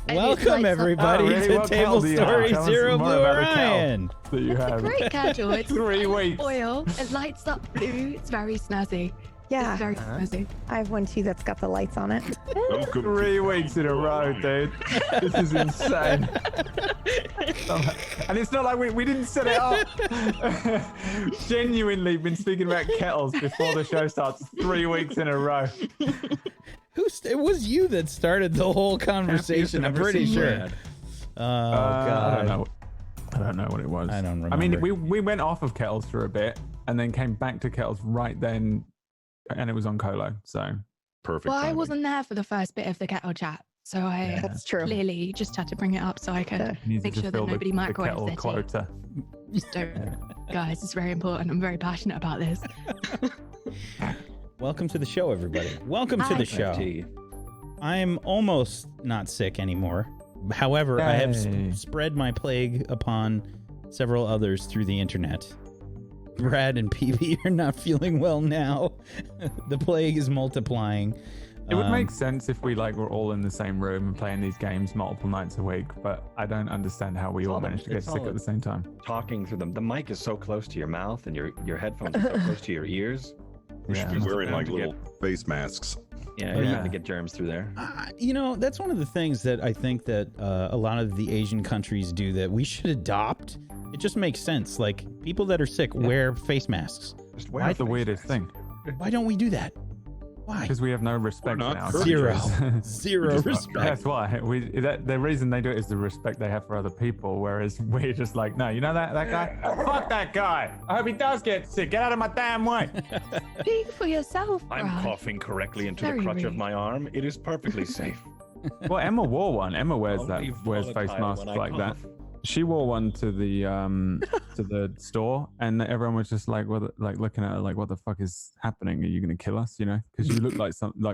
Welcome everybody to Table Story Zero.Blue.Orion. It's a great candle. It's 3 weeks. oil. It lights up blue. It's very snazzy. Yeah. It's very snazzy. I have one too that's got the lights on it. Welcome 3 weeks in a row, dude. This is insane. And it's not like we didn't set it up. Genuinely been speaking about kettles before the show starts 3 weeks in a row. It was you that started the whole conversation, I'm pretty sure. Oh, God. I don't know what it was. I don't remember. I mean, we went off of kettles for a bit and then came back to kettles right then, and it was on Colo, so. Perfect. Well, I timing. wasn't there for the first bit of the kettle chat, so I That's true. clearly just had to bring it up so I could make sure that nobody microwaves kettle their tea. quota. Just don't, guys. It's very important. I'm very passionate about this. Welcome to the show, everybody. Welcome to the show. I'm almost not sick anymore. However, I have spread my plague upon several others through the internet. Brad and PB are not feeling well now. The plague is multiplying. It would make sense if we were all in the same room and playing these games multiple nights a week, but I don't understand how we all managed to get sick at the same time. Talking through them. The mic is so close to your mouth and your headphones are so close to your ears. We should be wearing little face masks. Yeah, you have to get germs through there. That's one of the things that I think that a lot of the Asian countries do that we should adopt. It just makes sense. Like, people that are sick wear face masks. That's the weirdest thing. Why don't we do that? Why? Because we have no respect now. Zero respect. That's why. The reason they do it is the respect they have for other people, whereas we're just like, no, you know that guy? Fuck that guy. I hope he does get sick. Get out of my damn way. Speak for yourself, Brad. I'm coughing correctly into the crotch of my arm. It is perfectly safe. Well, Emma wore one. Emma wears face masks like that. She wore one to the store, and everyone was just looking at her like, "What the fuck is happening? Are you gonna kill us?" Because you look like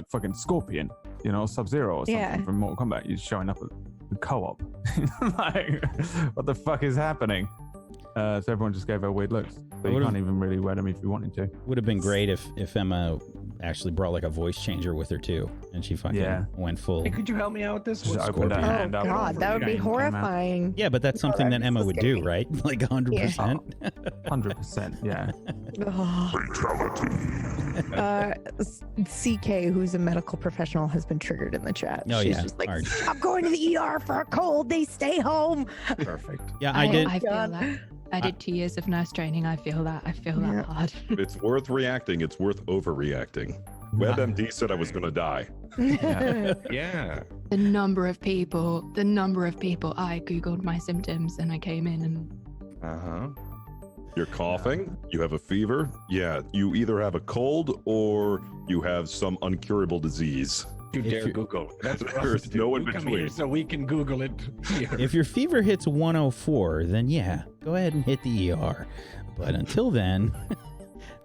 fucking Scorpion, or Sub-Zero or something from Mortal Kombat. You're showing up at the co-op. What the fuck is happening? So everyone just gave her weird looks. But you can't even really wear them if you wanted to. Would have been great if Emma actually brought a voice changer with her too, and she fucking went full. Hey, could you help me out with this? Just opened her hand up. God, that would be horrifying. Yeah, but that's something that Emma would do, right? 100%. 100%, yeah. CK, who's a medical professional, has been triggered in the chat. Oh, She's yeah. just like, I'm going to the ER for a cold. They stay home. Perfect. Yeah, I did. I feel that. I did 2 years of nurse training. I feel that. I feel that hard. It's worth reacting. It's worth overreacting. WebMD said I was going to die. Yeah. The number of people. I Googled my symptoms and I came in and. You're coughing. You have a fever. Yeah, you either have a cold or you have some uncurable disease. You dare Google. That's what There's no in between. So we can Google it here. If your fever hits 104, then yeah, go ahead and hit the ER. But until then,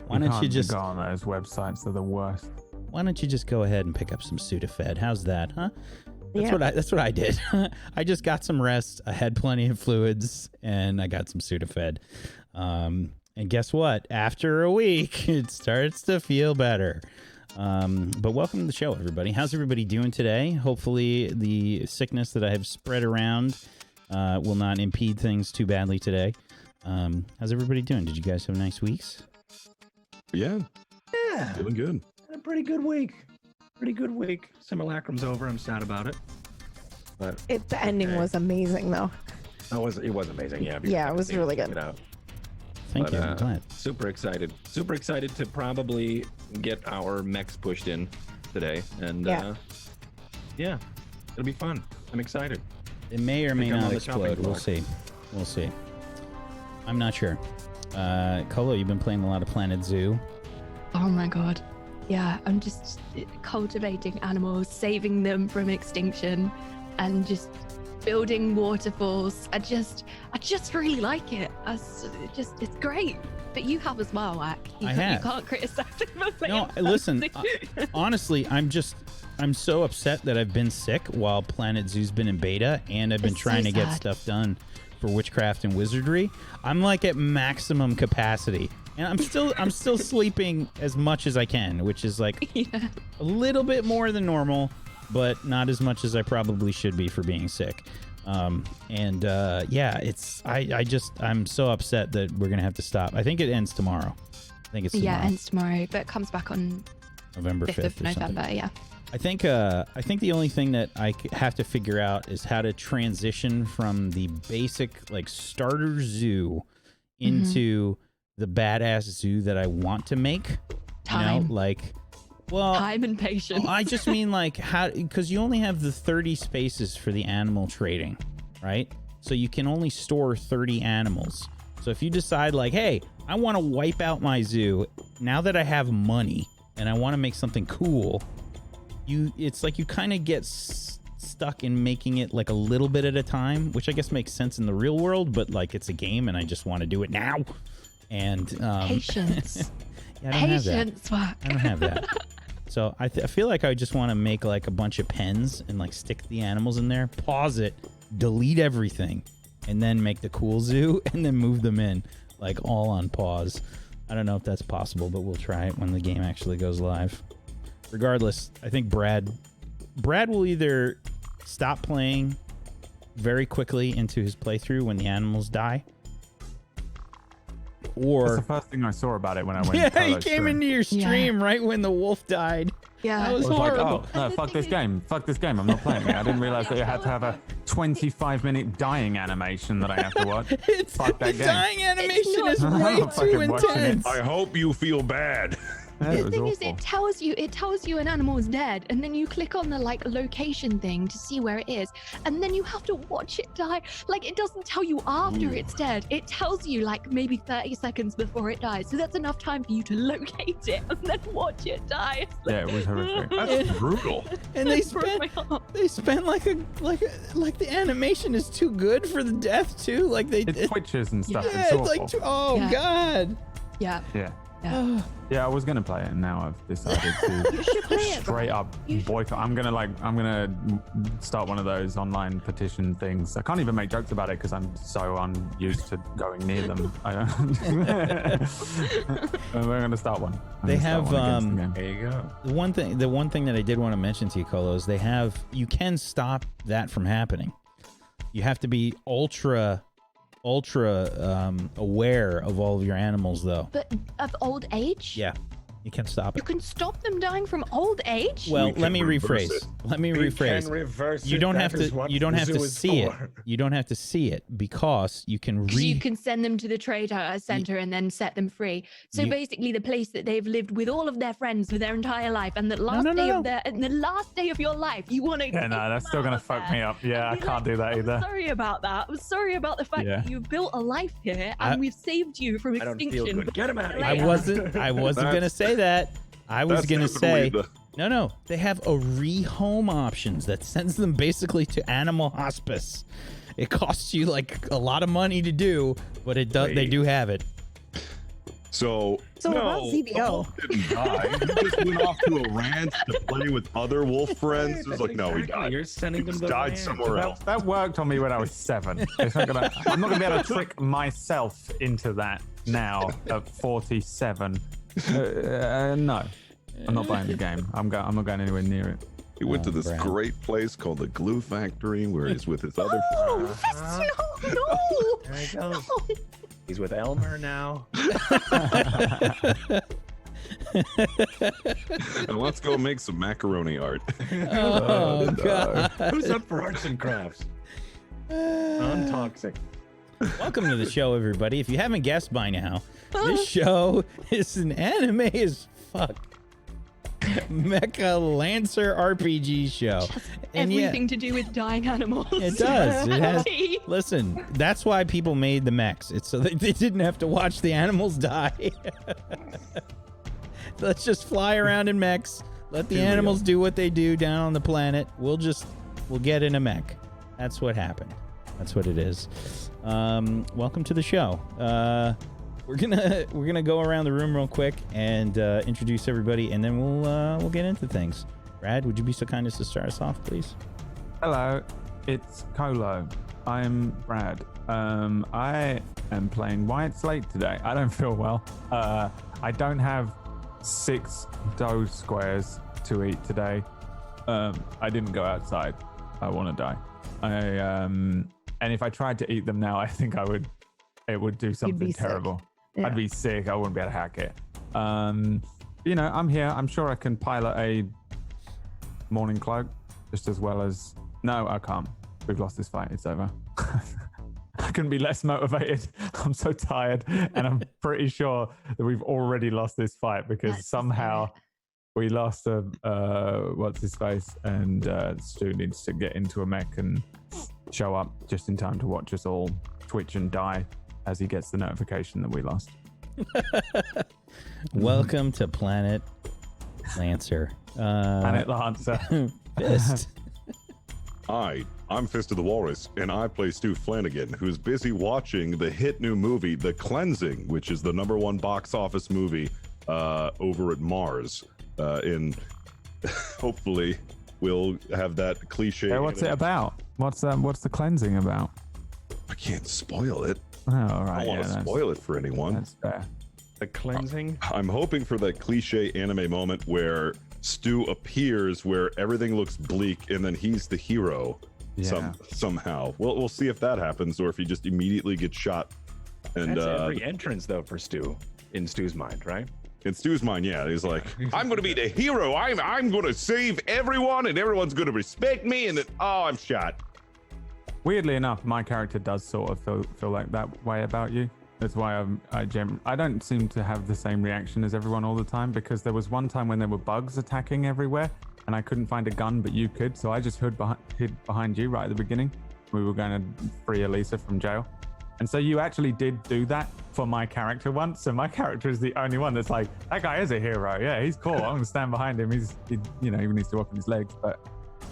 why don't you just go on those websites? They're the worst. Why don't you just go ahead and pick up some Sudafed? How's that, huh? That's what I did. I just got some rest. I had plenty of fluids, and I got some Sudafed. And guess what? After a week, it starts to feel better. But welcome to the show, everybody. How's everybody doing today? Hopefully the sickness that I have spread around will not impede things too badly today. How's everybody doing? Did you guys have nice weeks? Yeah. Feeling good. Had a pretty good week. Simulacrum's over. I'm sad about it. But The ending was amazing, though. it was amazing. Yeah. Yeah, it was really good. Thank you. I'm glad. Super excited to probably get our mechs pushed in today, and yeah, it'll be fun. I'm excited. It may or may I'm on not the explode. chopping We'll see. I'm not sure. Colo, you've been playing a lot of Planet Zoo. Oh my god. Yeah, I'm just cultivating animals, saving them from extinction, and just building waterfalls. I just really like it. It's great. But you have as well, Wack. You can't criticize it for saying No, listen. Honestly, I'm so upset that I've been sick while Planet Zoo's been in beta, and I've been trying to get stuff done for Witchcraft and Wizardry. I'm at maximum capacity, and I'm still sleeping as much as I can, which is a little bit more than normal. but not as much as I probably should be for being sick. I'm so upset that we're gonna have to stop. I think it ends tomorrow. I think it's tomorrow. Yeah, it ends tomorrow, but it comes back on November 5th of 5th or November. something. Yeah. I think the only thing that I have to figure out is how to transition from the basic like starter zoo into the badass zoo that I want to make. Time. You know, like, well, Time and patience. I just mean like how, because you only have the 30 spaces for the animal trading, right? So you can only store 30 animals. So if you decide like, hey, I want to wipe out my zoo now that I have money and I want to make something cool, it's like you kind of get stuck in making it like a little bit at a time, which I guess makes sense in the real world, but like it's a game and I just want to do it now. And patience. yeah, I don't have that. Patience work. I don't have that. So I feel like I just want to make like a bunch of pens and like stick the animals in there, pause it, delete everything, and then make the cool zoo and then move them in like all on pause. I don't know if that's possible, but we'll try it when the game actually goes live. Regardless, I think Brad will either stop playing very quickly into his playthrough when the animals die, or That's the first thing I saw about it when I went. yeah, he came into your stream right when the wolf died. Yeah, that was I was horrible. like, oh no, fuck this game, I'm not playing it. I didn't realize that you had to have a 25-minute dying animation that I have to watch. The dying animation is way too intense. I hope you feel bad. The thing is, it tells you an animal is dead, and then you click on the like location thing to see where it is, and then you have to watch it die. Like, it doesn't tell you after it's dead. It tells you like maybe 30 seconds before it dies. So that's enough time for you to locate it and then watch it die. Yeah, it was horrific. That's brutal. And they spent like the animation is too good for the death too. Like it twitches and stuff. Yeah, it's it's like god. Yeah. Yeah, I was gonna play it, and now I've decided to You should play it. straight up boycott. I'm gonna start one of those online petition things. I can't even make jokes about it because I'm so unused to going near them. I don't. We're gonna start one. They have There you go. the one thing that I did want to mention to you, Colo, is you can stop that from happening. You have to be ultra aware of all of your animals, though. But of old age? Yeah, you can stop You it. can stop them dying from old age? Well, We let me can reverse rephrase. it. Let me We rephrase. can reverse You it. don't That have is to. what You don't the have to zoo is see it. for. You don't have to see it because you can You can send them to the trader center and then set them free. So You- basically, the place that they've lived with all of their friends for their entire life, and the last the last day of your life, you want to. Yeah, no, that's still gonna fuck me up. Yeah, I can't do that either. I'm sorry about that. I'm sorry about the fact that you've built a life here and we've saved you from I don't extinction. feel good. Get him out of here. I wasn't gonna say that. I was That's gonna say definitely no. They have a rehome options that sends them basically to animal hospice. It costs you like a lot of money to do, but it does. They do have it. So about the wolf didn't die. He just went off to a ranch to play with other wolf friends. It was like, no, he died. You're sending them He to died ranch. somewhere else. That worked on me when I was 7. I'm not gonna be able to trick myself into that now at 47. No, I'm not buying the game. I'm not going anywhere near it. He went to this Brad. great place called the Glue Factory where he's with his other Oh, friends. no. There he goes. He's with Elmer now. And let's go make some macaroni art. Oh god! Who's up for arts and crafts? Non-toxic. Welcome to the show, everybody. If you haven't guessed by now, this show is an anime as fuck mecha lancer RPG show. And Everything to do with dying animals. it does. It has. Tea. Listen, that's why people made the mechs. It's so that they didn't have to watch the animals die. Let's just fly around in mechs. Let the animals do what they do down on the planet. We'll get in a mech. That's what happened. That's what it is. Welcome to the show. We're gonna go around the room real quick and introduce everybody, and then we'll get into things. Brad, would you be so kind as to start us off, please? Hello, it's Colo. I'm Brad. I am playing White Slate today. I don't feel well. I don't have 6 dough squares to eat today. I didn't go outside. I want to die. And if I tried to eat them now, I think it would do something terrible. Yeah. I'd be sick. I wouldn't be able to hack it. You know, I'm here. I'm sure I can pilot a morning cloak just as well as... No, I can't. We've lost this fight. It's over. I couldn't be less motivated. I'm so tired. And I'm pretty sure that we've already lost this fight because somehow we lost what's his face, and Stu needs to get into a mech and show up just in time to watch us all twitch and die as he gets the notification that we lost. Welcome to Planet Lancer. Planet Lancer. Fist. Hi, I'm Fist of the Walrus, and I play Stu Flanagan, who's busy watching the hit new movie, The Cleansing, which is the #1 box office movie over at Mars. And hopefully we'll have that cliche. Yeah, what's it about? What's the cleansing about? I can't spoil it. Oh, all right. I don't want to spoil it for anyone. That's fair. The cleansing? I'm hoping for that cliche anime moment where Stu appears, where everything looks bleak, and then he's the hero somehow. We'll see if that happens, or if he just immediately gets shot. And that's every entrance, though, for Stu, in Stu's mind, right? In Stu's mind, yeah, he's like, I'm going to be the hero. I'm going to save everyone, and everyone's going to respect me. And then, I'm shot. Weirdly enough, my character does sort of feel like that way about you. That's why I don't seem to have the same reaction as everyone all the time, because there was one time when there were bugs attacking everywhere and I couldn't find a gun, but you could. So I just hid behind you right at the beginning. We were going to free Elisa from jail. And so you actually did do that for my character once. So my character is the only one that's like, that guy is a hero. Yeah, he's cool. I'm going to stand behind him. He needs to walk on his legs, but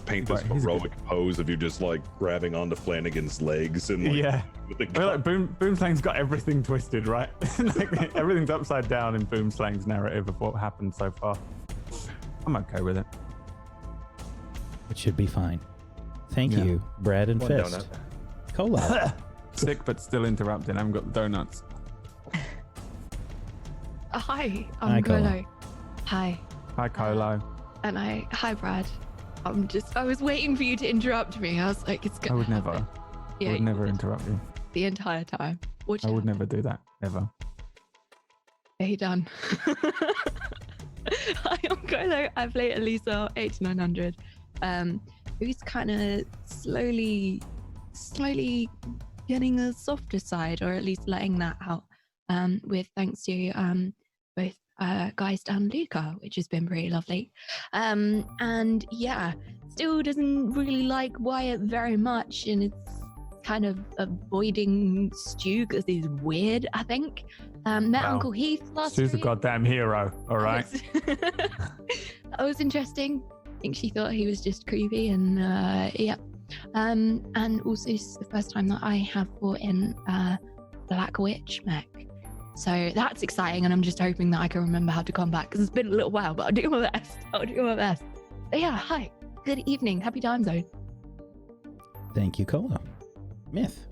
paint this heroic pose of you just like grabbing onto Flanagan's legs and with the well, like Boomslang's got everything twisted, right? Like, everything's upside down in Boomslang's narrative of what happened so far. I'm okay with it. It should be fine. Thank you, Brad and Fist. Donut. Cola. Sick but still interrupting. I haven't got donuts. Hi, Hi, I'm Colo. Colo. Hi. Hi, Colo. And hi, Brad. I was waiting for you to interrupt me. I was like, it's gonna I would happen. never. Yeah, I would you never did interrupt you. the entire time. Watch I out. would never do that, ever. Hey, done. Hi, I'm Colo. I play Elisa 8900. Who's kind of slowly getting a softer side, or at least letting that out. With thanks to both Geist and Luca, which has been pretty lovely. And yeah, still doesn't really like Wyatt very much, and it's kind of avoiding Stu because he's weird, I think. Met Wow. Uncle Heath last Stu's a week. goddamn hero, all right? That was interesting. I think she thought he was just creepy, and yeah. And also it's the first time that I have brought in Black Witch mech. So that's exciting, and I'm just hoping that I can remember how to come back, because it's been a little while, but I'll do my best. But yeah, hi. Good evening. Happy time zone. Thank you, Cola. Myth.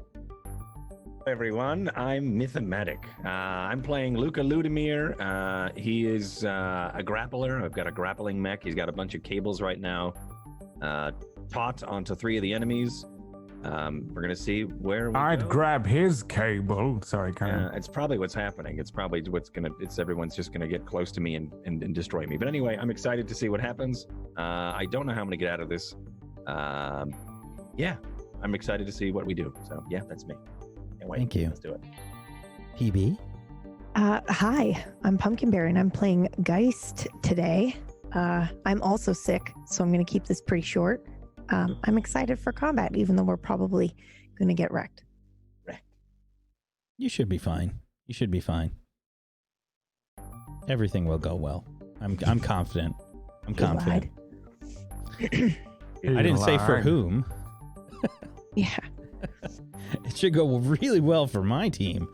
Hi everyone, I'm Mythomatic. I'm playing Luca Ludimir. He is a grappler. I've got a grappling mech. He's got a bunch of cables right now, taut onto 3 of the enemies. We're gonna see where I'd go. grab his cable. Sorry, Karen. It's probably what's happening. It's probably everyone's just gonna get close to me and destroy me. But anyway, I'm excited to see what happens. I don't know how I'm gonna get out of this. Yeah, I'm excited to see what we do. So yeah, that's me. Can't wait. Thank you. Let's do it. PB. Hi, I'm Pumpkinberry, and I'm playing Geist today. I'm also sick, so I'm going to keep this pretty short. I'm excited for combat, even though we're probably going to get wrecked. You should be fine. You should be fine. Everything will go well. I'm confident. I'm confident. I didn't say for whom. Yeah. It should go really well for my team.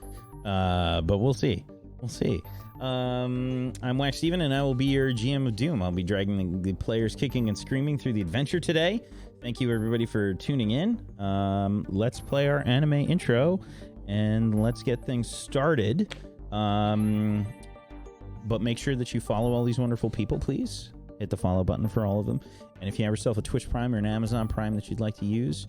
But we'll see. We'll see. I'm Wax Steven, and I will be your GM of Doom. I'll be dragging the players kicking and screaming through the adventure today. Thank you, everybody, for tuning in. Let's play our anime intro, and let's get things started. But make sure that you follow all these wonderful people, please. Hit the follow button for all of them. And if you have yourself a Twitch Prime or an Amazon Prime that you'd like to use,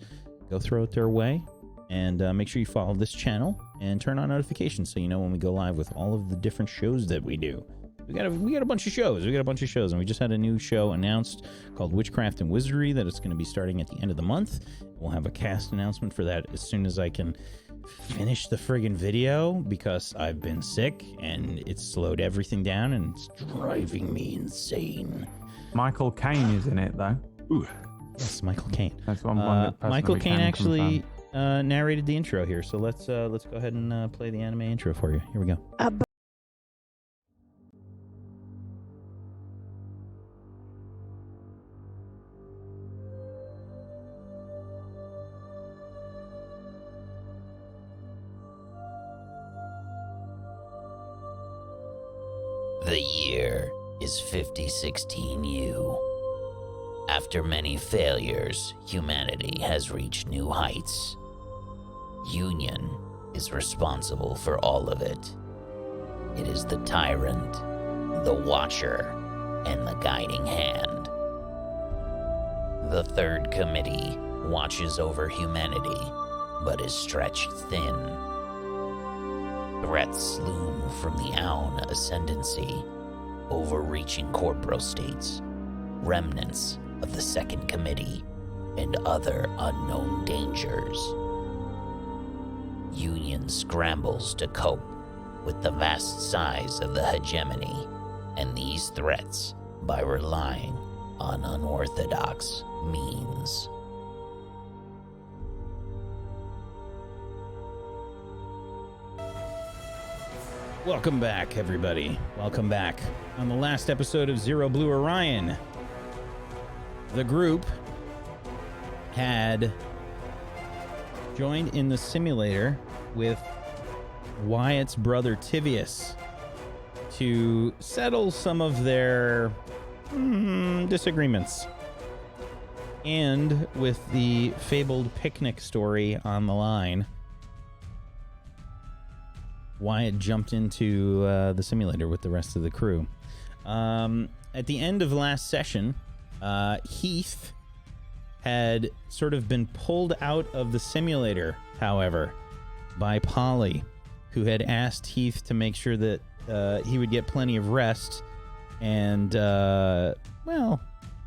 go throw it their way. And make sure you follow this channel and turn on notifications so you know when we go live with all of the different shows that we do. We got a bunch of shows. And we just had a new show announced called Witchcraft and Wizardry that it's going to be starting at the end of the month. We'll have a cast announcement for that as soon as I can finish the friggin' video, because I've been sick and it's slowed everything down and it's driving me insane. Michael Caine is in it, though. Ooh. Yes, Michael Caine. That's one Michael Caine actually narrated the intro here, so let's go ahead and play the anime intro for you. Here we go. The year is 5016U. After many failures, humanity has reached new heights. Union is responsible for all of it. It is the tyrant, the watcher, and the guiding hand. The third committee watches over humanity, but is stretched thin. Threats loom from the Aun ascendancy, overreaching corporal states, remnants of the second committee, and other unknown dangers. Union scrambles to cope with the vast size of the hegemony and these threats by relying on unorthodox means. Welcome back, everybody. Welcome back. On the last episode of Zero.Blue.Orion, the group had joined in the simulator with Wyatt's brother Tivius to settle some of their disagreements. And with the fabled picnic story on the line, Wyatt jumped into the simulator with the rest of the crew. At the end of last session, Heath had sort of been pulled out of the simulator, however, by Polly, who had asked Heath to make sure that he would get plenty of rest. And, well,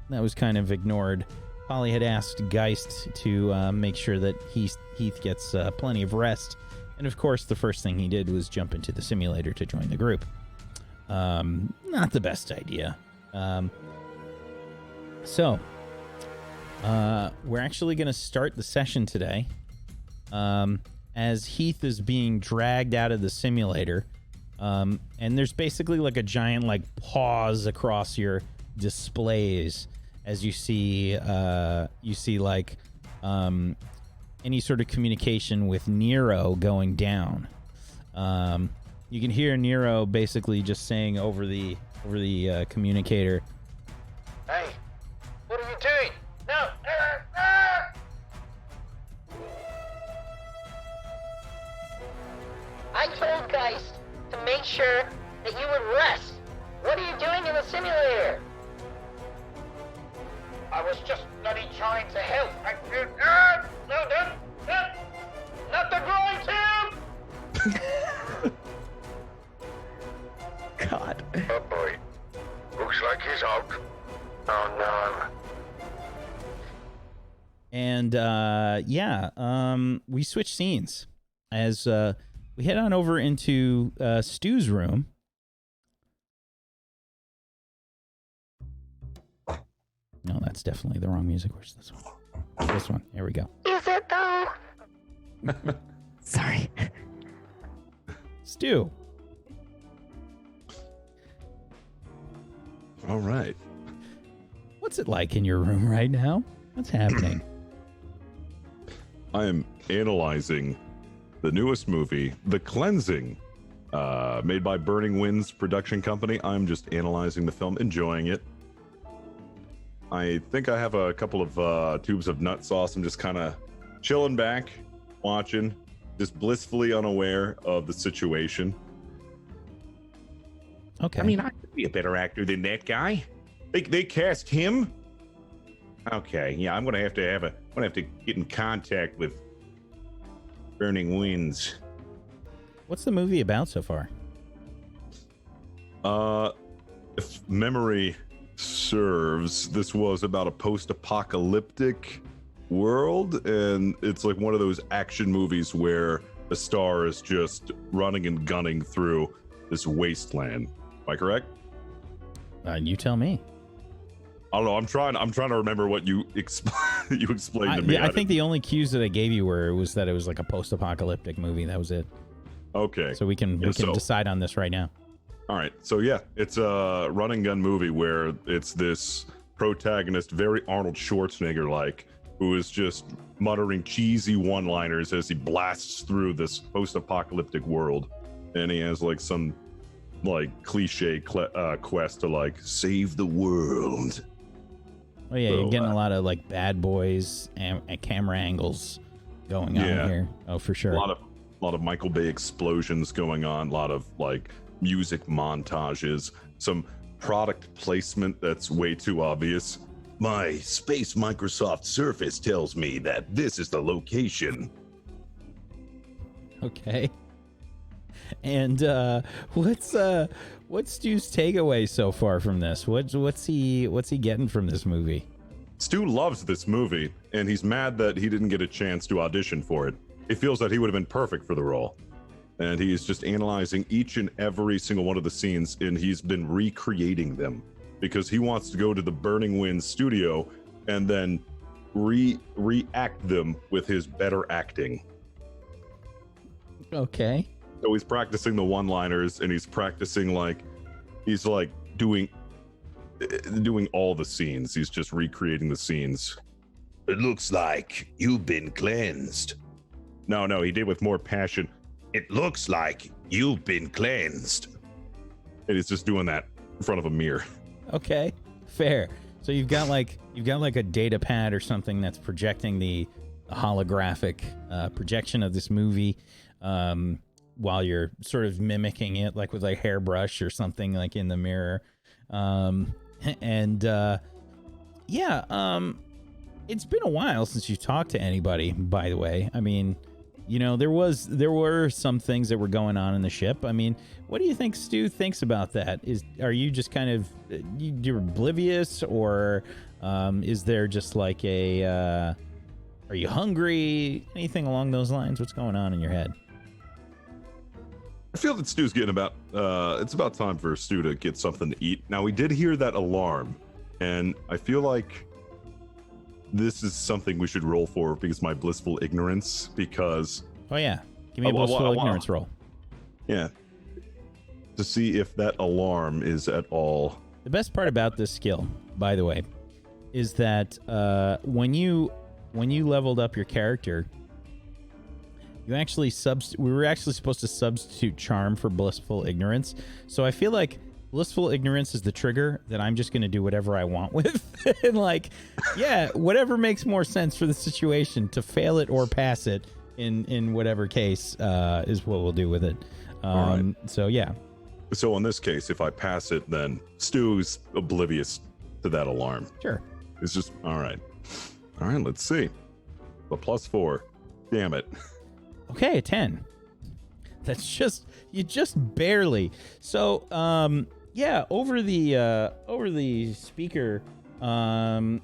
that was kind of ignored. Polly had asked Geist to make sure that Heath gets plenty of rest. And of course, the first thing he did was jump into the simulator to join the group. Not the best idea. So, we're actually going to start the session today as Heath is being dragged out of the simulator. And there's basically like a giant like pause across your displays as you see like any sort of communication with Nero going down. You can hear Nero basically just saying over the communicator, "Hey, what are you doing? No! I told Geist to make sure that you would rest. What are you doing in the simulator?" "I was just bloody trying to help. No, not the groin tube!" God. Oh boy. Looks like he's out. Oh no. And we switch scenes as we head on over into Stu's room. No, that's definitely the wrong music. Where's this one? This one. Here we go. Is it though? Sorry. Stu. All right. What's it like in your room right now? What's happening? I am analyzing the newest movie, The Cleansing, made by Burning Winds production company. I'm just analyzing the film, enjoying it. I think I have a couple of tubes of nut sauce. I'm just kind of chilling back, watching, just blissfully unaware of the situation. Okay. I mean, I could be a better actor than that guy. They cast him? Okay, yeah, I'm gonna have to get in contact with Burning Winds. What's the movie about so far? If memory serves, this was about a post-apocalyptic world, and it's like one of those action movies where the star is just running and gunning through this wasteland. Am I correct? You tell me. I don't know. I'm trying to remember what you you explained to me. I think the only cues that I gave you was that it was like a post-apocalyptic movie. That was it. Okay. So we can decide on this right now. All right. So yeah, it's a run and gun movie where it's this protagonist, very Arnold Schwarzenegger like, who is just muttering cheesy one-liners as he blasts through this post-apocalyptic world, and he has like some like cliche quest to like save the world. Oh yeah, you're getting a lot of like Bad Boys and camera angles going on here. Oh, for sure. A lot of Michael Bay explosions going on. A lot of like music montages. Some product placement that's way too obvious. My Space Microsoft Surface tells me that this is the location. Okay. And what's Stu's takeaway so far from this? What's he getting from this movie? Stu loves this movie, and he's mad that he didn't get a chance to audition for it. He feels that he would have been perfect for the role. And he's just analyzing each and every single one of the scenes, and he's been recreating them because he wants to go to the Burning Winds studio and then react them with his better acting. Okay. So he's practicing the one-liners, and he's practicing he's doing all the scenes. He's just recreating the scenes. It looks like you've been cleansed. No, he did with more passion. It looks like you've been cleansed. And he's just doing that in front of a mirror. Okay, fair. So you've got like a data pad or something that's projecting the holographic projection of this movie. While you're sort of mimicking it, like with a hairbrush or something, like in the mirror. It's been a while since you talked to anybody, by the way. I mean, there were some things that were going on in the ship. I mean, what do you think Stu thinks about that? Are you just kind of, you're oblivious, or is there just like are you hungry? Anything along those lines? What's going on in your head? I feel that Stu's getting it's about time for Stu to get something to eat. Now, we did hear that alarm, and I feel like this is something we should roll for because my blissful ignorance, because... Oh, yeah. Give me a blissful ignorance roll. Yeah. To see if that alarm is at all... The best part about this skill, by the way, is that when you leveled up your character... we were actually supposed to substitute charm for blissful ignorance. So I feel like blissful ignorance is the trigger that I'm just going to do whatever I want with. And whatever makes more sense for the situation, to fail it or pass it in whatever case is what we'll do with it. All right. So yeah. So in this case, if I pass it, then Stu's oblivious to that alarm. Sure. It's just, all right, let's see. A +4. Damn it. Okay, a 10. That's just barely. So, over the speaker, I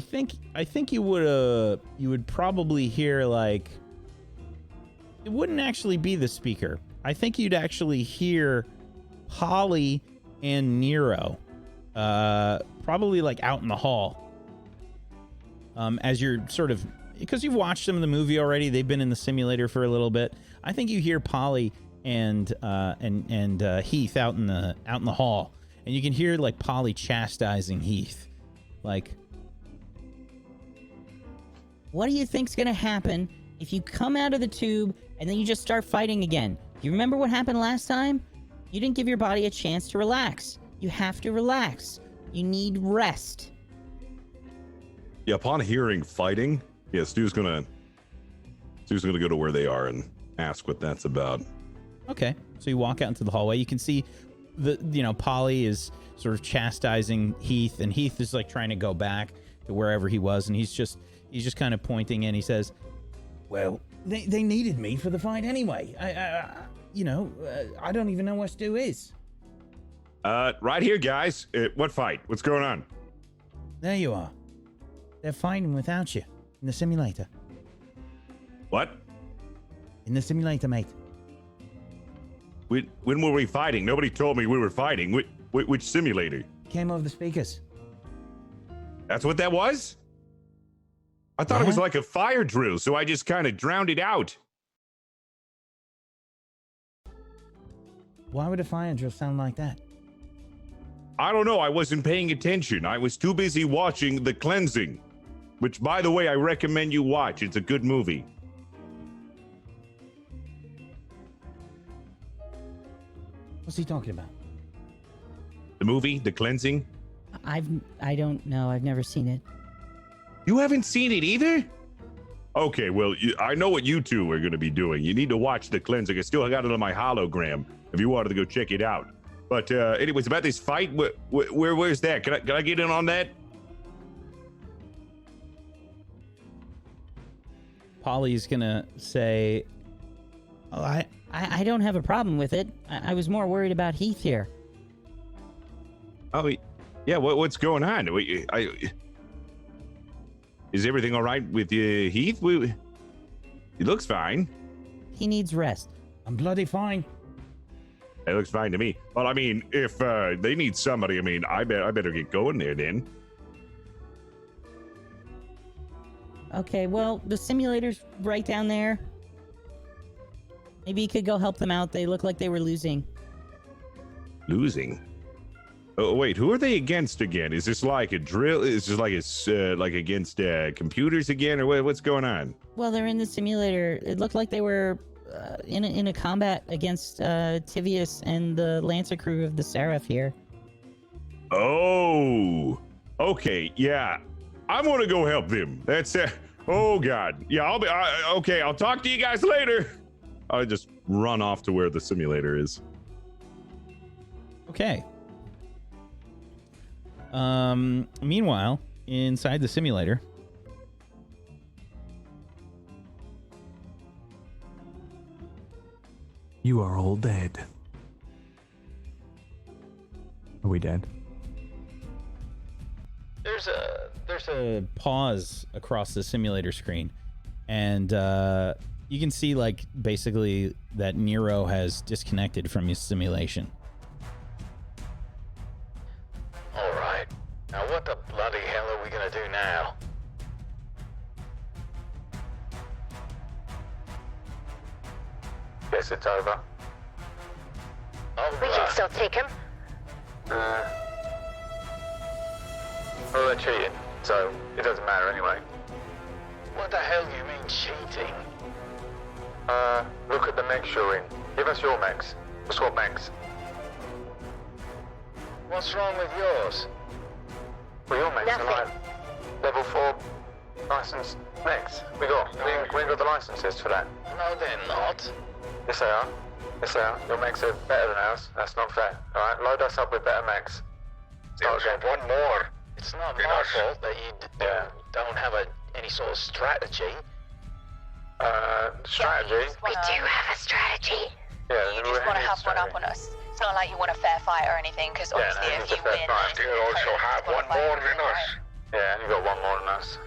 think you would probably hear like, it wouldn't actually be the speaker. I think you'd actually hear Polly and Nero, probably like out in the hall, as you're sort of, because you've watched them in the movie already. They've been in the simulator for a little bit. I think you hear Polly and Heath out in the hall, and you can hear like Polly chastising Heath, like, what do you think's gonna happen if you come out of the tube and then you just start fighting again? You remember what happened last time? You didn't give your body a chance to relax. You have to relax. You need rest. Yeah, upon hearing fighting, yeah, Stu's gonna go to where they are and ask what that's about. Okay, so you walk out into the hallway. You can see Polly is sort of chastising Heath, and Heath is like trying to go back to wherever he was, and he's just kind of pointing, and he says, well, they needed me for the fight anyway. I don't even know what Stu is. Right here, guys. What fight? What's going on? There you are. They're fighting without you in the simulator. What? In the simulator, mate. When were we fighting? Nobody told me we were fighting. Which simulator? Came over the speakers. That's what that was? I thought it was like a fire drill, so I just kind of drowned it out. Why would a fire drill sound like that? I don't know. I wasn't paying attention. I was too busy watching The Cleansing, which, by the way, I recommend you watch. It's a good movie. What's he talking about? The movie, The Cleansing? I don't know. I've never seen it. You haven't seen it either? Okay, well, I know what you two are going to be doing. You need to watch The Cleansing. I still got it on my hologram if you wanted to go check it out. But anyways, about this fight, where's that? Can I get in on that? Polly's gonna say, "Oh, I don't have a problem with it. I was more worried about Heath here." Oh, yeah. What's going on? Is everything all right with Heath? He looks fine. He needs rest. I'm bloody fine. It looks fine to me. Well, I mean, if they need somebody, I mean, I better get going there then. Okay, well, the simulator's right down there. Maybe you could go help them out. They look like they were losing. Losing? Oh, wait, who are they against again? Is this like a drill? Is this like it's like against computers again, or what's going on? Well, they're in the simulator. It looked like they were in a combat against Tivius and the Lancer crew of the Seraph here. Oh, okay, yeah. I'm gonna go help them. That's oh God, yeah. Okay. I'll talk to you guys later. I'll just run off to where the simulator is. Okay. Meanwhile, inside the simulator, you are all dead. Are we dead? there's a pause across the simulator screen, and you can see like basically that Nero has disconnected from his simulation. All right, now what the bloody hell are we gonna do now? Guess it's over. We can still take him. Well, they're cheating, so it doesn't matter anyway. What the hell do you mean cheating? Look at the mechs you're in. Give us your mechs. We'll swap mechs. What's wrong with yours? Well, your mechs are like level 4 licensed mechs. We ain't got the licenses for that. No, they're not. Yes, they are. Yes, they are. Your mechs are better than ours. That's not fair. Alright, load us up with better mechs. Start again. One more. It's not my fault that you don't have any sort of strategy. Strategy? We do have a strategy. Yeah, You just want to have one up on us. It's not like you want a fair fight or anything, because obviously if you win... You also have one more than us. Yeah, you got one more than us.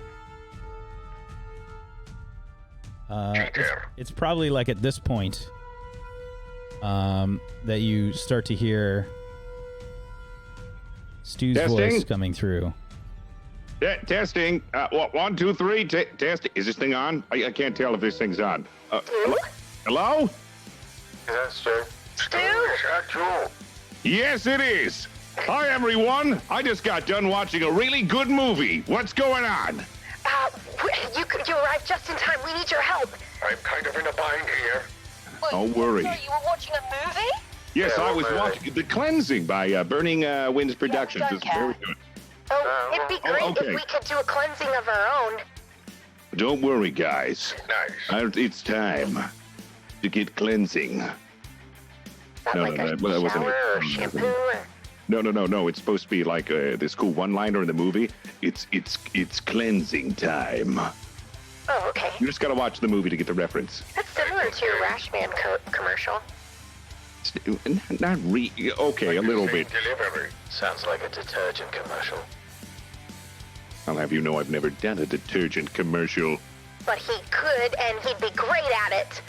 It's probably like at this point that you start to hear Stu's voice coming through. Testing. 1, 2, 3. Testing. Is this thing on? I can't tell if this thing's on. Hello? Is that Stu? Stu? Is that Joel? Yes, it is. Hi, everyone. I just got done watching a really good movie. What's going on? You arrived just in time. We need your help. I'm kind of in a bind here. Don't worry. Sorry, you were watching a movie? Yes, Yeah, I was watching The Cleansing by Burning Winds Productions. don't It's very care. good. Oh, it'd be great okay. if we could do a cleansing of our own. Don't worry, guys. Nice. It's time to get cleansing. Is that like a shower or shampoo? Or... No. It's supposed to be like this cool one-liner in the movie. It's cleansing time. Oh, okay. You just gotta watch the movie to get the reference. That's similar to your Rash Man commercial. Not okay, a little bit. Delivery. Sounds like a detergent commercial. I'll have you know I've never done a detergent commercial. But he could, and he'd be great at it.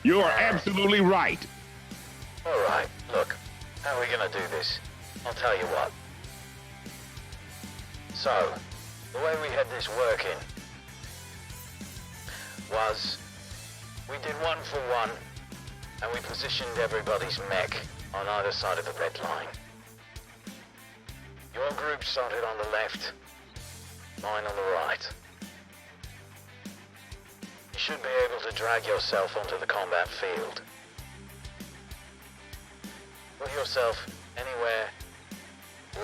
You're absolutely right. All right, look, how are we gonna do this? I'll tell you what. So, the way we had this working was we did 1 for 1, and we positioned everybody's mech on either side of the red line. Your group started on the left, mine on the right. You should be able to drag yourself onto the combat field. Put yourself anywhere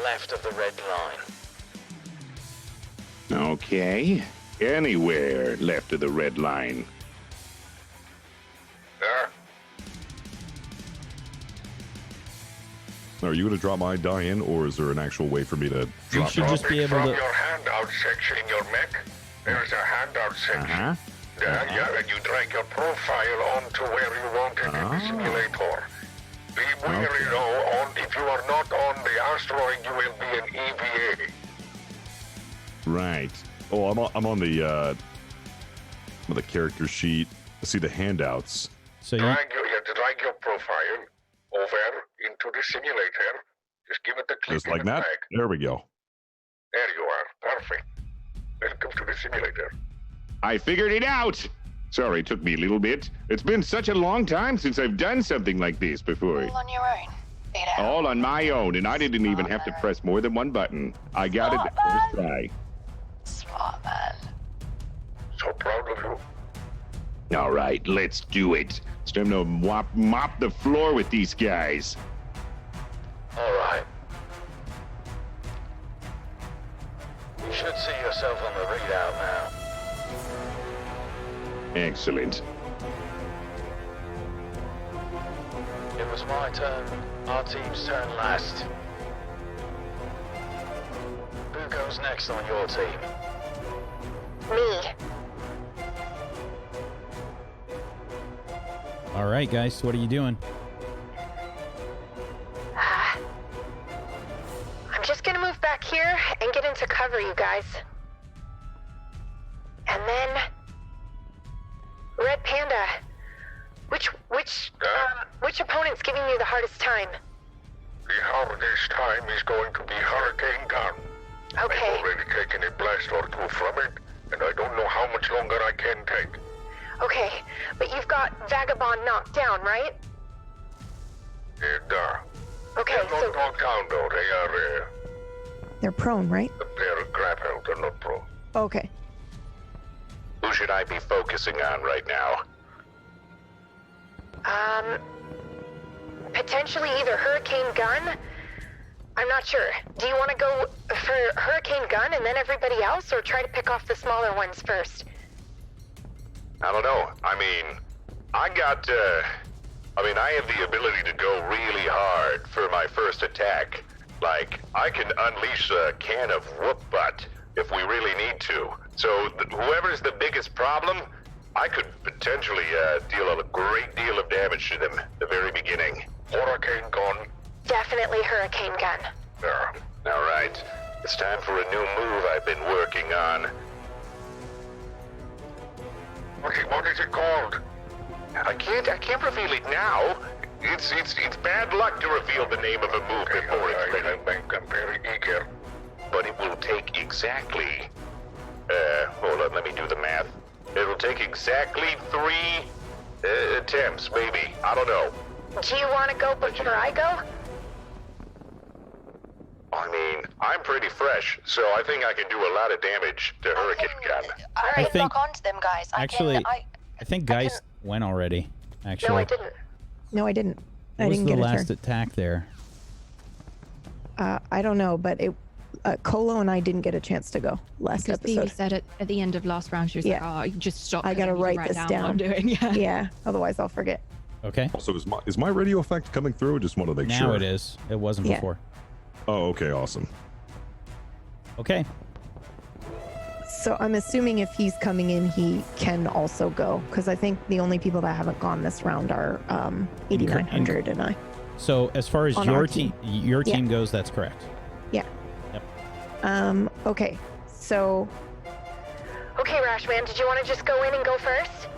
left of the red line. Okay. Anywhere left of the red line. There. Are you going to drop my die in, or is there an actual way for me to drop? You should just be able From to. your handout section in your mech, there's a handout section. Yeah, and you drag your profile onto where you want it in the simulator. Be wary though, if you are not on the asteroid, you will be an EVA. Right. Oh, I'm on the character sheet. I see the handouts. So you have to drag your profile over into the simulator. Just give it the click. Just like that. There we go. There you are. Perfect. Welcome to the simulator. I figured it out. Sorry, it took me a little bit. It's been such a long time since I've done something like this before. All on your own. All on my own, and I didn't even have to press more than one button. I got it the first try. Smart man. So proud of you. All right, let's do it. It's time to mop the floor with these guys. All right. You should see yourself on the readout now. Excellent. It was my turn. Our team's turn last. Who goes next on your team? Me. All right, guys, what are you doing? I'm just gonna move back here and get into cover, you guys. And then... Red Panda. Which opponent's giving you the hardest time? The hardest time is going to be Hurricane Gun. Okay. I've already taken a blast or two from it, and I don't know how much longer I can take. Okay, but you've got Vagabond knocked down, right? Okay, they're not knocked down, though. They are, They're prone, right? they're grappled. They're not prone. Okay. Who should I be focusing on right now? Potentially either Hurricane Gun. I'm not sure. Do you want to go for Hurricane Gun and then everybody else, or try to pick off the smaller ones first? I don't know. I mean, I have the ability to go really hard for my first attack. Like, I can unleash a can of whoop butt if we really need to. So whoever's the biggest problem, I could potentially deal a great deal of damage to them at the very beginning. Hurricane Gun. Definitely Hurricane Gun. Yeah. All right. It's time for a new move I've been working on. What is it called? I can't reveal it now. It's bad luck to reveal the name of a move before it's ready. I'm very eager. But it will take exactly... hold on, let me do the math. It'll take exactly 3 attempts, maybe. I don't know. Do you want to go before I go? I mean, I'm pretty fresh, so I think I can do a lot of damage to Hurricane Gun. I can lock onto them, guys. I think Geist went already. Actually, No, I didn't. No, I didn't. What I was didn't the get a last turn. attack there? I don't know, but Colo and I didn't get a chance to go last Because Phoebe episode. said at the end of last round, she was like, oh, just stop. I gotta write this down. down. What I'm doing. Yeah, otherwise I'll forget. Okay. Also, is my radio effect coming through? Just want to make sure. Now it is. It wasn't before. Oh, okay, awesome. Okay. So I'm assuming if he's coming in, he can also go, because I think the only people that haven't gone this round are 8900 and I. So as far as On your our team, team. your team goes, that's correct. Yeah. Yep. Okay. So. Okay, Rashman, did you want to just go in and go first?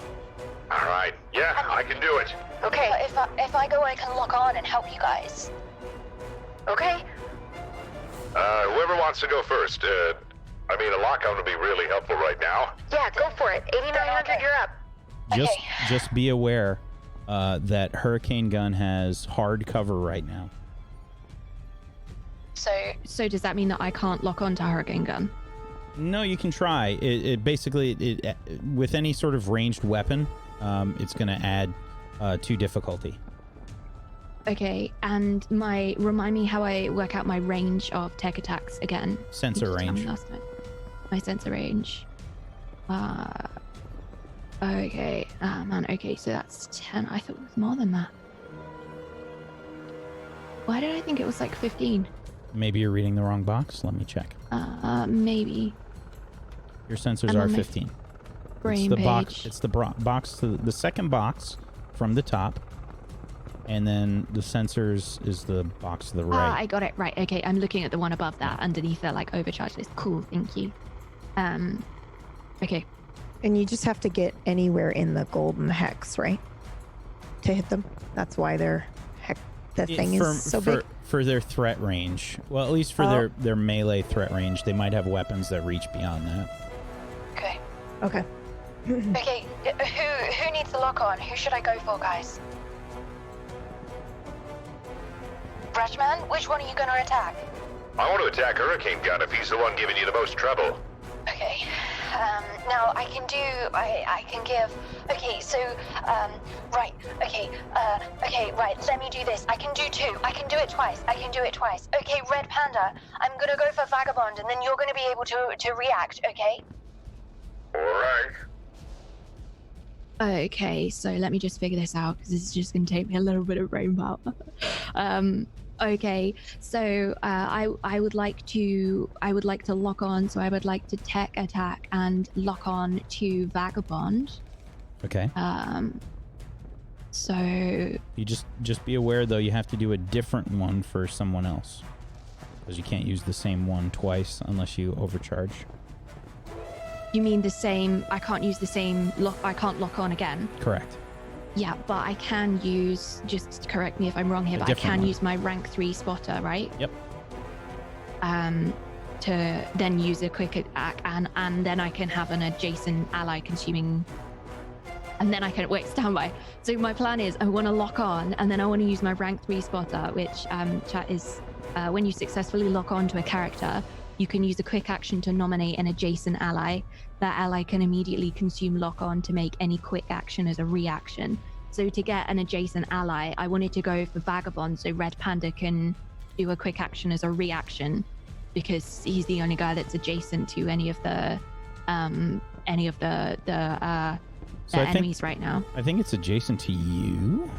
All right. Yeah, I can do it. Okay. If I go, I can lock on and help you guys. Okay. Whoever wants to go first. I mean, a lock-on would be really helpful right now. Yeah, go for it. 8900, you're up. Just be aware that Hurricane Gun has hard cover right now. So does that mean that I can't lock on to Hurricane Gun? No, you can try. It basically with any sort of ranged weapon, it's going to add 2 difficulty. Okay, and remind me how I work out my range of tech attacks again. Sensor range. Last time. My sensor range. Okay. Man, okay, so that's 10. I thought it was more than that. Why did I think it was like 15? Maybe you're reading the wrong box. Let me check. Maybe. Your sensors are 15. Brain it's the page. box. It's the box to the second box from the top, and then the sensors is the box to the right. I got it right. Okay, I'm looking at the one above that, underneath the like overcharge list. Cool, thank you. Okay. And you just have to get anywhere in the golden hex, right? To hit them. That's why the thing is so big. For their threat range. Well, at least for their melee threat range, they might have weapons that reach beyond that. Okay. Okay. Okay, who needs the lock on? Who should I go for, guys? Rashman, which one are you gonna attack? I want to attack Hurricane Gun if he's the one giving you the most trouble. Okay. Now I can give. Okay, so right. Okay. Okay. Right. Let me do this. I can do 2. I can do it twice. Okay, Red Panda. I'm gonna go for Vagabond, and then you're gonna be able to react. Okay. All right. Okay, so let me just figure this out because this is just going to take me a little bit of brain power. Okay, so I would like to lock on. So I would like to tech attack and lock on to Vagabond. Okay. So you just be aware though, you have to do a different one for someone else because you can't use the same one twice unless you overcharge. You mean the same? I can't use the same lock. I can't lock on again. Correct. Yeah, but I can use. Just correct me if I'm wrong here. But I can use my rank 3 spotter, right? Yep. To then use a quick attack, and then I can have an adjacent ally consuming. And then I can wait. Stand by. So my plan is I want to lock on, and then I want to use my rank 3 spotter, which chat is when you successfully lock on to a character. You can use a quick action to nominate an adjacent ally. That ally can immediately consume lock-on to make any quick action as a reaction. So to get an adjacent ally, I wanted to go for Vagabond so Red Panda can do a quick action as a reaction because he's the only guy that's adjacent to any of the enemies right now. I think it's adjacent to you.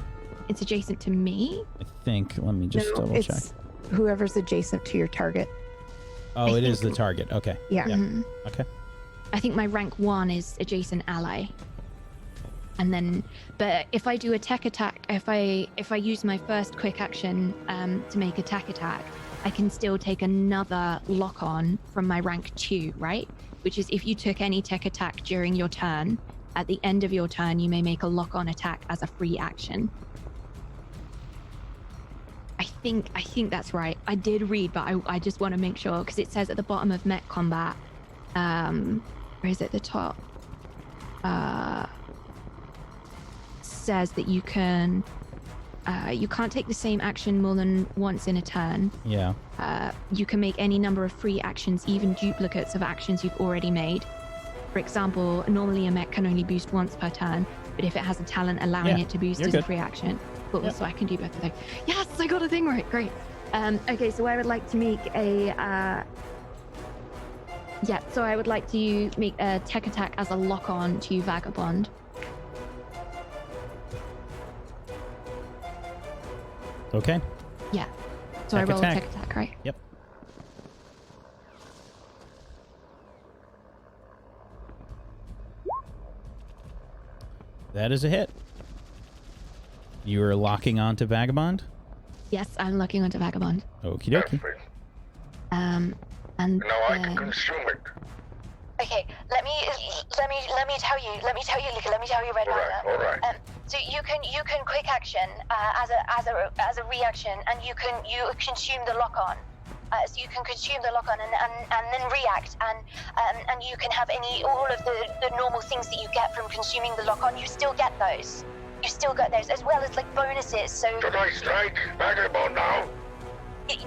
It's adjacent to me? I think. Let me just double check. Whoever's adjacent to your target. Oh, it is the target. Okay. Yeah. Mm-hmm. Okay. I think my rank 1 is adjacent ally. And then, but if I do a tech attack, if I use my first quick action to make a tech attack, I can still take another lock on from my rank 2, right? Which is if you took any tech attack during your turn, at the end of your turn, you may make a lock on attack as a free action. I think that's right. I did read, but I just want to make sure because it says at the bottom of Mech Combat, or is it the top? Says that you can't take the same action more than once in a turn. Yeah. You can make any number of free actions, even duplicates of actions you've already made. For example, normally a mech can only boost once per turn, but if it has a talent allowing it to boost as a free action, cool. Yep. So I can do both of those. Yes, I got a thing right. Great. Okay, so I would like to make a tech attack as a lock on to Vagabond. Okay. Yeah. So Tech I roll attack. a tech attack, right? Yep. That is a hit. You are locking onto Vagabond? Yes, I'm locking onto Vagabond. Okie dokie. And Now I can consume it. Okay, let me tell you, Luca, let me tell you, Red Rider. All right. So you can quick action as a reaction, and you consume the lock on. So you can consume the lock on and then react, and you can have all of the normal things that you get from consuming the lock on. You still get those. As well as like bonuses. So Should I strike Vagabond now?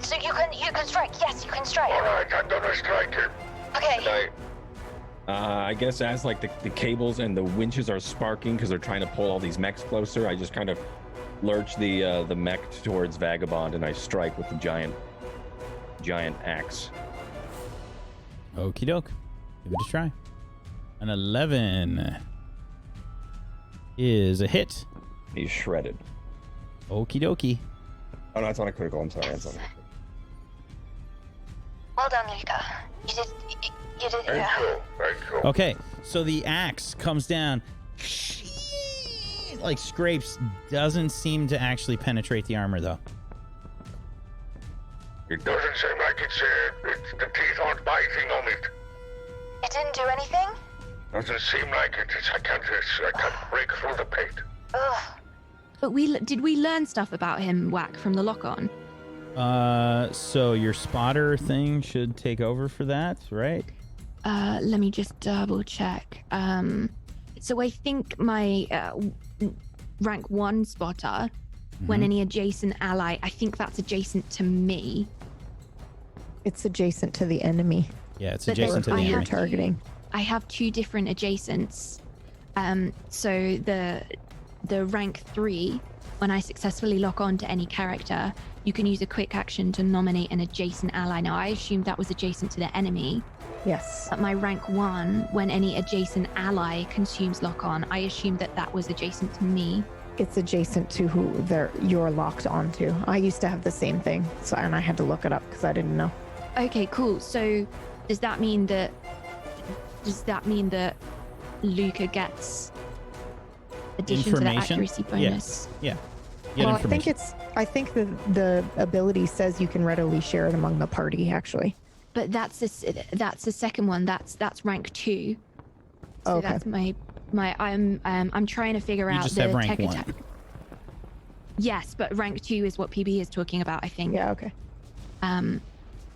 So you can strike. Yes, you can strike. All right, I'm gonna strike him. Okay. I guess as like the cables and the winches are sparking because they're trying to pull all these mechs closer, I just kind of lurch the mech towards Vagabond and I strike with the giant axe. Okie doke. Give it a try. An 11 is a hit. He's shredded. Okie dokie. Oh no, it's on a critical. I'm sorry. It's on a critical. Well done, Luca. You did. Thank you. Okay, so the axe comes down, like scrapes, doesn't seem to actually penetrate the armor though. It doesn't seem like it's the teeth aren't biting on it. It didn't do anything? Doesn't seem like it. I can't break through the paint. Ugh. But did we learn stuff about him, Whack, from the lock on? So your spotter thing should take over for that, right? Let me just double check. So I think my rank 1 spotter, when any adjacent ally, I think that's adjacent to me. It's adjacent to the enemy. Yeah, it's But adjacent to the you're enemy. targeting. I have 2 different adjacents. So the rank 3, when I successfully lock on to any character, you can use a quick action to nominate an adjacent ally. Now, I assumed that was adjacent to the enemy. Yes. At my rank 1, when any adjacent ally consumes lock on, I assumed that was adjacent to me. It's adjacent to who you're locked onto. I used to have the same thing, and I had to look it up because I didn't know. Okay, cool. So does that mean that Luca gets addition to the Information? accuracy bonus? Yeah. Get Well, information. I think the ability says you can readily share it among the party. Actually, But that's the second one. That's rank 2. So Okay. that's I'm trying to figure You out just the have rank tech 1. attack. Yes, but rank 2 is what PB is talking about, I think. yeah, okay.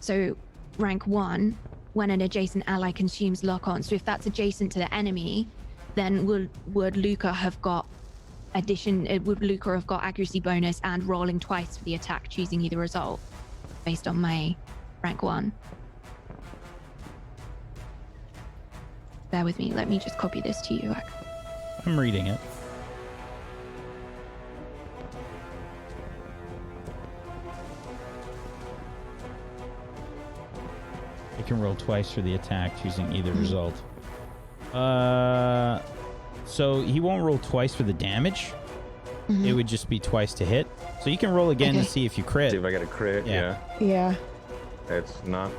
So rank 1, when an adjacent ally consumes lock on. So if that's adjacent to the enemy, then would Luca have got accuracy bonus and rolling twice for the attack, choosing either result based on my rank 1. Bear with me. Let me just copy this to you. I'm reading it. You can roll twice for the attack, choosing either result. So he won't roll twice for the damage. It would just be twice to hit. So you can roll again to see if you crit. See if I get a crit. Yeah. Yeah. It's not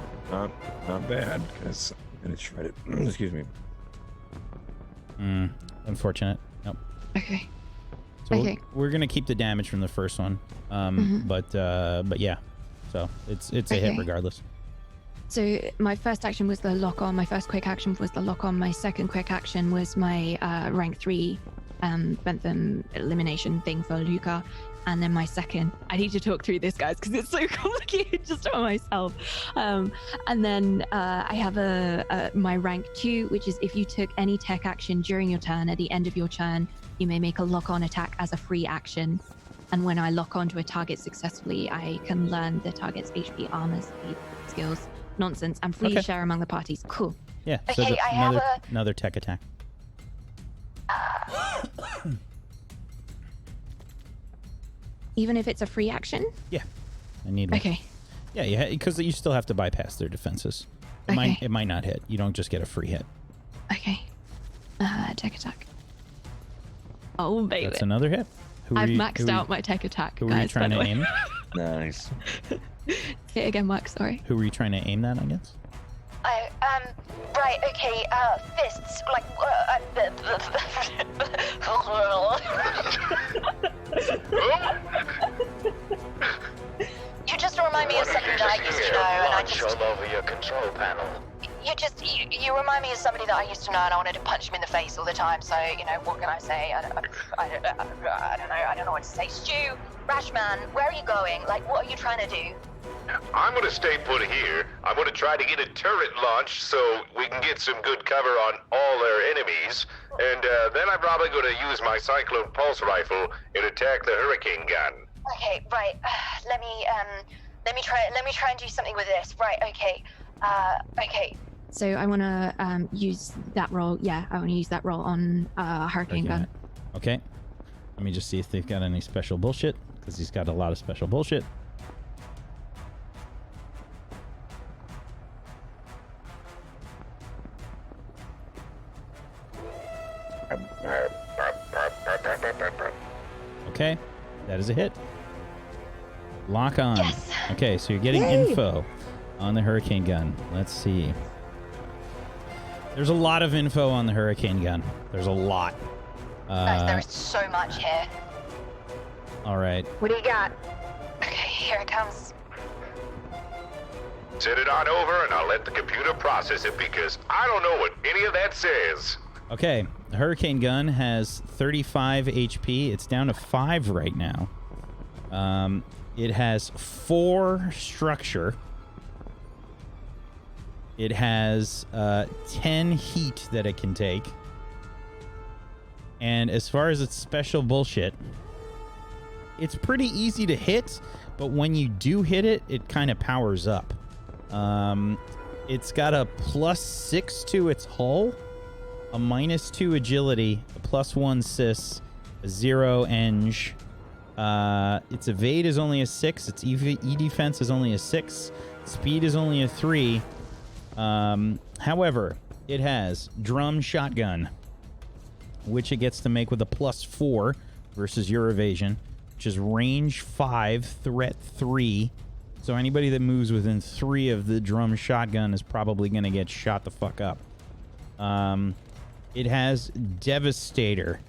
bad because it's shredded. Excuse me. Unfortunate. Nope. Okay. So Okay. we're gonna keep the damage from the first one. But yeah. So it's a hit Okay. regardless. So my first action was the lock on. My first quick action was the lock on. My second quick action was my rank 3 Bentham elimination thing for Luca. And then my second, I need to talk through this, guys, because it's so complicated just on myself. And then I have my rank 2, which is if you took any tech action during your turn, at the end of your turn, you may make a lock-on attack as a free action. And when I lock onto a target successfully, I can learn the target's HP, armor, speed, skills. Nonsense. I'm free to share among the parties. Cool. Yeah. So Okay, I have another tech attack. Even if it's a free action? Yeah. I need one. Okay. Yeah, because you still have to bypass their defenses. It might not hit. You don't just get a free hit. Okay. Tech attack. Oh, baby. That's another hit. I've maxed out my tech attack, Who guys. were you trying by to the way. aim? Nice. Say it again, Mark. Sorry. Who were you trying to aim that against? Right, okay, fists, like, You just remind me of something that I used to know, and I just... all over your control panel. You remind me of somebody that I used to know, and I wanted to punch him in the face all the time, so, you know, what can I say? I don't know what to say. Stu, Rashman, where are you going? Like, what are you trying to do? I'm gonna stay put here. I'm gonna try to get a turret launched so we can get some good cover on all their enemies. And then I'm probably gonna use my Cyclone Pulse Rifle and attack the Hurricane Gun. Okay, right. Let me try and do something with this. Right, okay. Okay. So I want to use that roll. Yeah, I want to use that roll on Hurricane Gun. Okay. Let me just see if they've got any special bullshit, because he's got a lot of special bullshit. Okay, that is a hit. Lock on. Yes. Okay, so you're getting info on the Hurricane Gun. Let's see. There's a lot of info on the Hurricane Gun. There's a lot. Guys, there is so much here. All right. What do you got? Okay, here it comes. Send it on over and I'll let the computer process it because I don't know what any of that says. Okay, the Hurricane Gun has 35 HP. It's down to 5 right now. It has 4 structure. It has 10 heat that it can take. And as far as its special bullshit, it's pretty easy to hit, but when you do hit it, it kind of powers up. It's got a +6 to its hull, a -2 agility, a +1 sys, a 0 eng. Its evade is only a 6. Its E defense is only a 6. Speed is only a 3. However, it has drum shotgun, which it gets to make with a +4 versus your evasion, which is range 5, threat 3. So anybody that moves within 3 of the drum shotgun is probably going to get shot the fuck up. It has Devastator.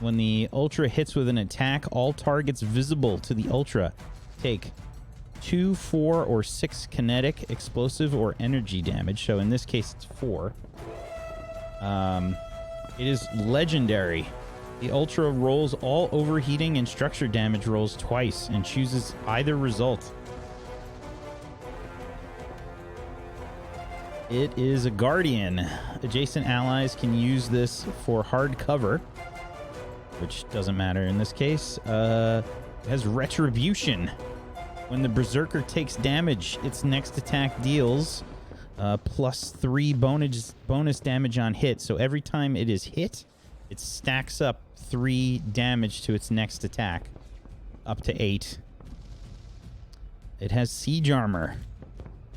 When the Ultra hits with an attack, all targets visible to the Ultra take 2, 4, or 6 kinetic, explosive, or energy damage. So in this case, it's 4. It is legendary. The Ultra rolls all overheating and structure damage rolls twice and chooses either result. It is a Guardian. Adjacent allies can use this for hard cover, which doesn't matter in this case. It has Retribution. When the Berserker takes damage, its next attack deals +3 bonus damage on hit. So every time it is hit, it stacks up 3 damage to its next attack, up to 8. It has Siege Armor.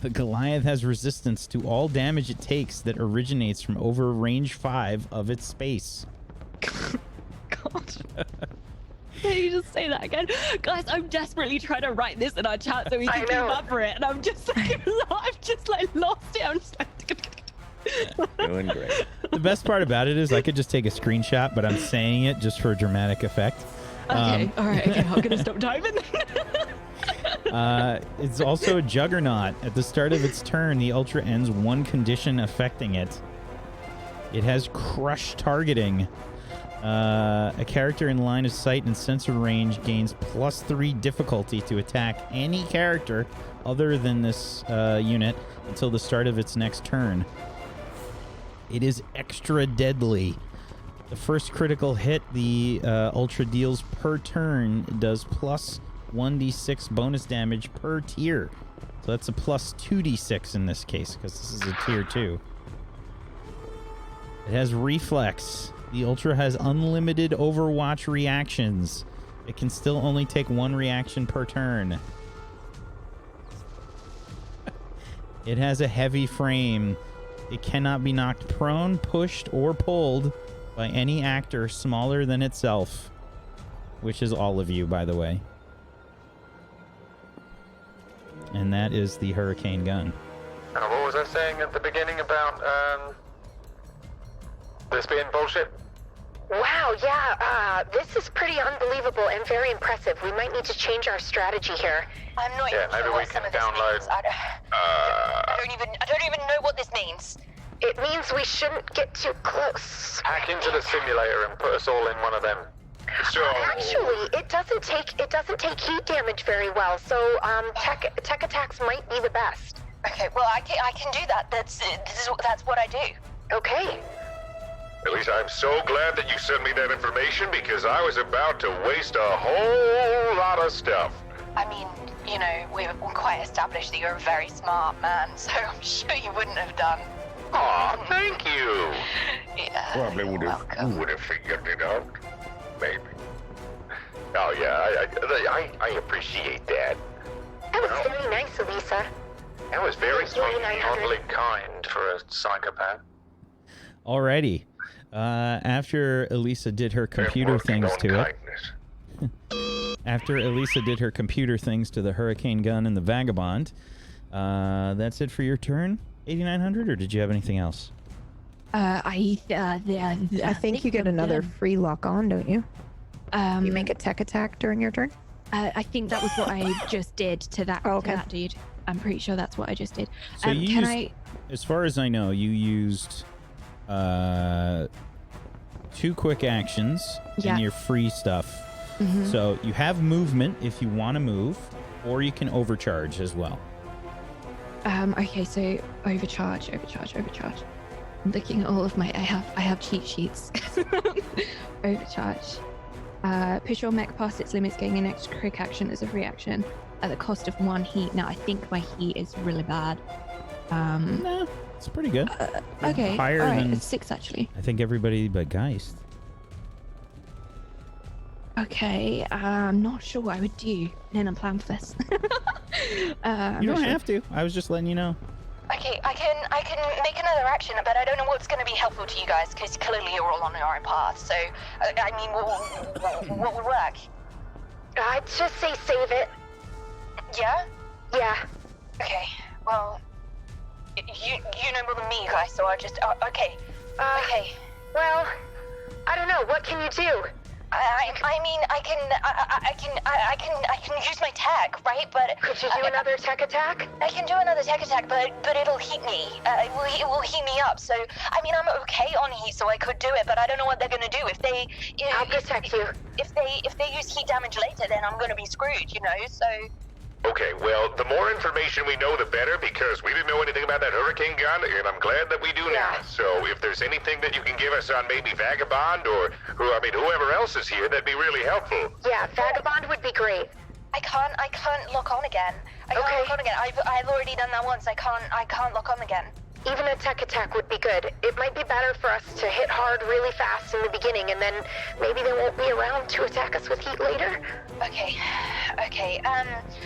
The Goliath has resistance to all damage it takes that originates from over range 5 of its space. God. Can you just say that again? Guys, I'm desperately trying to write this in our chat so we can keep up for it, and I'm just like, I've just like lost it. I'm just like... Doing great. The best part about it is I could just take a screenshot, but I'm saying it just for dramatic effect. Okay, all right, okay, I'm gonna stop typing. It's also a Juggernaut. At the start of its turn, the Ultra ends one condition affecting it. It has Crush Targeting. A character in line of sight and sensor range gains +3 difficulty to attack any character other than this unit until the start of its next turn. It is extra deadly. The first critical hit the Ultra deals per turn does +1d6 bonus damage per tier. So that's a +2d6 in this case, because this is a tier 2. It has Reflex. The Ultra has unlimited Overwatch reactions. It can still only take 1 reaction per turn. It has a heavy frame. It cannot be knocked prone, pushed, or pulled by any actor smaller than itself. which is all of you, by the way. And that is the hurricane gun. What was I saying at the beginning about this being bullshit? Wow, yeah, this is pretty unbelievable and very impressive. We might need to change our strategy here. I'm not even maybe sure we what some can of this download. means. I don't even know what this means. It means we shouldn't get too close. Hack into the simulator and put us all in one of them. So actually, it doesn't take heat damage very well. So tech attacks might be the best. Okay, well I can do that. That's what I do. Okay. Elisa, I'm so glad that you sent me that information because I was about to waste a whole lot of stuff. I mean, you know, we're quite established that you're a very smart man, so I'm sure you wouldn't have done. Aw, thank you. Yeah. Probably would have figured it out. Maybe. Oh yeah, I appreciate that. That was very nice, Elisa. That was very Oddly kind for a psychopath. Alrighty. After Elisa did her computer things to it. After Elisa did her computer things to the hurricane gun and the vagabond, that's it for your turn, 8900, or did you have anything else? I think you get another free lock on, don't you? You make a tech attack during your turn? I think that was what I just did to that, to that dude. I'm pretty sure that's what I just did. So as far as I know, you used 2 quick actions in your free stuff. Mm-hmm. So you have movement if you want to move, or you can overcharge as well. Okay, so overcharge. I'm looking at all of my. I have cheat sheets. Overcharge. Push your mech past its limits, getting an extra quick action as a reaction at the cost of 1 heat. Now I think my heat is really bad. No, it's pretty good. Okay, higher all right, than it's 6 actually. I think everybody but Geist. Okay, I'm not sure what I would do in a plan for this. You don't have to. I was just letting you know. Okay, I can make another action, but I don't know what's going to be helpful to you guys because clearly you're all on your own path. So, I mean, what would work? I'd just say save it. Yeah? Yeah. Okay. Well, you know more than me, guys. So I just okay. Okay. Well, I don't know. What can you do? I mean, I can use my tech, right? But could you do another tech attack? I can do another tech attack, but it'll heat me. It will heat me up. So I mean, I'm okay on heat, so I could do it. But I don't know what they're gonna do if they. I'll protect you. If they use heat damage later, then I'm gonna be screwed. You know, so. Okay, well, the more information we know, the better, because we didn't know anything about that hurricane gun, and I'm glad that we do now. So if there's anything that you can give us on maybe Vagabond or whoever else is here, that'd be really helpful. Yeah, Vagabond would be great. I can't lock on again. I can't lock on again. I've already done that once. I can't lock on again. Even a tech attack would be good. It might be better for us to hit hard really fast in the beginning, and then maybe they won't be around to attack us with heat later. Okay.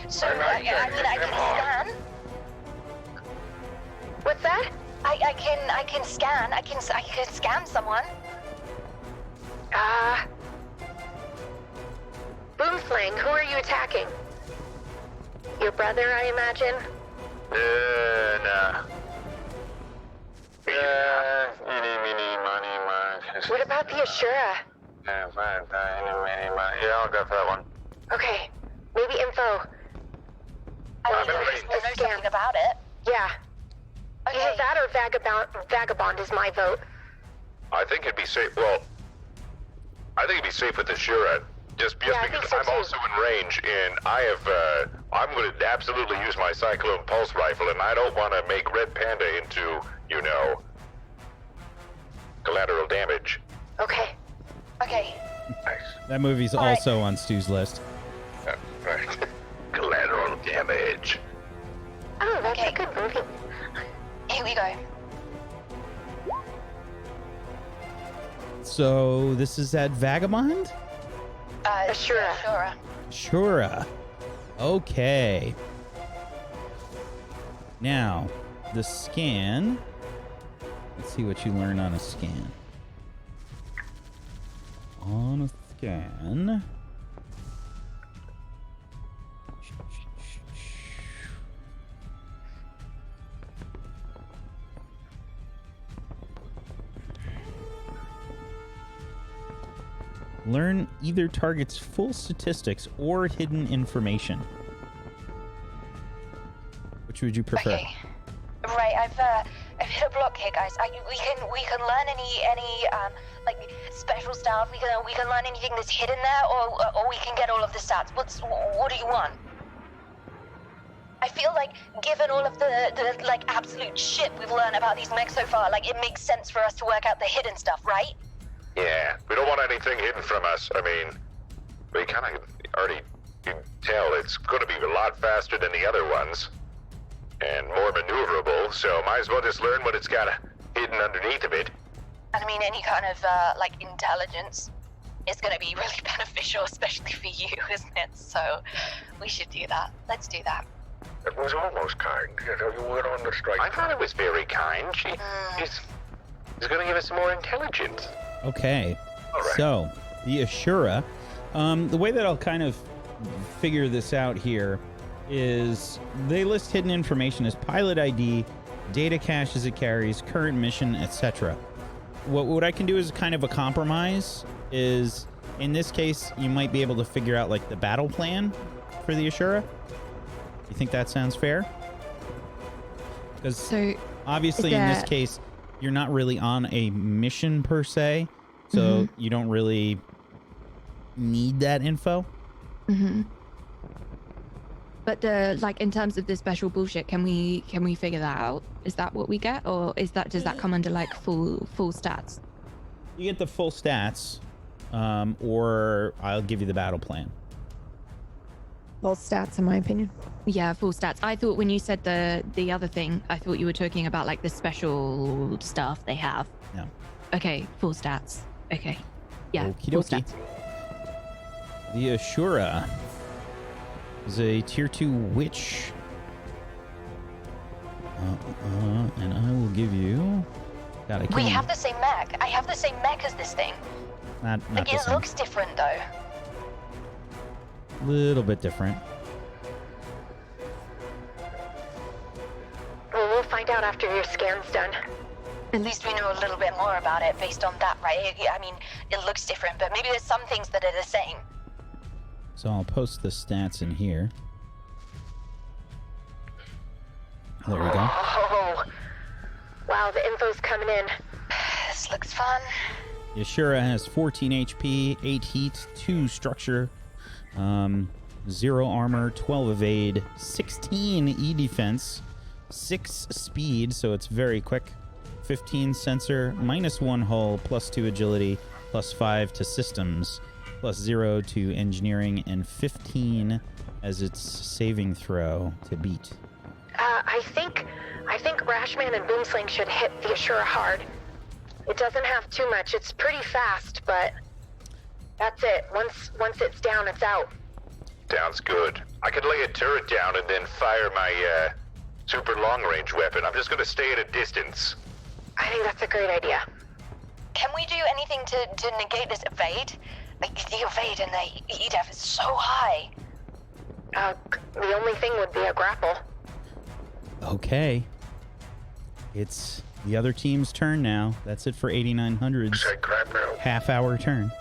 So I mean, I can scan. What's that? I can scan. I can scan someone. Boomslang, who are you attacking? Your brother, I imagine? Nah. What about the Ashura? Yeah, I'll go for that one. Okay, maybe info. I know something about it. Yeah. Okay. Either that or Vagabond is my vote. I think it'd be safe. Well, I think it'd be safe with the Shura, just because I'm also in range, and I'm going to absolutely use my Cyclone Pulse Rifle, and I don't want to make Red Panda into, collateral damage. Okay. Nice. That movie's also on Stu's list. Right. Collateral damage. Oh, that's a good movie. Here we go. So this is at Vagabond? Ashura. Shura. Okay. Now, the scan. Let's see what you learn on a scan. On a scan. Learn either target's full statistics or hidden information. Which would you prefer? Okay. Right, I've hit a block here, guys. We can learn any like special stuff. We can learn anything that's hidden there, or we can get all of the stats. What do you want? I feel like, given all of the like absolute shit we've learned about these mechs so far, like it makes sense for us to work out the hidden stuff, right? Yeah, we don't want anything hidden from us. I mean, we kind of already can tell it's going to be a lot faster than the other ones. And more maneuverable, so might as well just learn what it's got hidden underneath of it. And I mean, any kind of, like, intelligence is going to be really beneficial, especially for you, isn't it? So, we should do that. Let's do that. It was almost kind. You were on the strike. I thought it was very kind. He's going to give us some more intelligence. Okay. All right. So, the Ashura, the way that I'll kind of figure this out here is they list hidden information as pilot ID, data caches it carries, current mission, etc. What I can do is kind of a compromise is, in this case, you might be able to figure out like the battle plan for the Ashura. You think that sounds fair? Because obviously in this case, you're not really on a mission per se, so you don't really need that info. Mm-hmm. But like in terms of the special bullshit, can we figure that out? Is that what we get, or does that come under like full stats? You get the full stats, or I'll give you the battle plan. Full stats, in my opinion. Yeah, full stats. I thought when you said the other thing, I thought you were talking about like the special stuff they have. No. Okay, full stats. Okay. Yeah. Okie full dokie. stats. The Ashura is a tier 2 witch. And I will give you... God, I can't... We have the same mech. I have the same mech as this thing. Not Like, the it same. looks different, though. Little bit different. Well, we'll find out after your scan's done. At least we know a little bit more about it based on that, right? I mean, it looks different, but maybe there's some things that are the same. So I'll post the stats in here. There we go. Oh, wow, the info's coming in. This looks fun. The Ashura has 14 HP, 8 heat, 2 structure, 0 armor, 12 evade, 16 E defense, 6 speed, so it's very quick, 15 sensor, -1 hull, +2 agility, +5 to systems, +0 to engineering, and 15 as its saving throw to beat. I think Rashman and Boomsling should hit the Ashura hard. It doesn't have too much. It's pretty fast, but that's it. Once it's down, it's out. Sounds good. I could lay a turret down and then fire my super long-range weapon. I'm just going to stay at a distance. I think that's a great idea. Can we do anything to negate this evade? Like, the evade and the EDF is so high. The only thing would be a grapple. Okay. It's the other team's turn now. That's it for 8900's half-hour turn.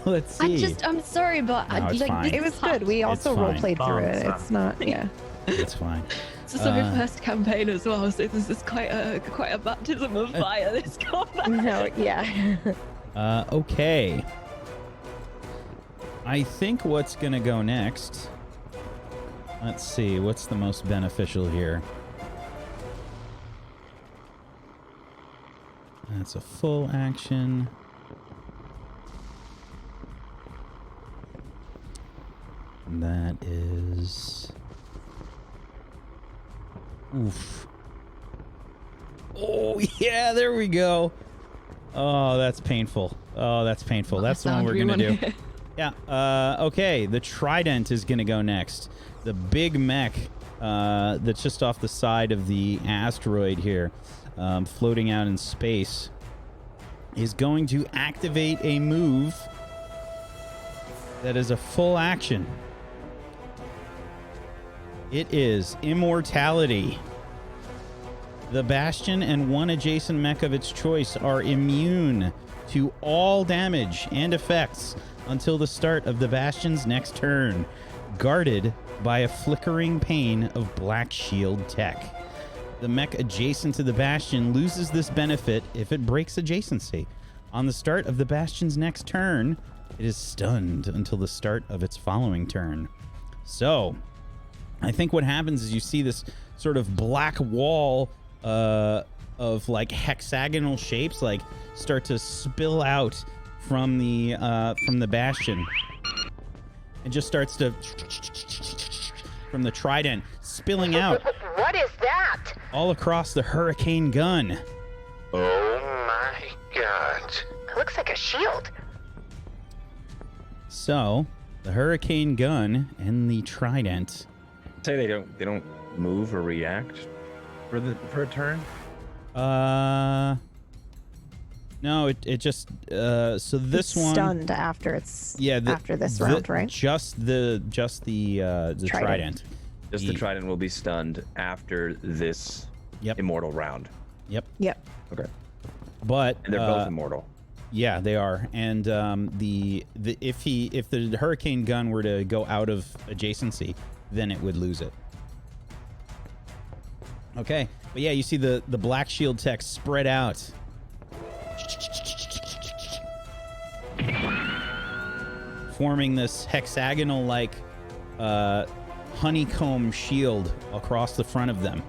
Let's see. I'm sorry, but No, it's fine. It was good. We also role played through it. It's not, yeah. It's fine. This is my first campaign as well, so this is quite a baptism of fire. This combat. No, yeah. Okay. I think what's gonna go next. Let's see, what's the most beneficial here? That's a full action. That is... Oof. Oh, yeah, there we go. Oh, that's painful. Oh, that's painful. That's the one we're going to do. Yeah. Okay, the Trident is going to go next. The big mech that's just off the side of the asteroid here, floating out in space, is going to activate a move that is a full action. It is Immortality. The Bastion and one adjacent mech of its choice are immune to all damage and effects until the start of the Bastion's next turn, guarded by a flickering pane of black shield tech. The mech adjacent to the Bastion loses this benefit if it breaks adjacency. On the start of the Bastion's next turn, it is stunned until the start of its following turn. So, I think what happens is you see this sort of black wall of like hexagonal shapes like start to spill out from the Bastion. It just starts to from the Trident spilling out. What is that? All across the hurricane gun. Oh my god. It looks like a shield. So, the hurricane gun and the Trident. Say they don't move or react for a turn? No, it just so this It's one stunned after after this round, right? Just the Trident. Just the Trident will be stunned after this immortal round. Yep. Okay. But and they're both immortal. Yeah, they are. And if the hurricane gun were to go out of adjacency, then it would lose it. Okay. But yeah, you see the black shield text spread out. Forming this hexagonal like honeycomb shield across the front of them.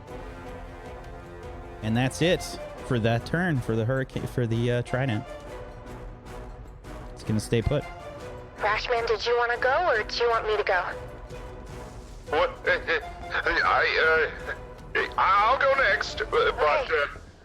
And that's it for that turn for the Trident. It's gonna stay put. Frashman, did you want to go or do you want me to go? What? I'll go next, but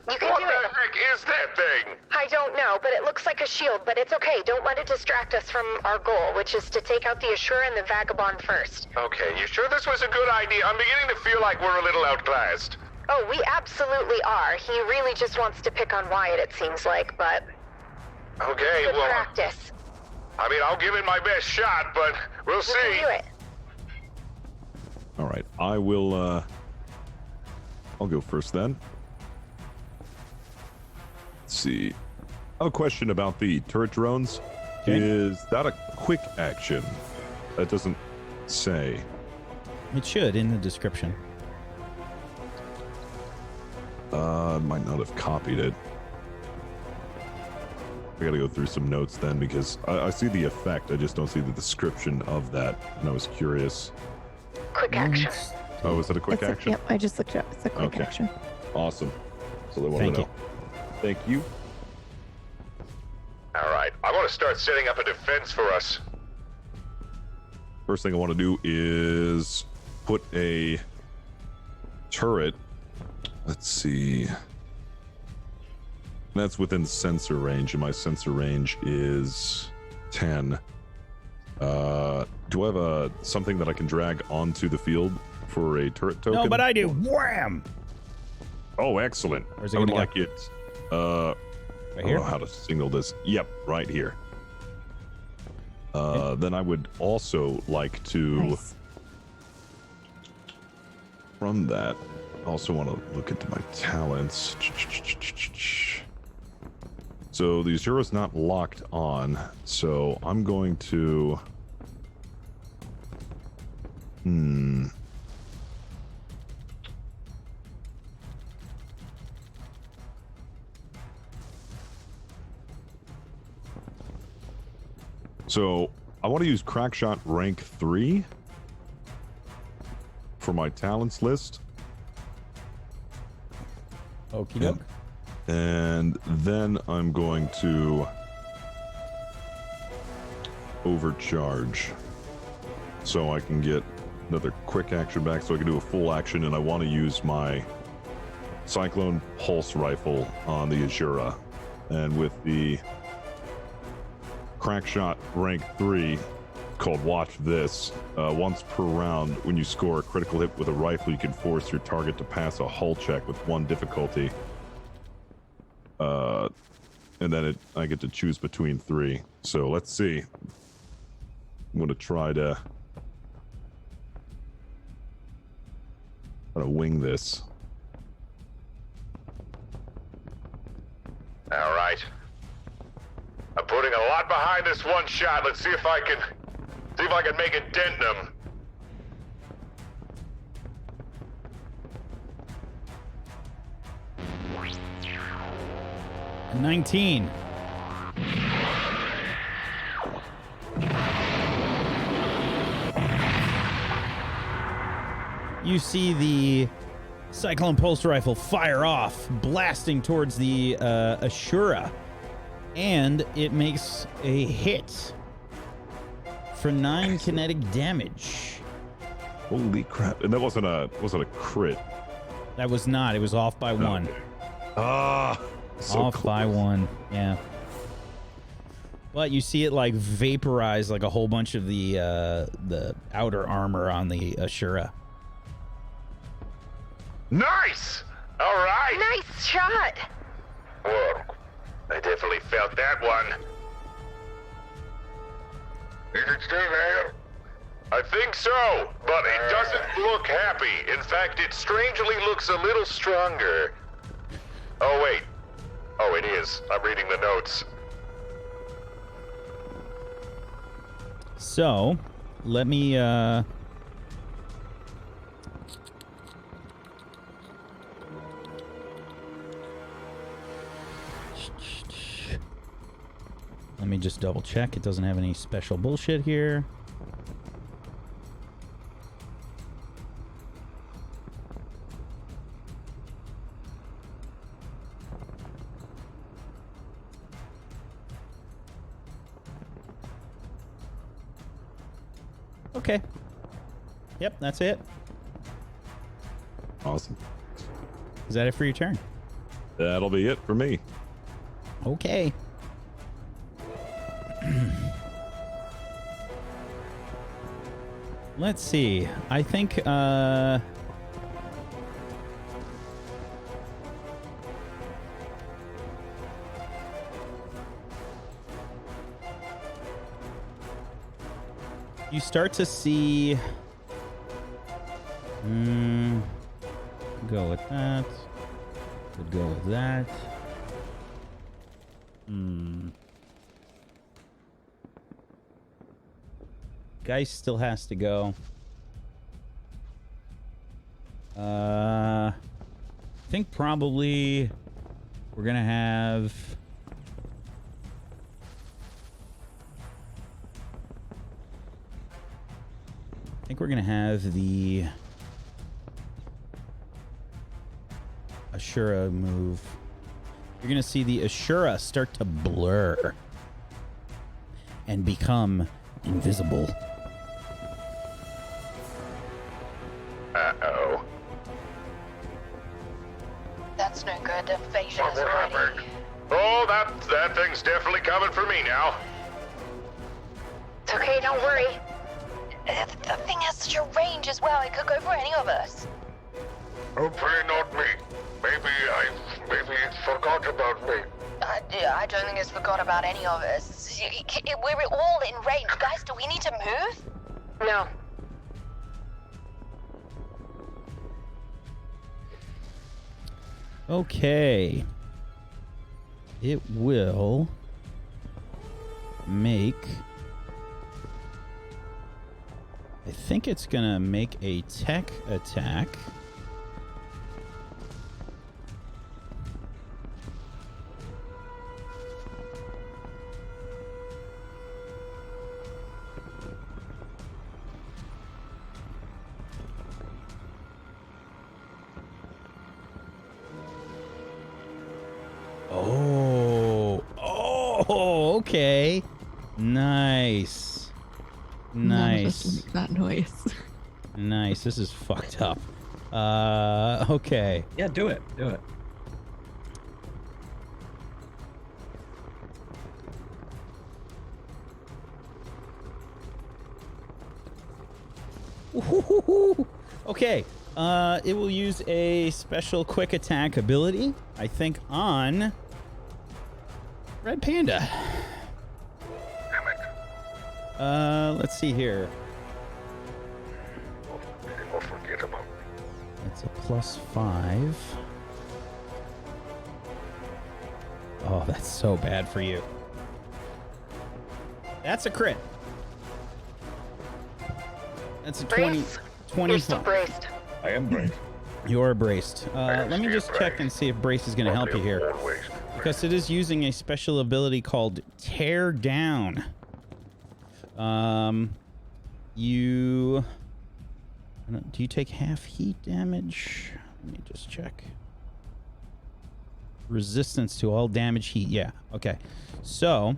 you can what do the it. heck is that thing? I don't know, but it looks like a shield, but it's okay. Don't let it distract us from our goal, which is to take out the Ashura and the Vagabond first. Okay, you sure this was a good idea? I'm beginning to feel like we're a little outclassed. Oh, we absolutely are. He really just wants to pick on Wyatt, it seems like, but... Okay, good well... practice. I mean, I'll give it my best shot, but we'll see. You can do it. All right, I will, I'll go first then. Let's see. A question about the turret drones. Okay. Is that a quick action? That doesn't say. It should in the description. Might not have copied it. I gotta go through some notes then because I see the effect. I just don't see the description of that. And I was curious. Quick action. Oh, is it a quick action? Yep, I just looked it up. It's a quick Okay. action. Awesome. So they want Thank to know. Thank you. All right, I want to start setting up a defense for us. First thing I want to do is put a turret. Let's see. That's within sensor range, and my sensor range is 10. Do I have something that I can drag onto the field for a turret token? No, but I do. Wham! Oh, excellent. Where's it I would gonna like it. Right I here? don't know how to signal this. Yep, right here. Then I would also like to, Nice. from that, also want to look into my talents. So the Azura's not locked on, so I'm going to... So I want to use Crackshot rank 3 for my talents list. Okie doke. And then I'm going to overcharge so I can get another quick action back so I can do a full action, and I want to use my Cyclone Pulse Rifle on the Azura. And with the Crackshot rank 3 called Watch This, once per round when you score a critical hit with a rifle, you can force your target to pass a hull check with 1 difficulty. And then I get to choose between 3. So let's see. I'm going to try to wing this. All right. this one shot. Let's see if I can make a dent in them. A 19. You see the Cyclone Pulse Rifle fire off, blasting towards the Ashura, and it makes a hit for 9 kinetic damage. Holy crap! And that wasn't a crit. That was not. It was off by 1. Ah, so off close. by 1. Yeah. But you see it like vaporize like a whole bunch of the outer armor on the Ashura. Nice! All right! Nice shot! Whoa. I definitely felt that one. Is it still there? I think so, but it doesn't look happy. In fact, it strangely looks a little stronger. Oh, wait. Oh, it is. I'm reading the notes. So, let me let me just double check. It doesn't have any special bullshit here. Okay. Yep, that's it. Awesome. Is that it for your turn? That'll be it for me. Okay. Let's see. I think you start to see go with that. Could go with that. Geist still has to go. I think probably we're gonna have the Ashura move. You're gonna see the Ashura start to blur and become invisible. Uh-oh. That's no good. Evasion is ready. Oh, that thing's definitely coming for me now. It's okay, don't worry. The thing has such a range as well. It could go for any of us. Hopefully not me. Maybe it forgot about me. I don't think it's forgot about any of us. We're all in range. Guys, do we need to move? No. Okay. It will make... I think it's gonna make a tech attack. Oh, okay. Nice. Nice. Make that noise. Nice. This is fucked up. Okay. Yeah, do it. Do it. Okay. It will use a special quick attack ability, I think, on Red Panda. Let's see here. That's a +5. Oh, that's so bad for you. That's a crit. That's a Brace. 20. You're still braced. I am braced. You're braced. Let me just check and see if Brace is going to help you here. Because it is using a special ability called Tear Down. Do you take half heat damage? Let me just check. Resistance to all damage heat. Yeah, okay. So,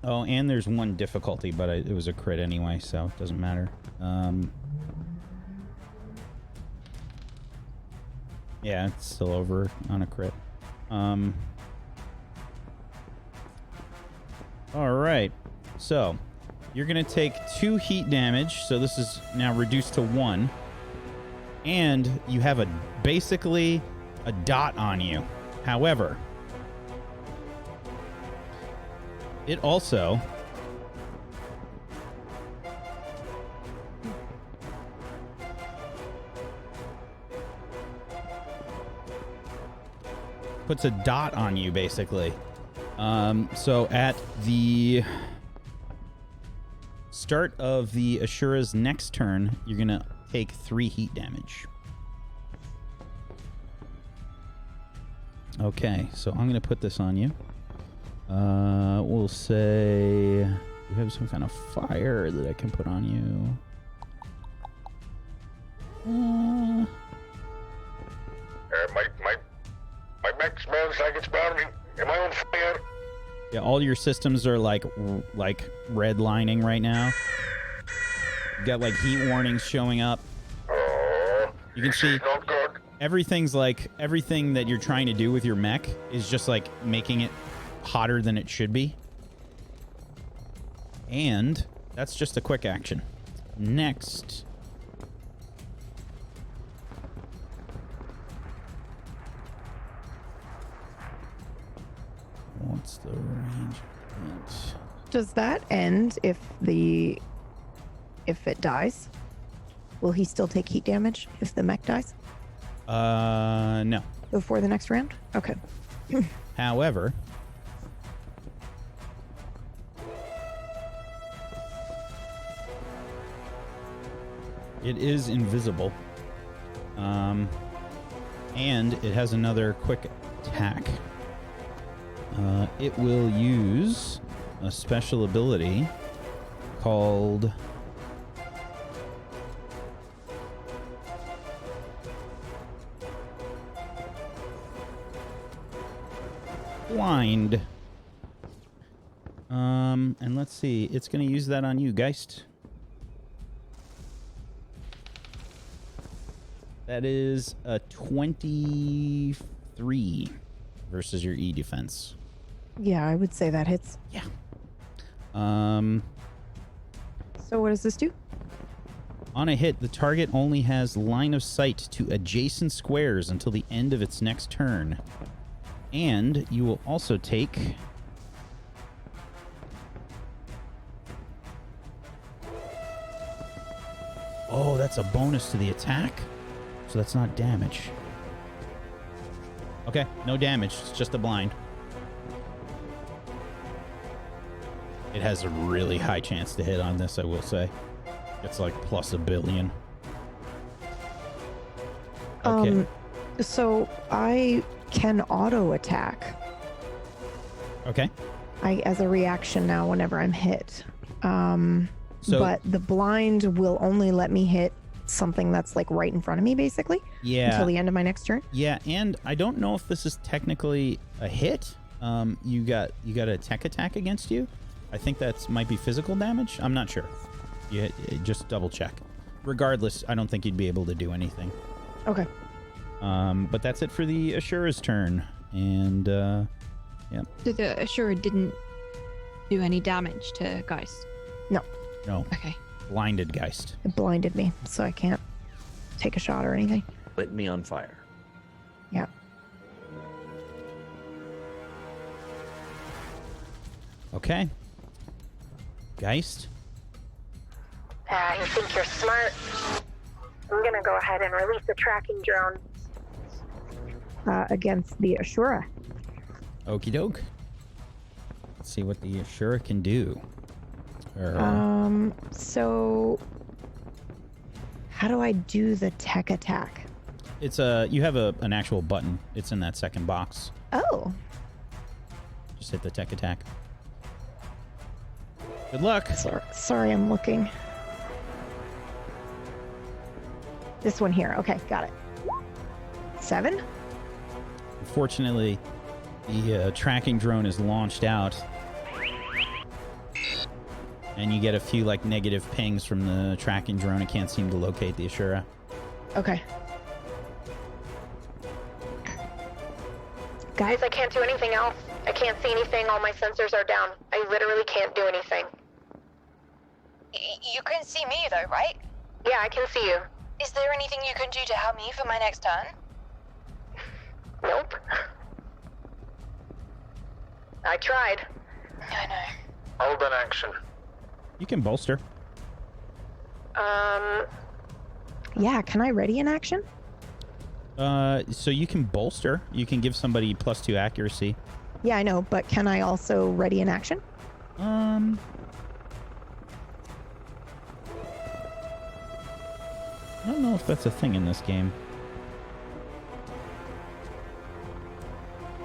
oh, and there's one difficulty, but it was a crit anyway, so it doesn't matter. Yeah, it's still over on a crit. All right. So, you're going to take 2 heat damage. So this is now reduced to 1. And you have basically a dot on you. However, it also puts a dot on you, basically. So at the start of the Ashura's next turn, you're going to take 3 heat damage. Okay, so I'm going to put this on you. We'll say you have some kind of fire that I can put on you. My mech smells like it's burning. Am I on fire? Yeah, all your systems are like redlining right now. You got like heat warnings showing up. You can see everything that you're trying to do with your mech is just like making it hotter than it should be. And that's just a quick action. Next. What's the range of it? Does that end if it dies? Will he still take heat damage if the mech dies? No. Before the next round? Okay. However, it is invisible. And it has another quick attack. It will use a special ability called Blind. And let's see, it's going to use that on you, Geist. That is a 23 versus your E defense. Yeah, I would say that hits. Yeah. So what does this do? On a hit, the target only has line of sight to adjacent squares until the end of its next turn. And you will also take... Oh, that's a bonus to the attack? So that's not damage. Okay, no damage. It's just a blind. It has a really high chance to hit on this, I will say. It's like plus 1 billion. Okay. So I can auto attack. Okay. As a reaction now whenever I'm hit. But the blind will only let me hit something that's like right in front of me, basically. Yeah. Until the end of my next turn. Yeah, and I don't know if this is technically a hit. You got a tech attack against you. I think that might be physical damage. I'm not sure. You just double check. Regardless, I don't think you'd be able to do anything. Okay. But that's it for the Ashura's turn. And yeah. So the Ashura didn't do any damage to Geist? No. No. Okay. Blinded Geist. It blinded me, so I can't take a shot or anything. Lit me on fire. Yeah. Okay. Geist? You think you're smart? I'm gonna go ahead and release the tracking drone. Against the Ashura. Okie doke. Let's see what the Ashura can do. Or... So how do I do the tech attack? It's you have an actual button. It's in that second box. Oh. Just hit the tech attack. Good luck. Sorry, I'm looking. This one here. Okay, got it. 7? Unfortunately, the tracking drone is launched out. And you get a few like negative pings from the tracking drone. It can't seem to locate the Ashura. Okay. Guys, I can't do anything else. I can't see anything. All my sensors are down. I literally can't do anything. You can see me though, right? Yeah, I can see you. Is there anything you can do to help me for my next turn? Nope. I tried. I know. Hold an action. You can bolster. Yeah, can I ready an action? So you can bolster. You can give somebody +2 accuracy. Yeah, I know, but can I also ready an action? I don't know if that's a thing in this game.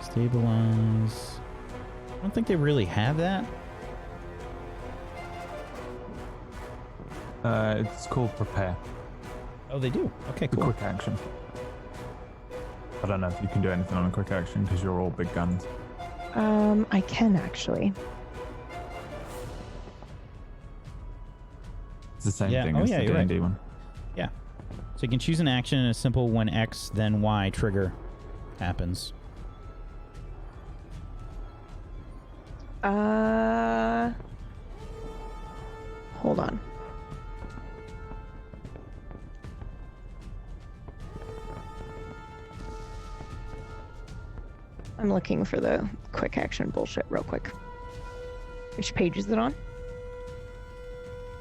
Stabilize. I don't think they really have that. It's called prepare. Oh, they do? Okay, The cool. quick action. I don't know if you can do anything on a quick action because you're all big guns. I can actually. It's the same Yeah. thing Oh, as yeah, the you're right. D&D one. Yeah. So you can choose an action and a simple when X, then Y trigger happens. Hold on. I'm looking for the quick action bullshit real quick. Which page is it on?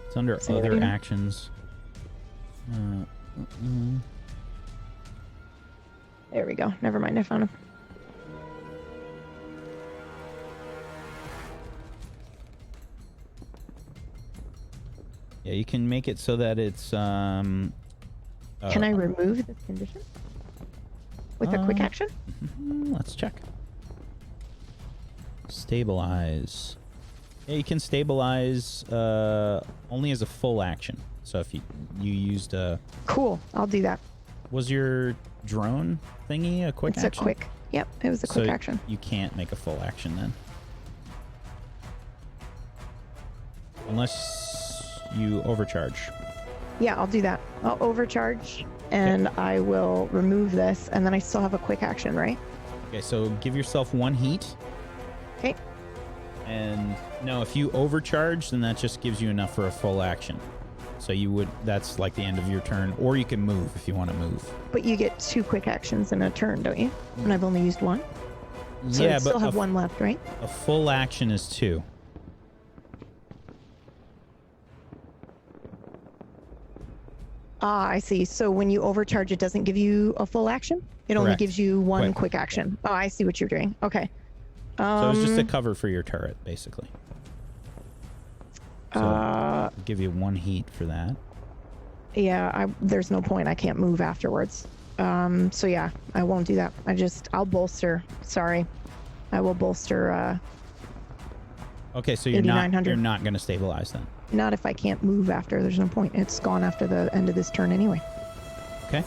It's under Say it other again. actions. There we go. Never mind, I found him. Yeah, you can make it so that it's Can I remove this condition? With a quick action? Let's check. Stabilize. Yeah, you can stabilize only as a full action. So if you used a... Cool, I'll do that. Was your drone thingy a quick It's action? a quick. Yep, it was a quick So action. You can't make a full action then. Unless you overcharge. Yeah, I'll do that. I'll overcharge and I will remove this and then I still have a quick action, right? Okay, so give yourself 1 heat. Okay. And no, if you overcharge, then that just gives you enough for a full action. So you would, that's like the end of your turn, or you can move if you want to move. But you get 2 quick actions in a turn, don't you? And I've only used 1. So Yeah, I still but have 1 left, right? A full action is 2. Ah, I see. So when you overcharge, it doesn't give you a full action? It only Correct. gives you 1 Right. quick action. Oh, I see what you're doing. Okay. So it's just a cover for your turret, basically. So I'll give you 1 heat for that. Yeah, there's no point. I can't move afterwards. So yeah, I won't do that. I'll bolster. Sorry. I will bolster, Okay, so you're not 8900. going to stabilize then. not if I can't move after. There's no point. It's gone after the end of this turn anyway. Okay.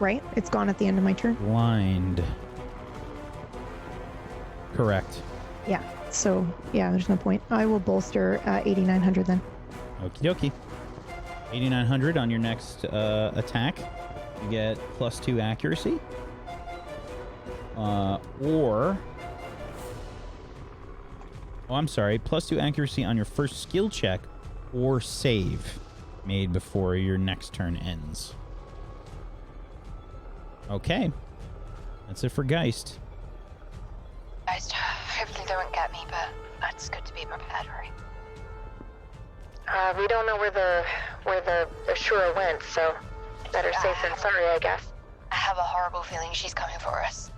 Right? It's gone at the end of my turn? Blind. Correct. Yeah. So, yeah, there's no point. I will bolster 8900 then. Okie dokie. 8900 on your next attack. You get +2 accuracy. Or... Oh, I'm sorry. +2 accuracy on your first skill check or save made before your next turn ends. Okay. That's it for Geist. Hopefully they won't get me, but that's good to be prepared, right? We don't know where the Ashura went, so better safe than sorry, I guess. I have a horrible feeling she's coming for us.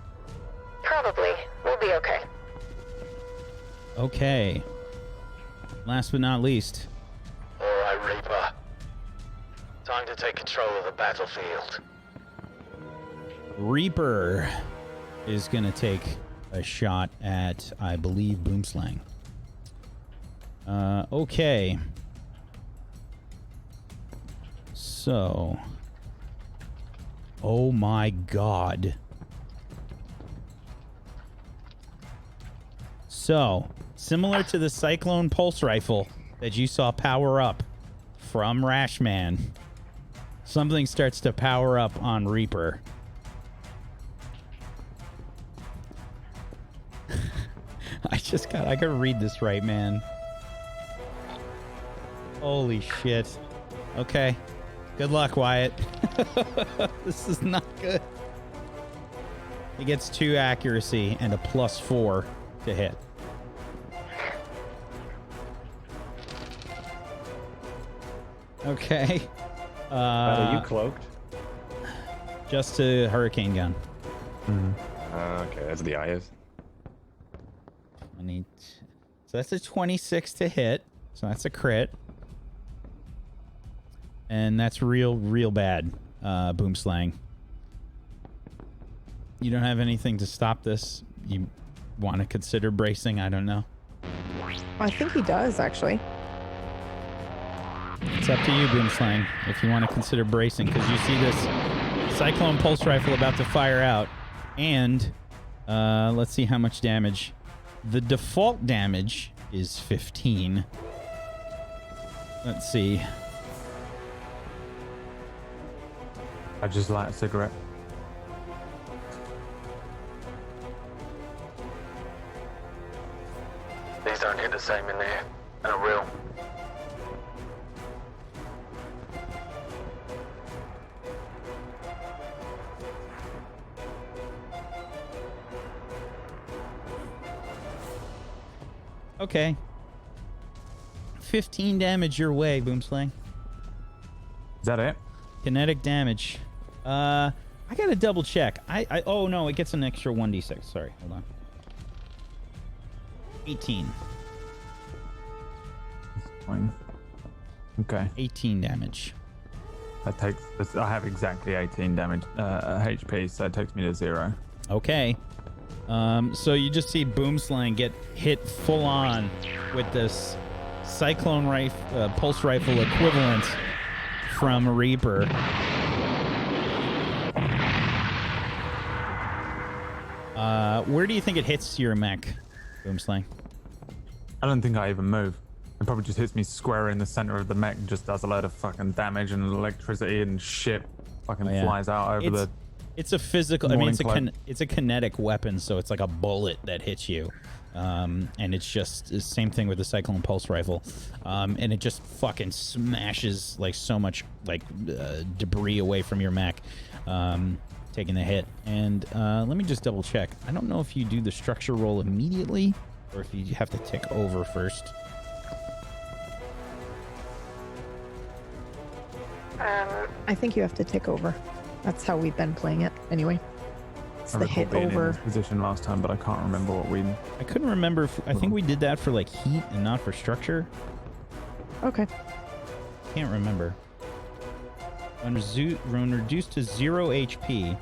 Probably. We'll be okay. Okay. Last but not least. All right, Reaper. Time to take control of the battlefield. Reaper is going to take a shot at, I believe, Boomslang. Okay. So. Oh my god. So, similar to the Cyclone Pulse Rifle that you saw power up from Rashman, something starts to power up on Reaper. I gotta read this right, man. Holy shit. Okay. Good luck, Wyatt. This is not good. He gets 2 accuracy and a +4 to hit. Okay. Are you cloaked? Just a hurricane gun. Okay, that's the eye is. So that's a 26 to hit. So that's a crit. And that's real bad, Boomslang. You don't have anything to stop this? You want to consider bracing? I don't know. I think he does, actually. It's up to you, Boomslang, if you want to consider bracing, because you see this Cyclone Pulse Rifle about to fire out. And let's see how much damage. The default damage is 15. Let's see. I just light a cigarette. These don't hit the same in there. And a real. Okay. 15 damage your way, Boomslang. Is that it? Kinetic damage. I gotta double check. Oh no, it gets an extra 1d6. Sorry, hold on. 18. Fine. Okay. 18 damage. That takes. I have exactly 18 damage HP, so it takes me to 0. Okay. So you just see Boomslang get hit full on with this Cyclone Pulse Rifle equivalent from Reaper. Where do you think it hits your mech, Boomslang? I don't think I even move. It probably just hits me square in the center of the mech and just does a load of fucking damage and electricity and shit fucking flies out over the... It's a physical... I mean, it's a kinetic weapon, so it's like a bullet that hits you. And it's just the same thing with the Cyclone Pulse Rifle. And it just fucking smashes like so much like debris away from your mech, taking the hit. And let me just double check. I don't know if you do the structure roll immediately or if you have to tick over first. I think you have to tick over. That's how we've been playing it anyway. It's the hit over. In this position last time, but I can't remember what we... I couldn't remember if... I think we did that for like heat and not for structure. Okay. Can't remember. When reduced to 0 HP,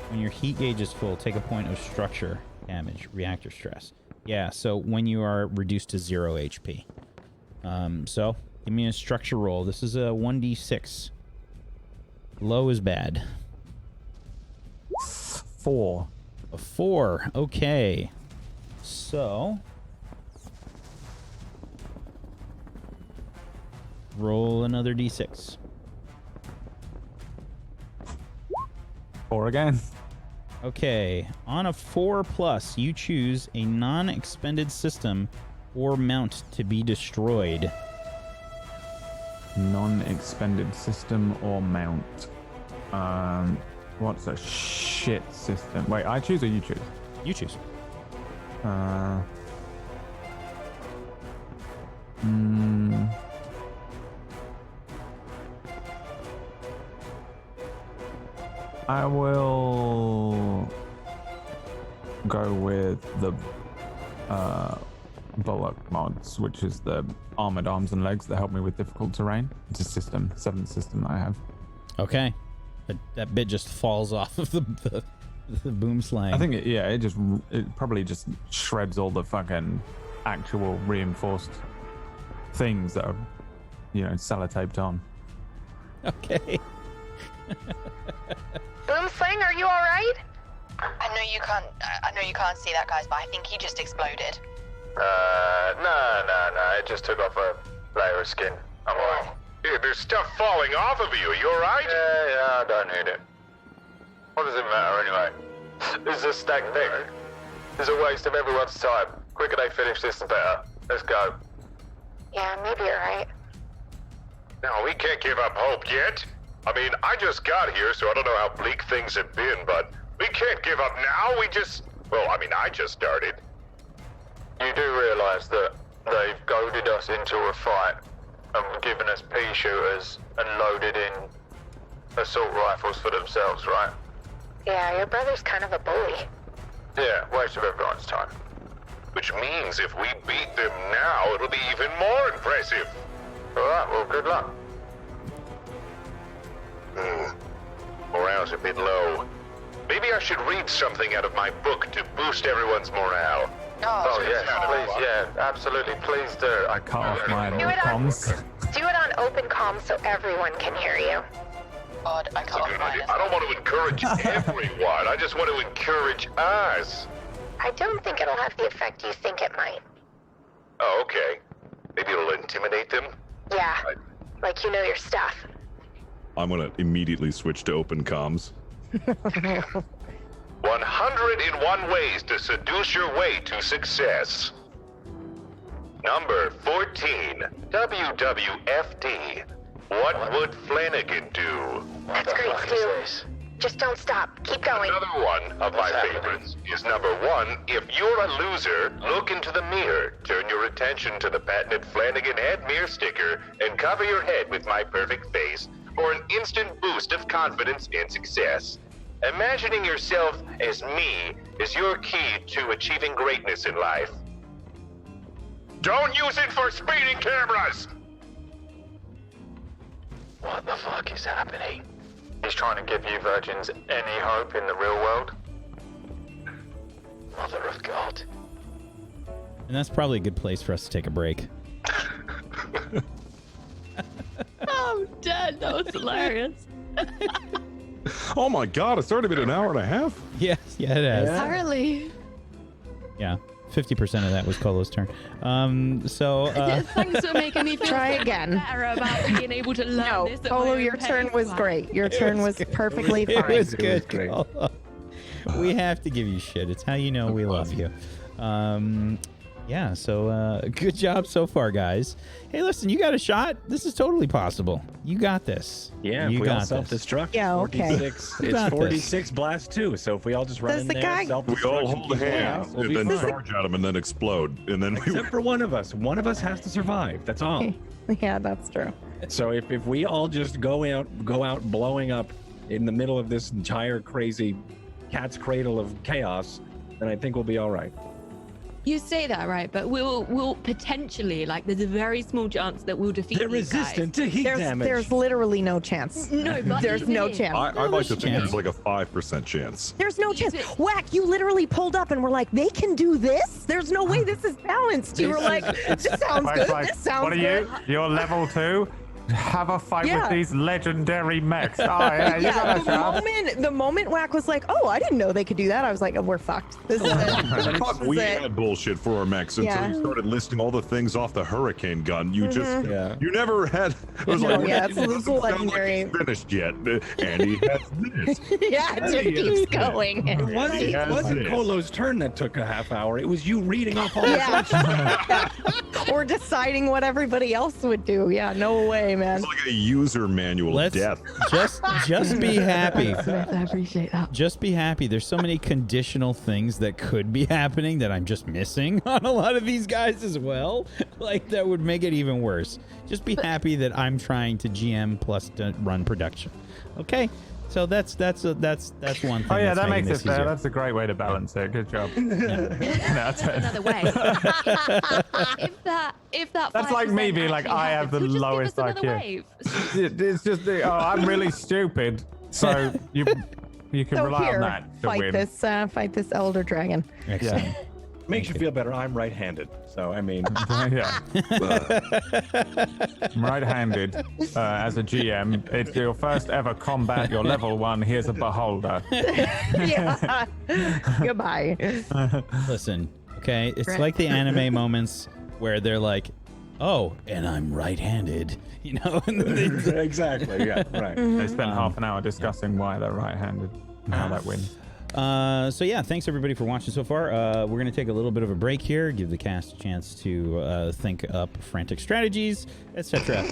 when your heat gauge is full, take a point of structure damage, reactor stress. Yeah, so when you are reduced to 0 HP. So, give me a structure roll. This is a 1d6. Low is bad. 4. A 4. Okay. So, roll another d6. 4 again. Okay. On a 4+, you choose a non-expended system or mount to be destroyed. Non-expended system or mount. What's a shit system? Wait, I choose or you choose? You choose. I will go with the bullock mods, which is the armored arms and legs that help me with difficult terrain. It's a system, 7th system that I have. Okay. That bit just falls off of the boom slang. I think it probably just shreds all the fucking actual reinforced things that are, sellotaped on. Okay. Boom Slang, are you all right? I know you can't see that, guys, but I think he just exploded. No. It just took off a layer of skin. I'm alright. Yeah, there's stuff falling off of you. You alright? Yeah, I don't need it. What does it matter anyway? This is a stacked thing. This is a waste of everyone's time. Quicker they finish this, the better. Let's go. Yeah, maybe you're right. No, we can't give up hope yet. I mean, I just got here, so I don't know how bleak things have been, but we can't give up now. I just started. You do realise that they've goaded us into a fight and given us pea shooters and loaded in assault rifles for themselves, right? Yeah, your brother's kind of a bully. Yeah, waste of everyone's time. Which means if we beat them now, it'll be even more impressive. Alright, well, good luck. Morale's a bit low. Maybe I should read something out of my book to boost everyone's morale. Oh yes, please, yeah, absolutely, please do. I cut off my Do it comms. Do it on open comms so everyone can hear you. God, I can't find it. I don't want to encourage everyone. I just want to encourage us. I don't think it'll have the effect you think it might. Oh, okay. Maybe it'll intimidate them? Yeah, like you know your stuff. I'm gonna immediately switch to open comms. 101 ways to seduce your way to success. Number 14, WWFD. What would Flanagan do? That's great, Stu. Just don't stop. Keep going. Another one of my favorites is number 1. If you're a loser, look into the mirror, turn your attention to the patented Flanagan head mirror sticker, and cover your head with my perfect face for an instant boost of confidence and success. Imagining yourself as me is your key to achieving greatness in life. Don't use it for speeding cameras! What the fuck is happening? He's trying to give you virgins any hope in the real world? Mother of God. And that's probably a good place for us to take a break. I'm dead. That was hilarious. Oh my god, it's already been an hour and a half? Yeah, it has. Apparently. Yeah, 50% of that was Colo's turn. Thanks for making me feel Try again. better about being able to learn this. at my Polo, own your turn pace. was great. Your turn was perfectly fine. It was good. Colo. We have to give you shit. It's how you know we love you. Yeah, so good job so far, guys. Hey, listen, you got a shot. This is totally possible. You got this. Yeah, you if we all got this. self-destruct, Yeah, okay. 46, You it's got 46 blast 2, so if we all just run Does in the there, guy- self-destruct, We all and hold keep going hands out, we'll and be then fine. charge at them and then explode. And then Except for one of us. One of us has to survive. That's all. Yeah, that's true. So if we all just go out blowing up in the middle of this entire crazy cat's cradle of chaos, then I think we'll be all right. You say that, right? But we'll potentially, like, there's a very small chance that we'll defeat They're these guys. resistant to heat damage. There's literally no chance. No, but There's even no if- chance. I'd like to think chance. there's like a 5% chance. There's no chance. Whack, you literally pulled up and were like, they can do this? There's no way this is balanced. You were like, this sounds good. This sounds What are good. you? You're level 2? Have a fight Yeah. with these legendary mechs. Oh, yeah, you got a shot. The moment Whack was like, oh, I didn't know they could do that, I was like, oh, we're fucked. This is it. I thought This we is it. had bullshit for our mechs until Yeah. you started listing all the things off the hurricane gun. You just, you never had. It was No, like, yeah, it it's doesn't sound like legendary. it's finished yet, and he has this. Yeah, it just keeps going. It wasn't this. Colo's turn that took a half hour. It was you reading off all Yeah. Or deciding what everybody else would do. Yeah, no way, man. It's like a user manual Let's of death. just be happy. Smith, I appreciate that. Just be happy. There's so many conditional things that could be happening that I'm just missing on a lot of these guys as well. Like, that would make it even worse. Just be happy that I'm trying to GM plus to run production. Okay? So that's one thing. Oh yeah, that's that making makes it this fair. easier. That's a great way to balance it. Good job. That's Another way. if that That's like me 5% being like, actually I have the happens, lowest we'll just give us another IQ. wave. It's just, I'm really stupid. So you can So rely here, on that to win. fight this elder dragon. Excellent. Yeah. Makes you feel better. I'm right-handed, so I mean, Yeah. I'm right-handed as a GM. It's your first ever combat. You're level 1. Here's a beholder. Yeah. Goodbye. Listen, okay, it's Right. like the anime moments where they're like, "Oh, and I'm right-handed," you know. And then they- exactly. Yeah. Right. They spent half an hour discussing why they're right-handed and how that wins. So yeah, thanks everybody for watching so far. We're gonna take a little bit of a break here, give the cast a chance to think up frantic strategies, etc.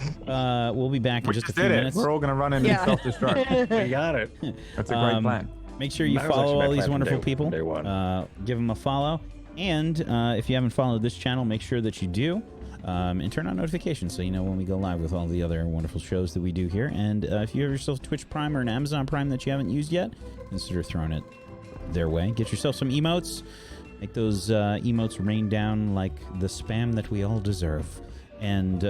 We'll be back in just a few minutes. We're all gonna run into self-destruct. We got it. That's a great plan. Make sure you That was follow actually all my these plan from wonderful day- people. day one. Give them a follow, and if you haven't followed this channel, make sure that you do. And turn on notifications so you know when we go live with all the other wonderful shows that we do here. And if you have yourself a Twitch Prime or an Amazon Prime that you haven't used yet, consider throwing it their way. Get yourself some emotes. Make those emotes rain down like the spam that we all deserve. And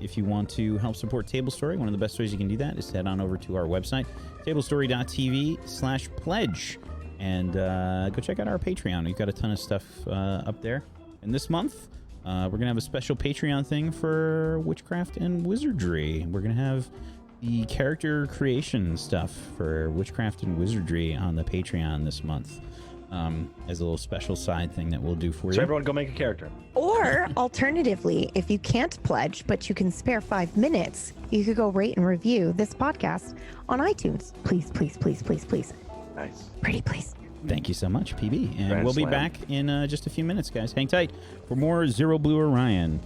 if you want to help support Table Story, one of the best ways you can do that is to head on over to our website, tablestory.tv/pledge. And go check out our Patreon. We've got a ton of stuff up there. And this month, we're going to have a special Patreon thing for Witchcraft and Wizardry. We're going to have the character creation stuff for Witchcraft and Wizardry on the Patreon this month as a little special side thing that we'll do for you. So everyone go make a character. Or alternatively, if you can't pledge, but you can spare 5 minutes, you could go rate and review this podcast on iTunes. Please, please, please, please, please. Nice. Pretty please. Thank you so much, PB. And Grand we'll be slam. back in just a few minutes, guys. Hang tight for more Zero.Blue.Orion.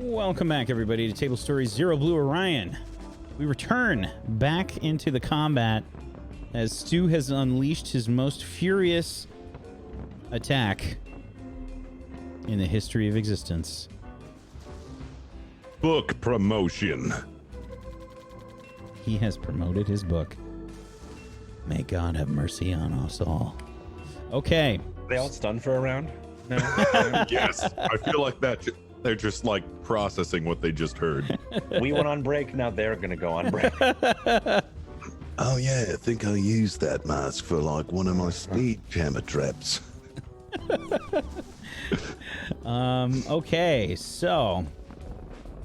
Welcome back, everybody, to Table Stories Zero.Blue.Orion. We return back into the combat as Stu has unleashed his most furious attack in the history of existence. Book promotion. He has promoted his book. May God have mercy on us all. Okay. Are they all stunned for a round? No. Yes, I feel like that. They're just like processing what they just heard. We went on break. Now they're gonna go on break. Oh yeah, I think I used that mask for like one of my speed jammer traps. Okay, so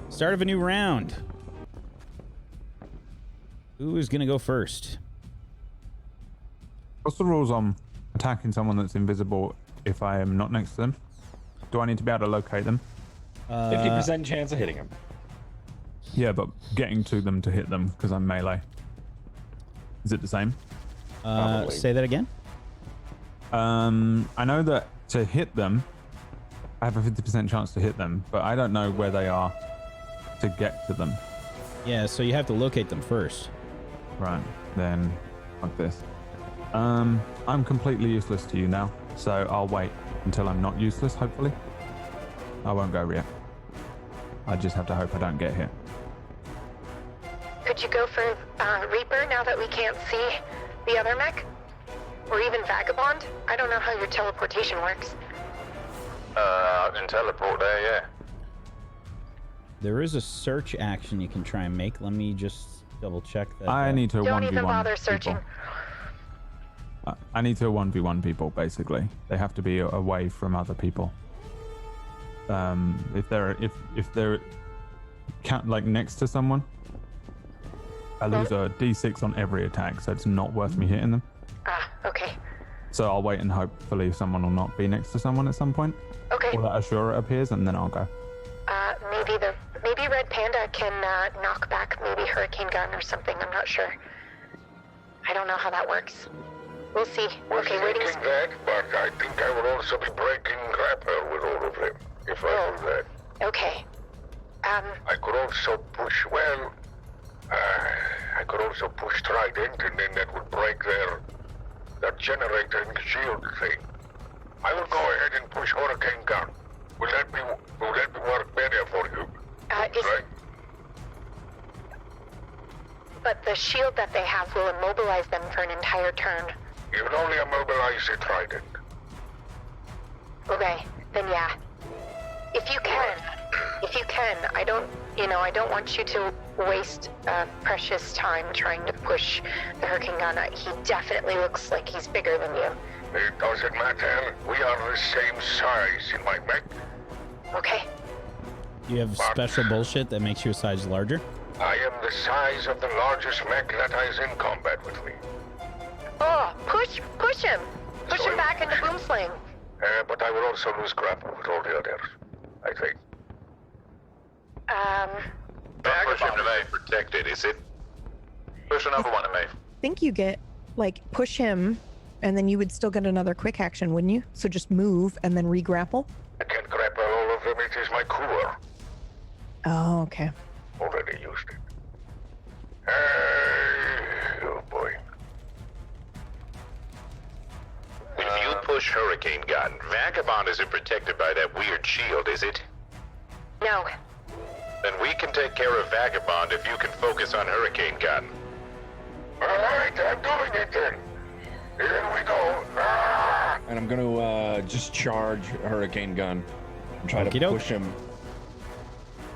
start of a new round. Who is gonna go first? What's the rules on attacking someone that's invisible if I am not next to them? Do I need to be able to locate them? 50% chance of hitting him. Yeah, but getting to them to hit them because I'm melee. Is it the same? Say that again. I know that to hit them, I have a 50% chance to hit them, but I don't know where they are to get to them. Yeah, so you have to locate them first. Right, then like this. I'm completely useless to you now, so I'll wait until I'm not useless, hopefully. I won't go yet. I just have to hope I don't get hit. Could you go for Reaper now that we can't see the other mech? Or even Vagabond? I don't know how your teleportation works. I can teleport there, yeah. There is a search action you can try and make. Let me just double check that. I need to 1v1 Don't even bother searching. People. I need to 1v1 people, basically. They have to be away from other people. If they're like next to someone, I lose a d6 on every attack, so it's not worth me hitting them. Ah, okay. So I'll wait and hopefully someone will not be next to someone at some point. Okay. Or that Ashura appears, and then I'll go. Maybe Red Panda can knock back maybe Hurricane Gun or something. I'm not sure. I don't know how that works. We'll see. Okay, waiting. That, but I think I will also be breaking grapple with all of them if I do that. Okay. I could also push. Well, I could also push Trident, and then that would break their generator and shield thing. I will go ahead and push Hurricane Gun. Will that work better for you? Right? But the shield that they have will immobilize them for an entire turn. You will only immobilize the Trident. Okay, then yeah. If you can, I don't want you to waste precious time trying to push the Hurricane Gun. He definitely looks like he's bigger than you. It doesn't matter. We are the same size in my mech. Okay. You have special bullshit that makes your size larger? I am the size of the largest mech that is in combat with me. Oh, push him! Push him back into Boomslang. But I will also lose grapple with all the others, I think. Don't push him to me. Protected, is it? Push another one to me. I think you get, like, push him, and then you would still get another quick action, wouldn't you? So just move and then re-grapple? I can't grapple all of them. It is my core. Oh, okay. Already used it. Oh boy. If you push Hurricane Gun, Vagabond isn't protected by that weird shield, is it? No. Then we can take care of Vagabond if you can focus on Hurricane Gun. Alright, I'm doing it then. Here we go. And I'm gonna just charge Hurricane Gun and try to push him.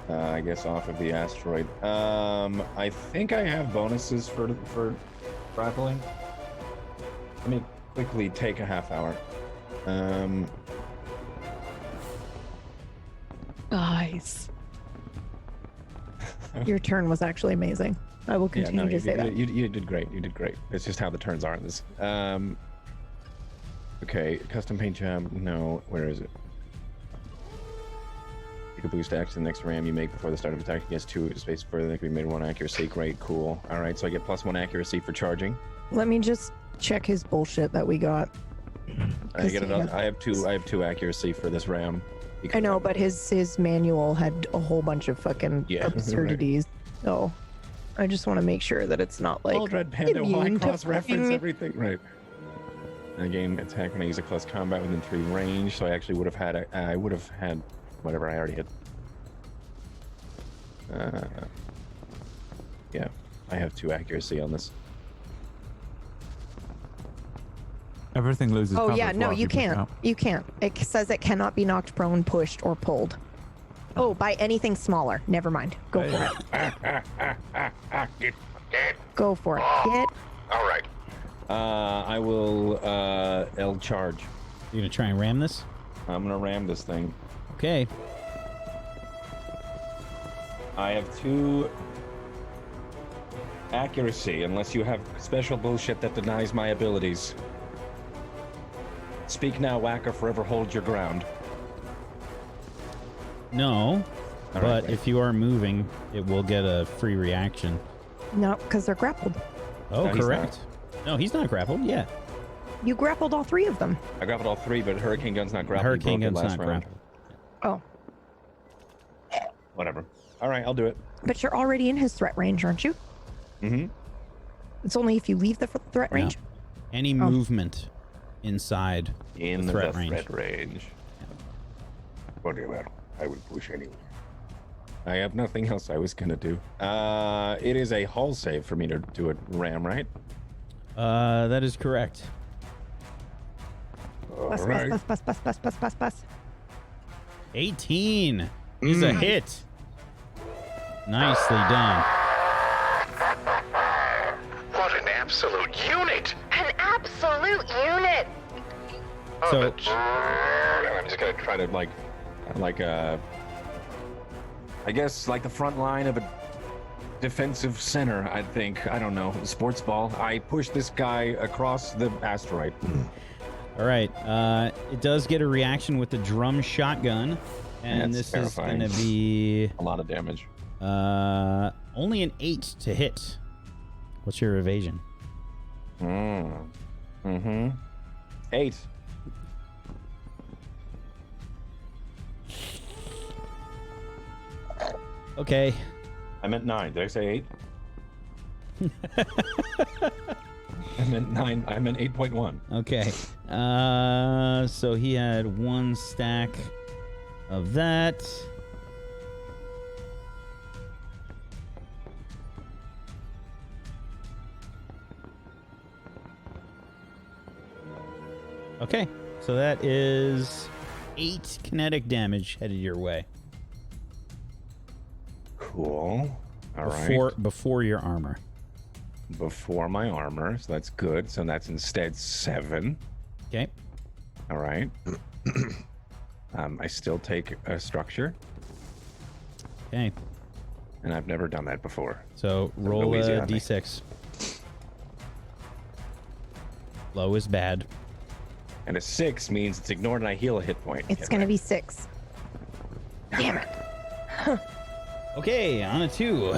I guess off of the asteroid. I think I have bonuses for grappling. Let me quickly take a half hour. Guys. Your turn was actually amazing. I will continue to say that. You did great. You did great. It's just how the turns are in this. Okay, custom paint job. No, where is it? You can boost action the next ram you make before the start of attack against 2 space further. That can be made 1 accuracy. Great, cool. All right, so I get +1 accuracy for charging. Let me just check his bullshit that we got. I get another. I have 2 accuracy for this ram. I know, but his manual had a whole bunch of fucking absurdities. Right. So I just want to make sure that it's not like Old Red Panda will I cross-reference fucking... everything. Right. Again, attack when I use a close combat within 3 range, so I actually would have had I would have had whatever I already had. Yeah, I have 2 accuracy on this. Everything loses. Oh cover yeah, as no, well if you push can't. out. You can't. It says it cannot be knocked prone, pushed, or pulled. Oh, by anything smaller. Never mind. Go for it. Go for it. Get. All right. I will L charge. You gonna try and ram this? I'm gonna ram this thing. Okay. I have 2 accuracy, unless you have special bullshit that denies my abilities. Speak now, whacker, forever hold your ground. No, All but right. if you are moving, it will get a free reaction. No, because they're grappled. Oh, No, he's correct. No, he's not grappled. Yeah. You grappled all 3 of them. I grappled all 3, but Hurricane Gun's not grappled. Hurricane You broke it Gun's last not round. grappled. Oh, Whatever. All right, I'll do it. but you're already in his threat range, aren't you? Mm-hmm. It's only if you leave the threat range. Any movement inside In the threat range. threat range. Whatever. I will push anyway. I have nothing else I was gonna do. It is a hull save for me to do a ram, right? That is correct. Bus, bus, bus, bus, bus, bus, bus, bus. 18 is a hit. Nicely done. What an absolute unit! An absolute unit. So I'm just gonna try to I guess like the front line of a defensive center. I think, I don't know, sports ball. I push this guy across the asteroid. all right. It does get a reaction with the drum shotgun, and That's this terrifying. is gonna be A lot of damage. only an 8 to hit. What's your evasion? 8. Okay. I meant 9. Did I say 8? I meant 9. I meant 8.1. Okay. So he had 1 stack of that. Okay. So that is 8 kinetic damage headed your way. Cool. All right. Before your armor. Before my armor, so that's good. So that's instead 7. Okay. All right. I still take a structure, Okay. and I've never done that before. So roll go easy a on me. d6. Low is bad. And a 6 means it's ignored and I heal a hit point. It's going to be 6. Damn it. Okay, on a 2.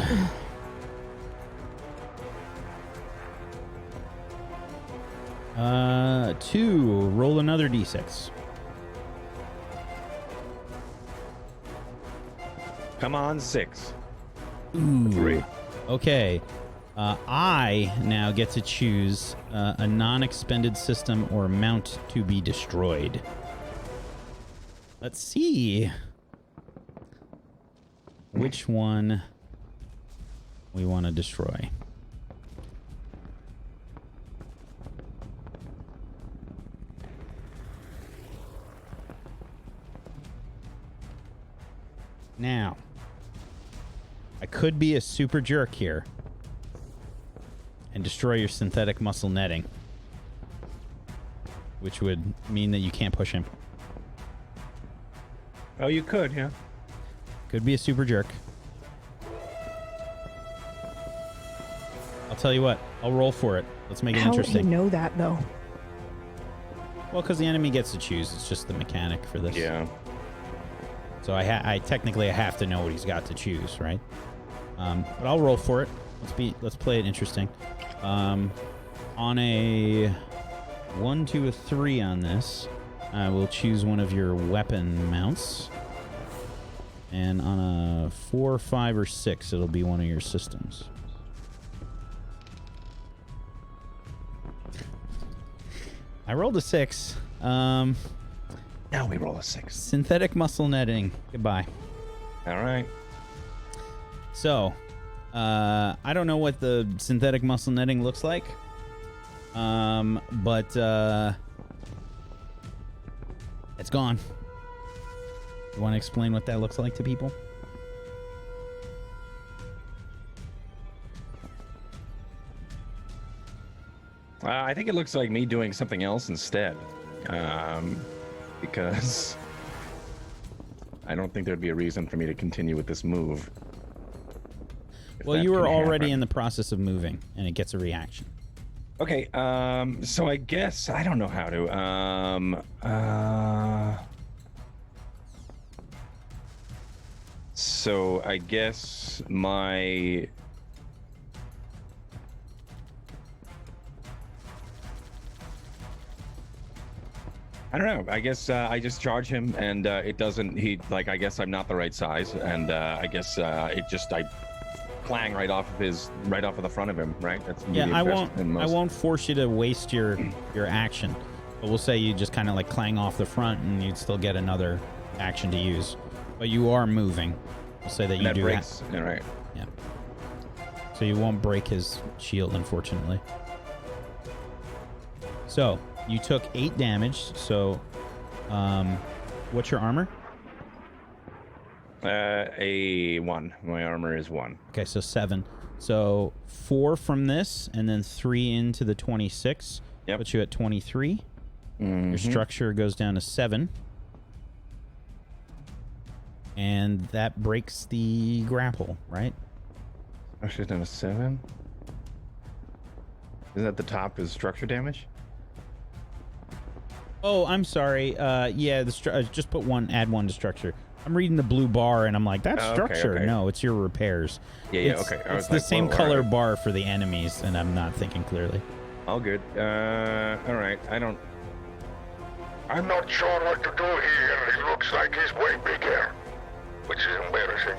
Two. Roll another d6. Come on, 6. Ooh. 3. Okay. I now get to choose a non-expended system or mount to be destroyed. Let's see which one we want to destroy. Now, I could be a super jerk here and destroy your synthetic muscle netting, which would mean that you can't push him. Oh, you could, yeah. Could be a super jerk. I'll tell you what, I'll roll for it. Let's make it How would interesting. he know that, though? Well, because the enemy gets to choose. It's just the mechanic for this. Yeah. So I technically have to know what he's got to choose, right? But I'll roll for it. Let's play it interesting. On a 1 to a 3 on this, I will choose one of your weapon mounts. And on a 4, 5, or 6, it'll be one of your systems. I rolled a 6. Now we roll a 6. Synthetic muscle netting. Goodbye. All right. So, I don't know what the synthetic muscle netting looks like. But it's gone. You want to explain what that looks like to people? I think it looks like me doing something else instead. Because I don't think there'd be a reason for me to continue with this move. Well, you were already in the process of moving, and it gets a reaction. Okay, so I guess I don't know how to. So I guess my. I don't know. I guess I just charge him, and it doesn't. I guess I'm not the right size, and I guess I clang right off of the front of him. Right. That's I won't force you to waste your action, but we'll say you just kind of like clang off the front, and you'd still get another action to use. But you are moving. We'll say that you do breaks. that. Yeah, right. Yeah. So you won't break his shield, unfortunately. So. You took 8 damage, so what's your armor? A 1. My armor is 1. Okay, so 7. So 4 from this, and then 3 into the 26. Yep. Puts you at 23. Mm-hmm. Your structure goes down to 7. And that breaks the grapple, right? Structure's down to 7? Isn't that the top is structure damage? Oh, I'm sorry. Yeah, just put 1, add 1 to structure. I'm reading the blue bar, and I'm like, that's structure. Okay. No, it's your repairs. Yeah, okay. It's the same color bar for the enemies, and I'm not thinking clearly. All good. All right. I'm not sure what to do here. He looks like he's way bigger, which is embarrassing.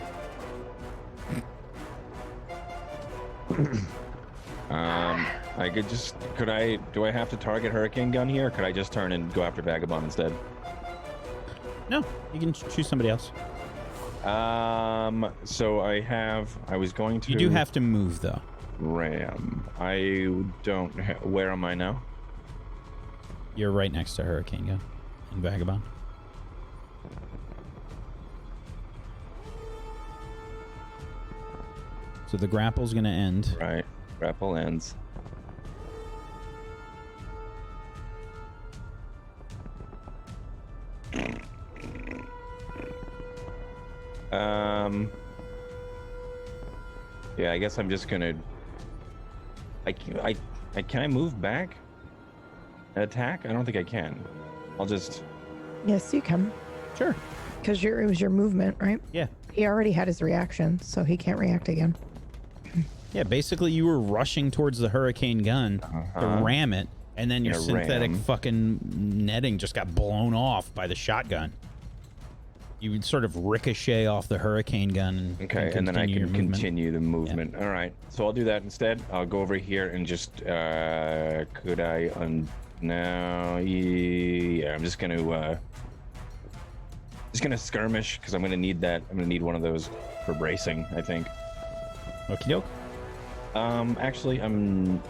Do I have to target Hurricane Gun here, or could I just turn and go after Vagabond instead? No, you can choose somebody else. So I was going to... You do have to move, though. Ram. I don't... Where am I now? You're right next to Hurricane Gun and Vagabond. So the grapple's going to end. Right. Grapple ends. Yeah, I guess I'm just gonna. Can I move back? Attack? I don't think I can. I'll just. Yes, you can. Sure. Because it was your movement, right? Yeah. He already had his reaction, so he can't react again. Yeah, basically you were rushing towards the Hurricane Gun to ram it, and then your synthetic fucking netting just got blown off by the shotgun. You would sort of ricochet off the Hurricane Gun. And then I can continue the movement. Yeah. All right, so I'll do that instead. I'll go over here and just could I now? Yeah, I'm just gonna skirmish because I'm gonna need that. I'm gonna need one of those for bracing, I think. Okie doke. Actually, I'm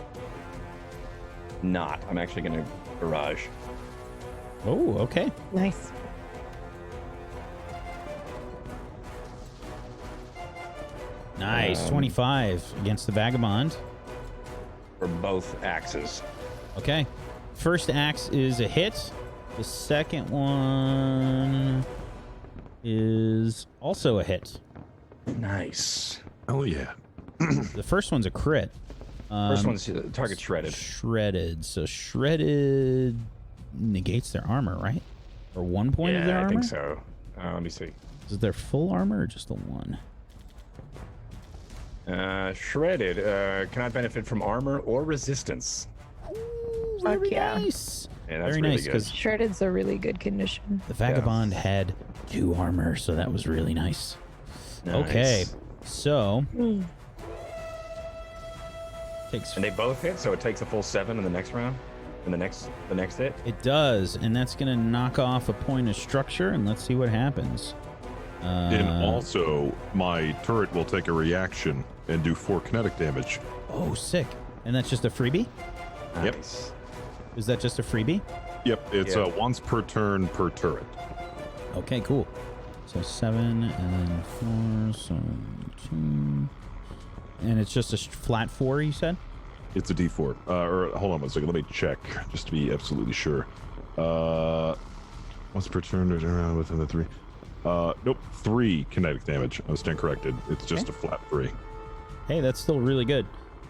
not. I'm actually gonna barrage. Oh, okay. Nice. Nice. 25 against the Vagabond. For both axes. Okay. First axe is a hit. The second one is also a hit. Nice. Oh, yeah. The first one's a crit. First one's target shredded. Shredded. So shredded negates their armor, right? Or 1 point of their armor? I think so. Let me see. Is it their full armor or just the 1? Shredded cannot benefit from armor or resistance. Very nice. Yeah, that's Very really nice good. because Shredded's a really good condition. the Vagabond had 2 armor, so that was really nice. Okay, Nice. so takes. And they both hit, so it takes a full 7 in the next round. In the next hit. It does, and that's gonna knock off a point of structure, and let's see what happens. And also, my turret will take a reaction and do 4 kinetic damage. Oh, sick! And that's just a freebie. Yep. Nice. Is that just a freebie? Yep. It's Yeah. once per turn per turret. Okay, cool. So 7 and 4, so 2. And it's just a flat 4, you said? It's a D4. Or hold on one second. Let me check just to be absolutely sure. Once per turn, around within the 3. Nope, 3 kinetic damage. I was stand corrected. It's just a flat 3. Hey, that's still really good.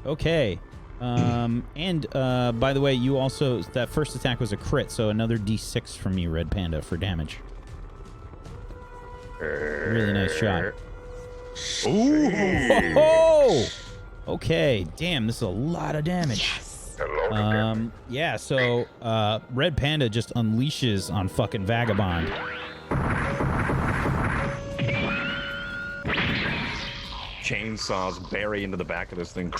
Okay. And by the way, you also, that first attack was a crit, so another D6 from you, Red Panda, for damage. Really nice shot. Ooh! Oh! Okay, damn, this is a lot of damage. Yeah, so Red Panda just unleashes on fucking Vagabond. Chainsaws bury into the back of this thing.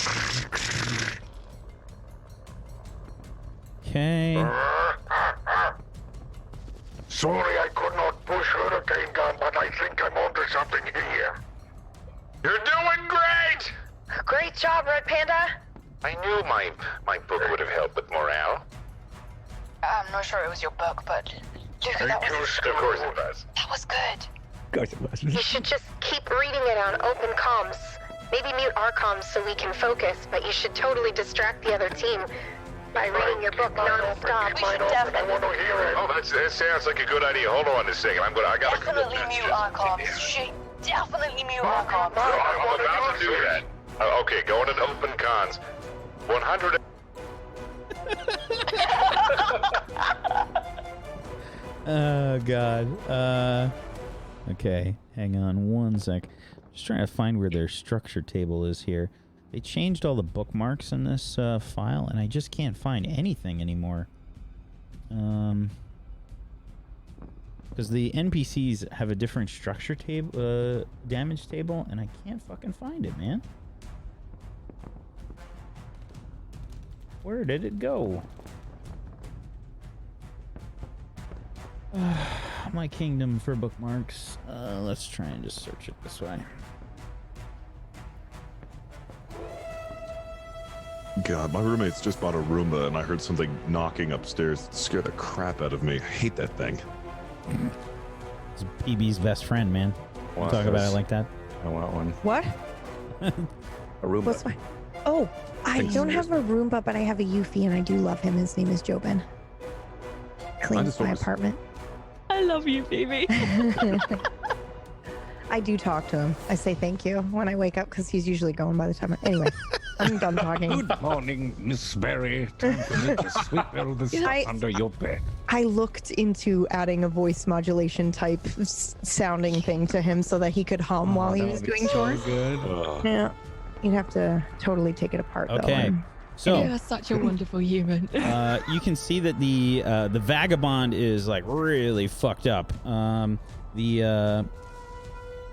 Okay. Sorry I could not push Hurricane Gun, but I think I'm onto something here. You're doing great! Great job, Red Panda. I knew my book would have helped with morale. I'm not sure it was your book, but Luca, that was Of course it was. that was good. You should just keep reading it on open comms. Maybe mute our comms so we can focus, but you should totally distract the other team by reading your book non-stop. We should definitely, Oh, that sounds like a good idea. Hold on a second. I gotta definitely mute our comms. Definitely mute our comms. I'm about to do that. Okay, going to open cons. 100. Oh, God. Okay, hang on one sec. Just trying to find where their structure table is here. They changed all the bookmarks in this file, and I just can't find anything anymore. Because the NPCs have a different structure table, damage table, and I can't fucking find it, man. Where did it go? My kingdom for bookmarks. Let's try and just search it this way. God, my roommates just bought a Roomba and I heard something knocking upstairs. It scared the crap out of me. I hate that thing. It's PB's best friend, man. We'll talk about it like that. I want one. What? A Roomba. What's my... Oh, I don't have a Roomba, but I have a Yuffie, and I do love him. His name is Jobin. Cleans my apartment. I love you, baby. I do talk to him. I say thank you when I wake up because he's usually going by the time. Anyway, I'm done talking. Good morning, Miss Berry. Time for me to sweep all the stuff under your bed. I looked into adding a voice modulation type sounding thing to him so that he could hum while he was doing chores. Good. Yeah, you'd have to totally take it apart. Okay. Though. So You're such a wonderful human. you can see that the Vagabond is like really fucked up.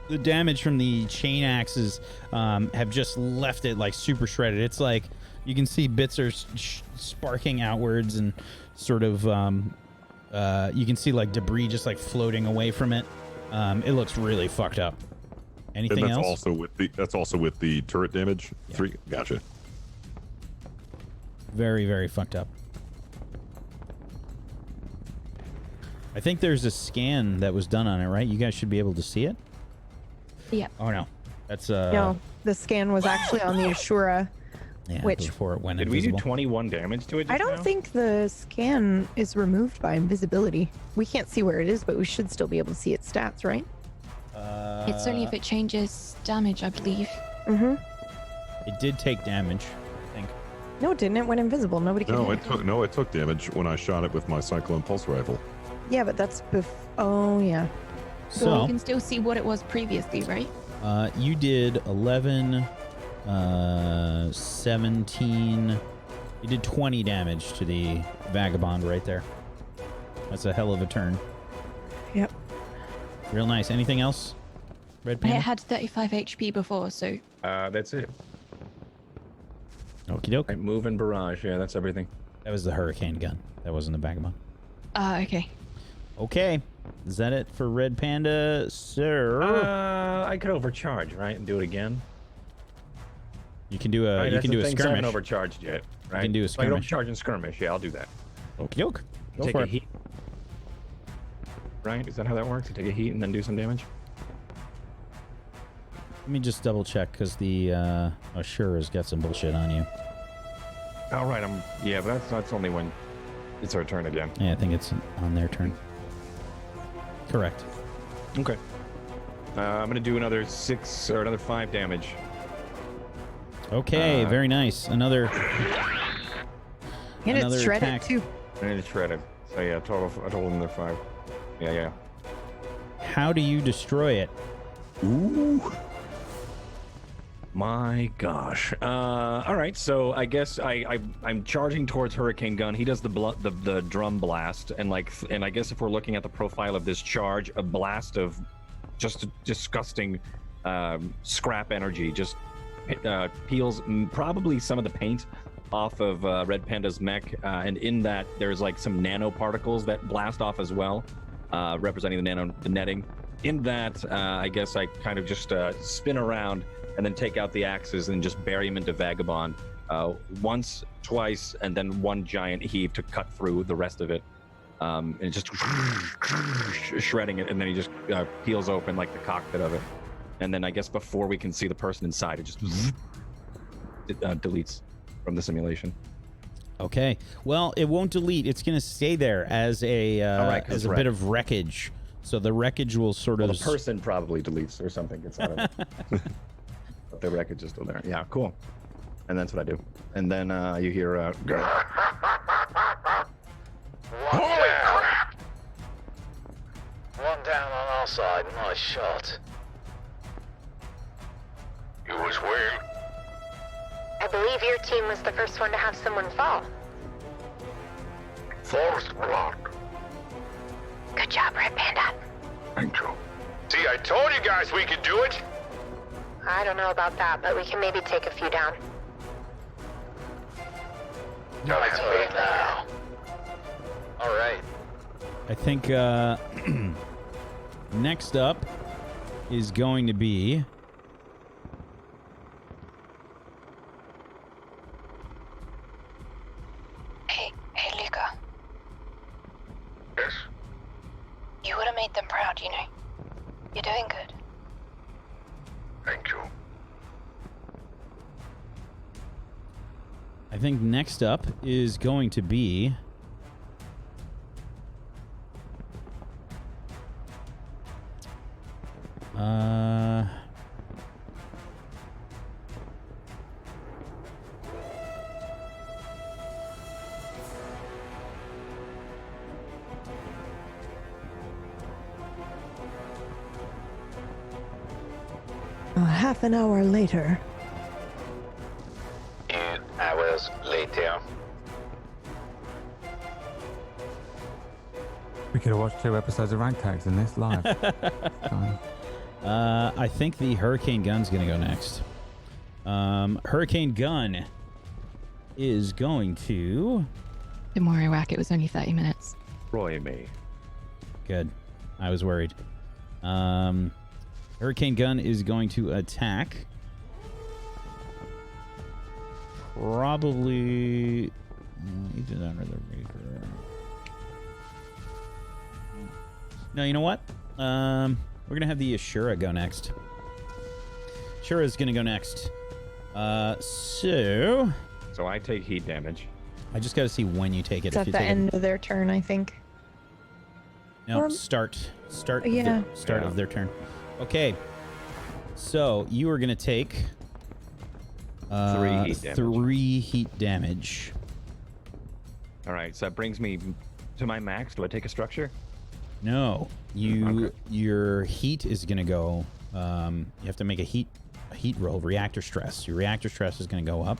The damage from the chain axes have just left it like super shredded. It's like you can see bits are sparking outwards and sort of you can see like debris just like floating away from it. It looks really fucked up. Anything and that's else? That's also with the turret damage. Yeah. 3. Gotcha. Very, very fucked up. I think there's a scan that was done on it, right? You guys should be able to see it. Yeah. Oh no, that's No, the scan was actually on the Ashura, yeah, which before it went Did invisible. we do 21 damage to it? I don't think the scan is removed by invisibility. We can't see where it is, but we should still be able to see its stats, right? It's only if it changes damage, I believe. Mm-hmm. It did take damage, I think. No, it didn't. It went invisible. Nobody could. No, hit it took damage when I shot it with my Cyclone Pulse Rifle. Yeah, but that's Oh, yeah. So you can still see what it was previously, right? You did 11, 17. You did 20 damage to the Vagabond right there. That's a hell of a turn. Yep. Real nice. Anything else? Red I Panda? had 35 HP before, so That's it. Okie doke. Right, move and barrage. Yeah, that's everything. That was the hurricane gun. That wasn't the Vagabond. okay. Okay. Is that it for Red Panda, sir? I could overcharge, right, and do it again. You can do a Right, you that's can the do a thing, 'cause I haven't skirmish. overcharged yet. Right? You can do a So I can skirmish. overcharge and skirmish. Yeah, I'll do that. Okie doke. Go Take for a it. heat. Right? Is that how that works? You take a heat and then do some damage? Let me just double check because the Ashura's got some bullshit on you. All right. Yeah, but that's only when it's our turn again. Yeah, I think it's on their turn. Correct. Okay. I'm gonna do another 6 or another 5 damage. Okay, very nice. Another. And another it's shredded attack. too. And it's shredded. So yeah, total another 5. Yeah. How do you destroy it? Ooh. My gosh. All right. So I guess I'm charging towards Hurricane Gun. He does the drum blast, and I guess if we're looking at the profile of this charge, a blast of just disgusting scrap energy just peels probably some of the paint off of Red Panda's mech, and in that there's like some nanoparticles that blast off as well, representing the netting. In that, I guess I kind of just spin around and then take out the axes and just bury him into Vagabond once, twice, and then one giant heave to cut through the rest of it. And just shredding it, and then he just peels open like the cockpit of it. And then I guess before we can see the person inside, it just deletes from the simulation. Okay. Well, it won't delete. It's going to stay there as a as a bit of wreckage. So the wreckage will sort of. The person probably deletes or something gets out of it. But the wreckage is still there. Yeah, cool. And that's what I do. And then you hear Holy crap! One down on our side. Nice shot. You as well. I believe your team was the first one to have someone fall. First blood. Good job, Red Panda. Thank you. See, I told you guys we could do it. I don't know about that, but we can maybe take a few down. Nice work now. All right. I think next up is going to be. Hey, Luca. Yes. You would have made them proud, you know. You're doing good. Thank you. I think next up is going to be. Half an hour later. 2 hours later. We could have watched 2 episodes of Rank Tags in this live. I think the Hurricane Gun's going to go next. Hurricane Gun is going to. Don't worry, Whack. It was only 30 minutes. Roy me. Good. I was worried. Hurricane Gun is going to attack. Probably. He did under the Reaper. No, you know what? We're gonna have the Ashura go next. Ashura is gonna go next. So I take heat damage. I just got to see when you take it. It's if at you the take end of their turn, I think. No, Or- start Yeah. of their turn. Okay. So you are gonna take 3 heat damage. 3 heat damage. All right, so that brings me to my max. Do I take a structure? No, your heat is gonna go. You have to make a heat roll. Reactor stress. Your reactor stress is gonna go up.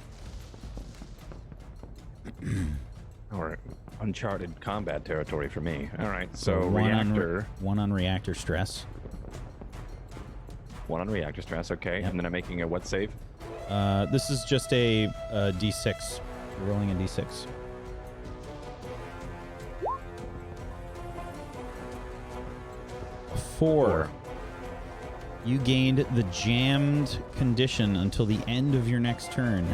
All right. Uncharted combat territory for me. All right, so one reactor. one on reactor stress. One on reactor stress, okay. And then I'm making a what save? This is just a D6. You're rolling a D6. Four. You gained the jammed condition until the end of your next turn.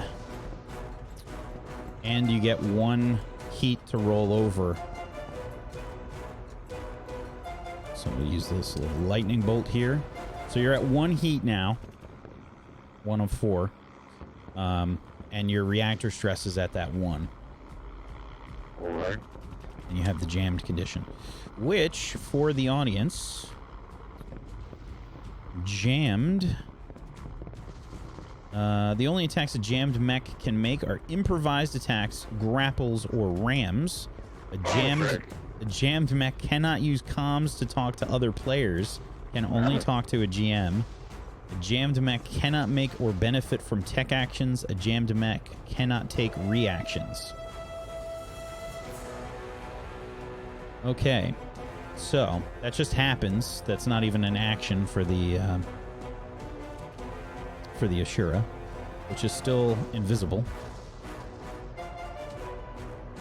And you get 1 heat to roll over. So we'll use this little lightning bolt here. So you're at 1 heat now. 1 of 4. And your reactor stress is at that 1. Alright. And you have the jammed condition. Which, for the audience... Jammed. The only attacks a jammed mech can make are improvised attacks, grapples, or rams. A jammed mech cannot use comms to talk to other players, can only talk to a GM. A jammed mech cannot make or benefit from tech actions. A jammed mech cannot take reactions. Okay. So, that just happens. That's not even an action for the Ashura, which is still invisible.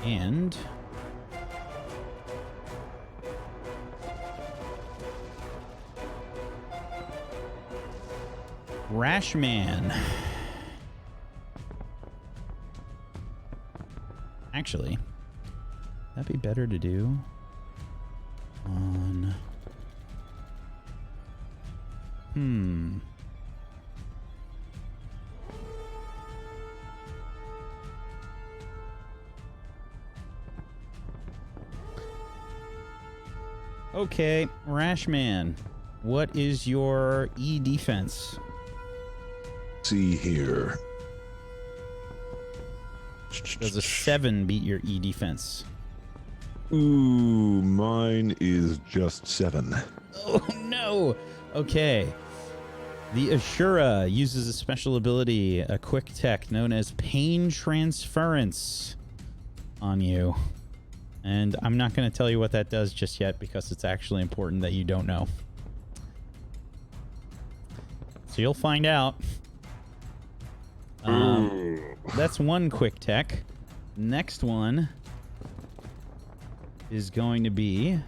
And Rashman. Actually, that'd be better to do on... Okay, Rashman, what is your E defense? See here. Does a 7 beat your E defense? Ooh, mine is just 7. Oh no! Okay. The Ashura uses a special ability, a quick tech known as Pain Transference on you. And I'm not going to tell you what that does just yet because it's actually important that you don't know. So you'll find out. That's one quick tech. Next one is going to be...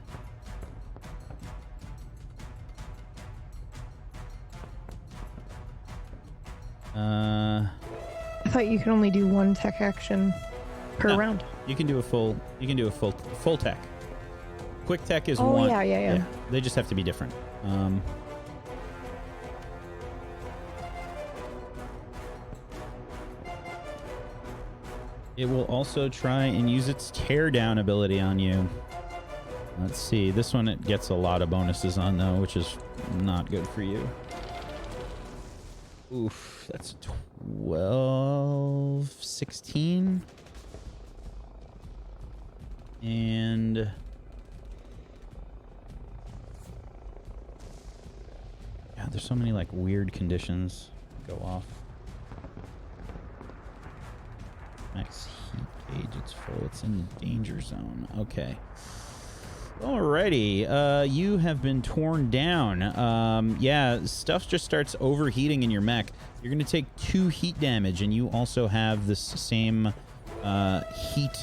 I thought you could only do 1 tech action per round. You can do a full tech. Quick tech is Oh, one. yeah. They just have to be different. It will also try and use its teardown ability on you. Let's see. This one it gets a lot of bonuses on though, which is not good for you. Oof, that's 12, 16. And God, there's so many like weird conditions go off. Max heat gauge, it's full. It's in the danger zone. Okay. Alrighty. You have been torn down. Yeah, stuff just starts overheating in your mech. You're going to take 2 heat damage, and you also have this same heat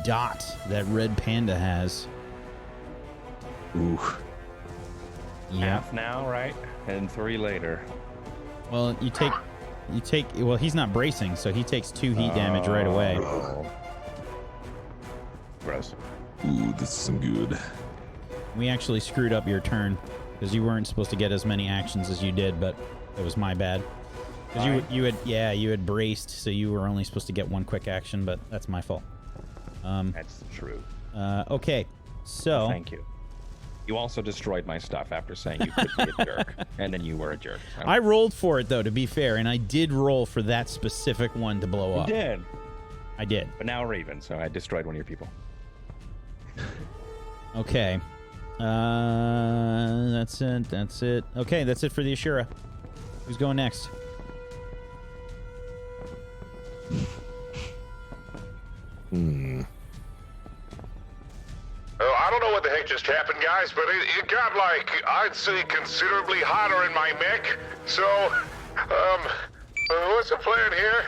dot that Red Panda has. Ooh. Yeah. Half now, right? And 3 later. Well, you take. Well, he's not bracing, so he takes 2 heat damage right away. Gross. Ooh, this is some good. We actually screwed up your turn because you weren't supposed to get as many actions as you did, but it was my bad. Because you had braced, so you were only supposed to get 1 quick action, but that's my fault. That's true. Okay, so Thank you. You also destroyed my stuff after saying you could be a jerk, and then you were a jerk. So. I rolled for it though, to be fair, and I did roll for that specific one to blow up. You did. I did. But now we're even, so I destroyed one of your people. Okay. That's it. Okay, that's it for the Ashura. Who's going next? might just happen, guys, but it got, like, I'd say considerably hotter in my mech. So, what's the plan here?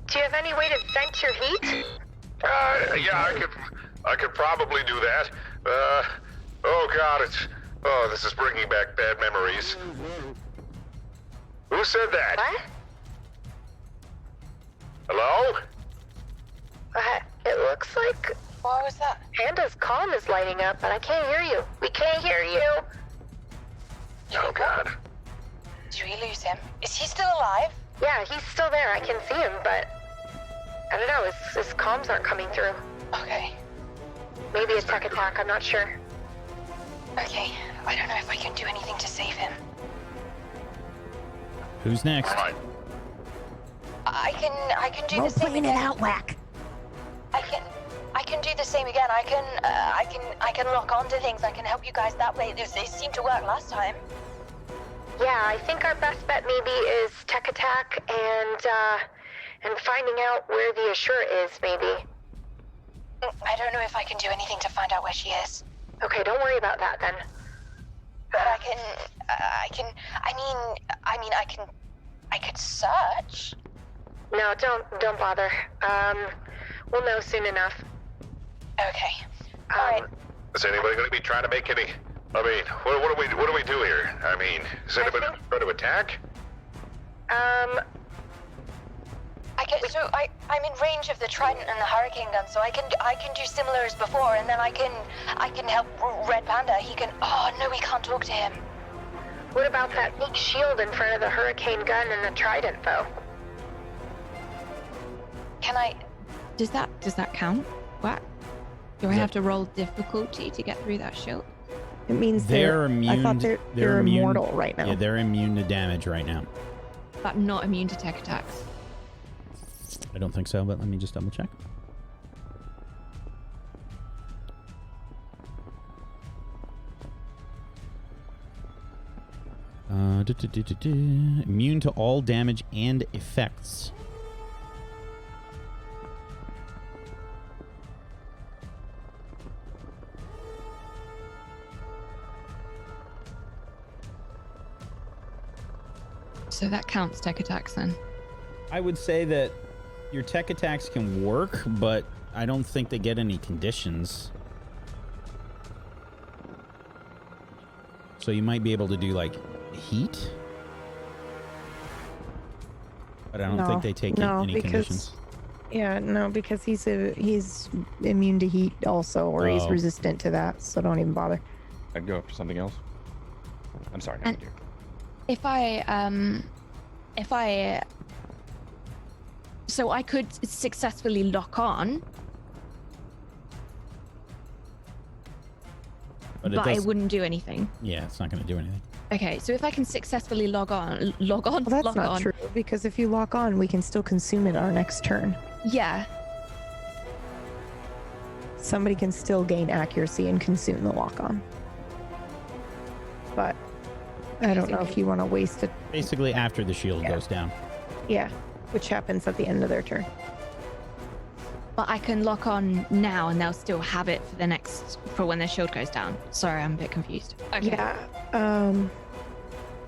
Do you have any way to vent your heat? Yeah, I could probably do that. Oh God, this is bringing back bad memories. Who said that? What? Hello? It looks like... What was that? Panda's comm is lighting up, but I can't hear you. We can't hear you. Oh God. Did we lose him? Is he still alive? Yeah, he's still there. I can see him, but... I don't know, his comms aren't coming through. Okay. Maybe a tech attack, I'm not sure. Okay, I don't know if I can do anything to save him. Who's next? I can do Well, the same playing again. it out, Whack. I can do the same again. I can lock onto things. I can help you guys that way. They seemed to work last time. Yeah, I think our best bet maybe is tech attack and finding out where the Assure is, maybe. I don't know if I can do anything to find out where she is. Okay, don't worry about that then. But I could search. No, don't bother. We'll know soon enough. Okay. All right. Is anybody going to be trying to make any? I mean, what do we do here? I mean, is anybody trying to attack? I'm in range of the Trident and the Hurricane gun, so I can do similar as before, and then I can help Red Panda. He can. Oh no, we can't talk to him. What about that big shield in front of the Hurricane gun and the Trident, though? Can I? Does that count? What? Do I have to roll difficulty to get through that shield? It means They're immune. I thought they're immune, immortal right now. Yeah, they're immune to damage right now. But not immune to tech attacks. I don't think so, but let me just double check. Immune to all damage and effects. So that counts tech attacks then. I would say that your tech attacks can work, but I don't think they get any conditions. So you might be able to do like heat, but I don't think they take any conditions. Yeah, no, because he's immune to heat also, or he's resistant to that. So don't even bother. I'd go for something else. I'm sorry. And if so I could successfully lock on, but it wouldn't do anything. Yeah, it's not going to do anything. Okay, so if I can successfully log on. Well, that's not true, because if you lock on, we can still consume it our next turn. Yeah. Somebody can still gain accuracy and consume the lock on. But I don't know if you want to waste it. Basically, after the shield goes down. Yeah, which happens at the end of their turn. But I can lock on now, and they'll still have it for when their shield goes down. Sorry, I'm a bit confused. Okay. Yeah.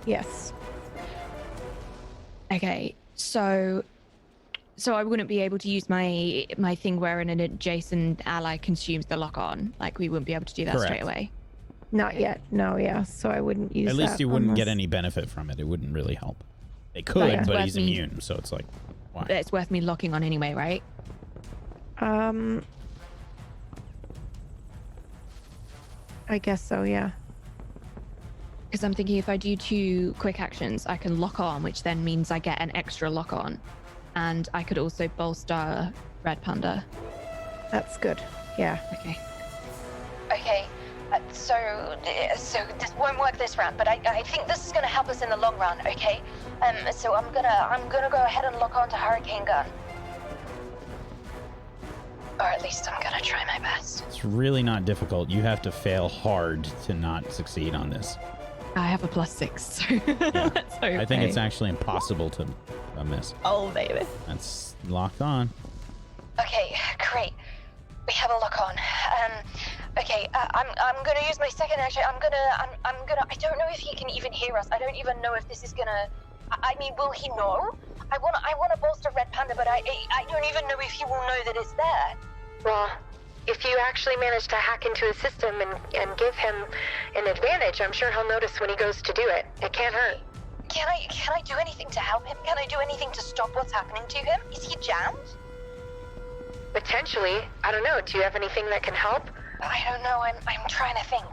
Yes. Okay. So I wouldn't be able to use my thing where an adjacent ally consumes the lock on. Like, we wouldn't be able to do that straight away. Not yet. No. Yeah. So I wouldn't use. At least you wouldn't get any benefit from it. It wouldn't really help. They could, but he's immune, so it's like, why? It's worth me locking on anyway, right? I guess so, yeah. Because I'm thinking if I do 2 quick actions, I can lock on, which then means I get an extra lock on. And I could also bolster Red Panda. That's good. Yeah. Okay. Okay. So this won't work this round, but I think this is gonna help us in the long run. Okay. So I'm gonna go ahead and lock on to Hurricane Gun. Or at least I'm gonna try my best. It's really not difficult. You have to fail hard to not succeed on this. I have a +6, so Yeah. that's okay. I think it's actually impossible to miss. Oh, baby. That's locked on. Okay, great. We have a lock on. I'm gonna use my second action. I'm gonna. I don't know if he can even hear us. I don't even know if this is gonna. I mean, will he know? I wanna bolster Red Panda, but I don't even know if he will know that it's there. Well, if you actually manage to hack into his system and give him an advantage, I'm sure he'll notice when he goes to do it. It can't hurt. Can I do anything to help him? Can I do anything to stop what's happening to him? Is he jammed? Potentially. I don't know. Do you have anything that can help? I don't know. I'm trying to think.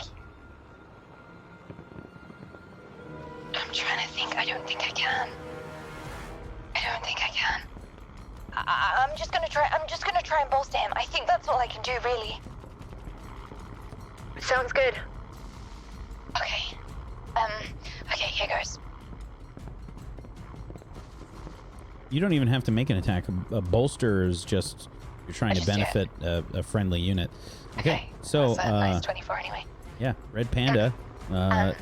I don't think I can. I'm just gonna try and bolster him. I think that's all I can do, really. Sounds good. Okay. Okay, here goes. You don't even have to make an attack. A bolster is just you're trying to benefit a friendly unit. Okay, so minus 24 anyway. Yeah, Red Panda.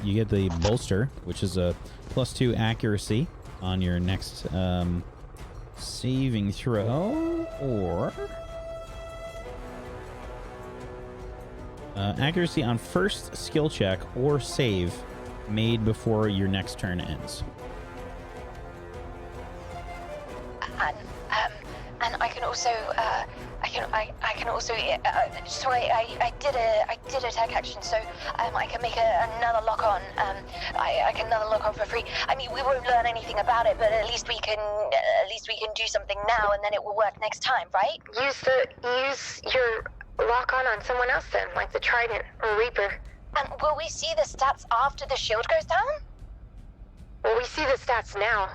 You get the bolster, which is a +2 accuracy on your next saving throw, or accuracy on first skill check or save made before your next turn ends. And I can also so I did a tech action, so I can make another lock on. I can another lock on for free. I mean, we won't learn anything about it, but at least we can do something now, and then it will work next time, right? Use your lock on someone else then, like the Trident or Reaper. And will we see the stats after the shield goes down? Well, we see the stats now.